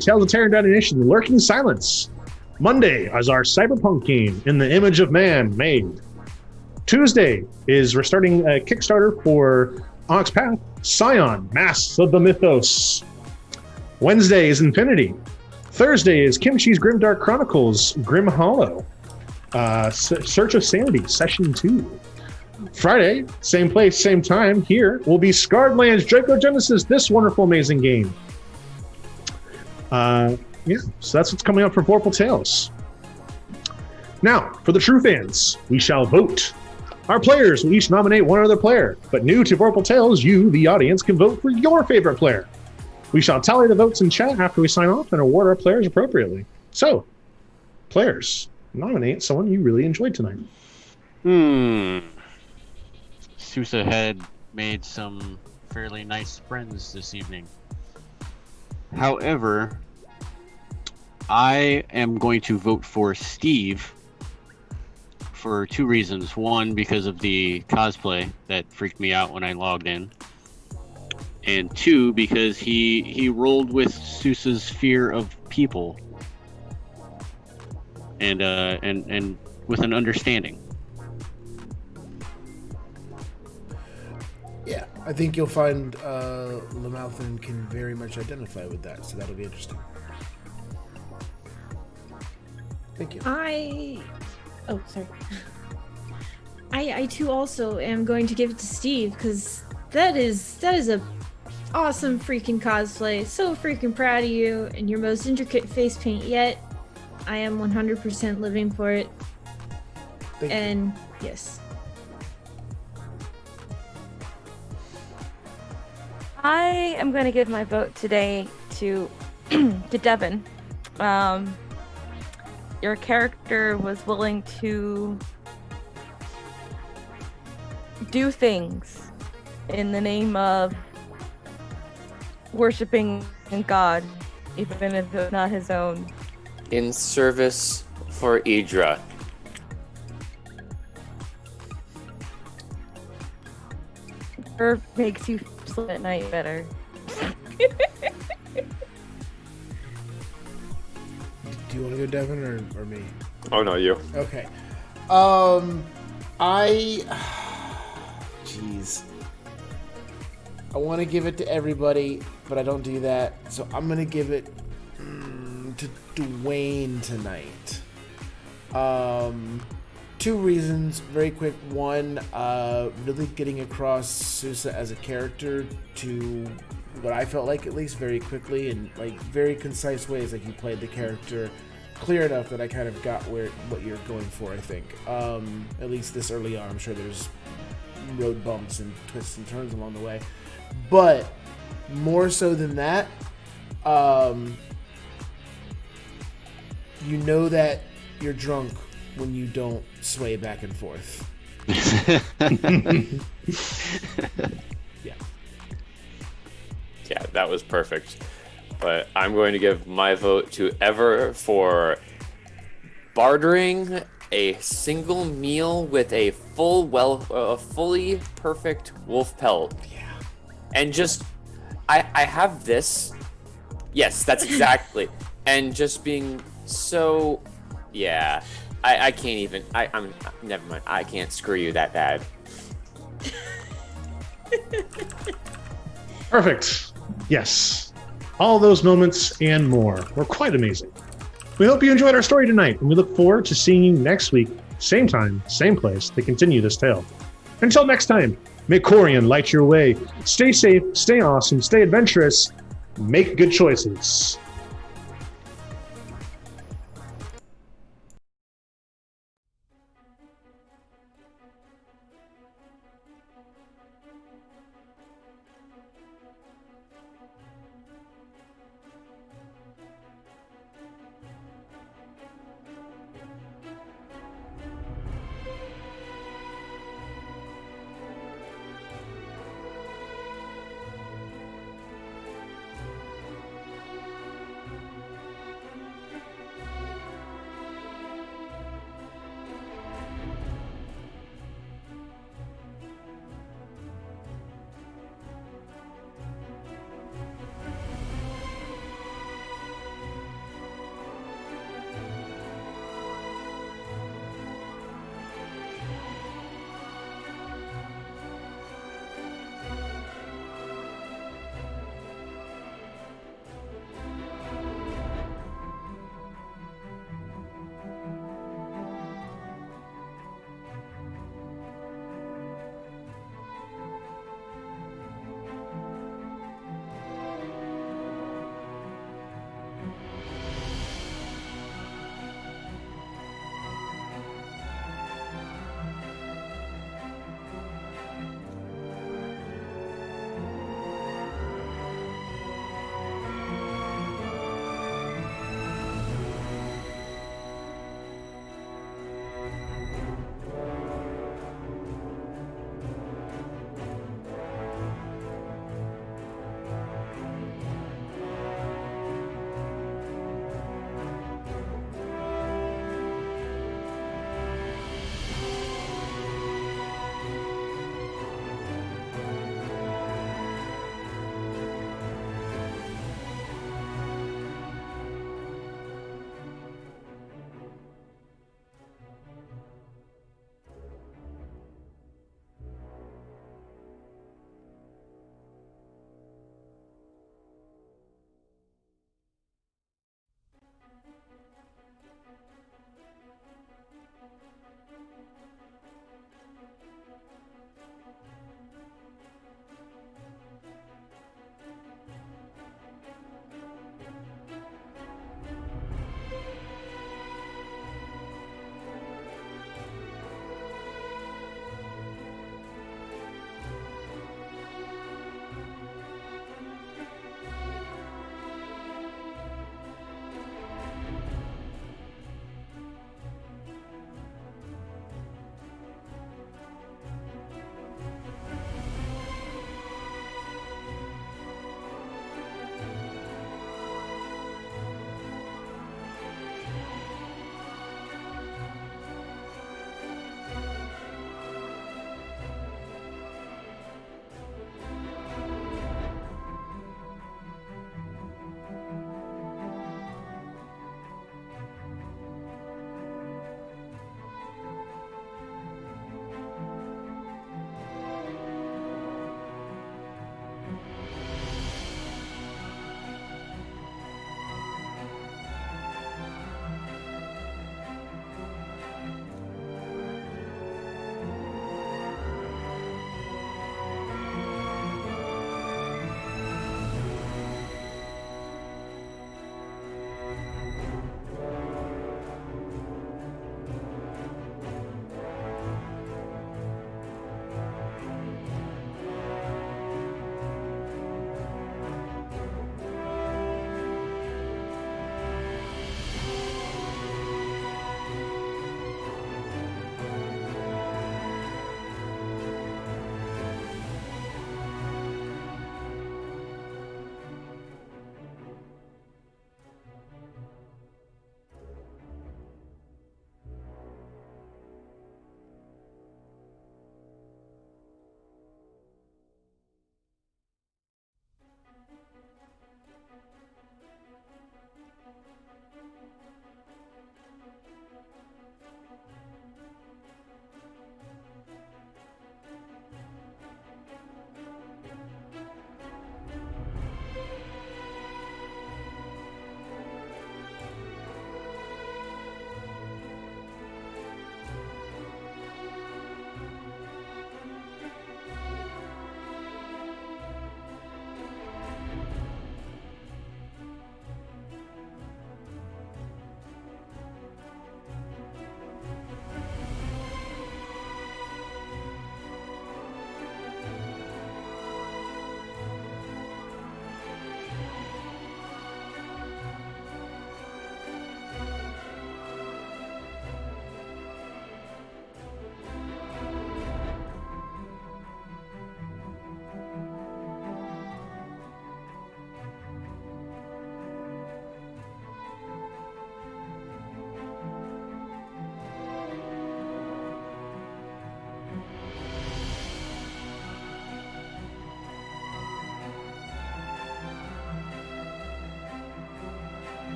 Tales of Terror and Detonation, Lurking Silence. Monday is our cyberpunk game, In the Image of Man, made. Tuesday we're starting a Kickstarter for Onyx Path, Scion, Masks of the Mythos. Wednesday is Infinity. Thursday is Kimchi's Grimdark Chronicles, Grim Hollow. Search of Sanity, Session 2. Friday, same place, same time, here will be Scarred Lands Dracogenesis, this wonderful, amazing game. So that's what's coming up for Vorpal Tales. Now, for the true fans, we shall vote. Our players will each nominate one other player, but new to Vorpal Tales, you, the audience, can vote for your favorite player. We shall tally the votes in chat after we sign off and award our players appropriately. So, players, nominate someone you really enjoyed tonight. Sousa had made some fairly nice friends this evening. However, I am going to vote for Steve for two reasons. One, because of the cosplay that freaked me out when I logged in. And two, because he rolled with Sousa's fear of people. And with an understanding. Yeah, I think you'll find Lamouthen can very much identify with that, so that'll be interesting. Thank you. Oh, sorry. I too also am going to give it to Steve because that is a awesome freaking cosplay. So freaking proud of you and your most intricate face paint yet. I am 100% living for it. Thank and yes. I am going to give my vote today to to Devin. Your character was willing to do things in the name of worshiping God, even if it's not his own. In service for Idra. Or makes you sleep at night better. Do you want to go Devin or me? Oh no, you. Okay. Jeez. I want to give it to everybody, but I don't do that. So I'm going to give it to Dwayne tonight. Two reasons, very quick. One, really getting across Sousa as a character to what I felt like, at least, very quickly and like very concise ways. Like you played the character clear enough that I kind of got what you're going for. I think, at least this early on. I'm sure there's road bumps and twists and turns along the way, but more so than that, you know that you're drunk when you don't sway back and forth. Yeah. Yeah, that was perfect. But I'm going to give my vote to Ever for bartering a single meal with a fully perfect wolf pelt. Yeah. And just, I have this. Yes, that's exactly. And just being so, yeah. I can't even, I'm never mind. I can't screw you that bad. Perfect. Yes. All those moments and more were quite amazing. We hope you enjoyed our story tonight, and we look forward to seeing you next week, same time, same place, to continue this tale. Until next time, may Corian light your way. Stay safe, stay awesome, stay adventurous, make good choices.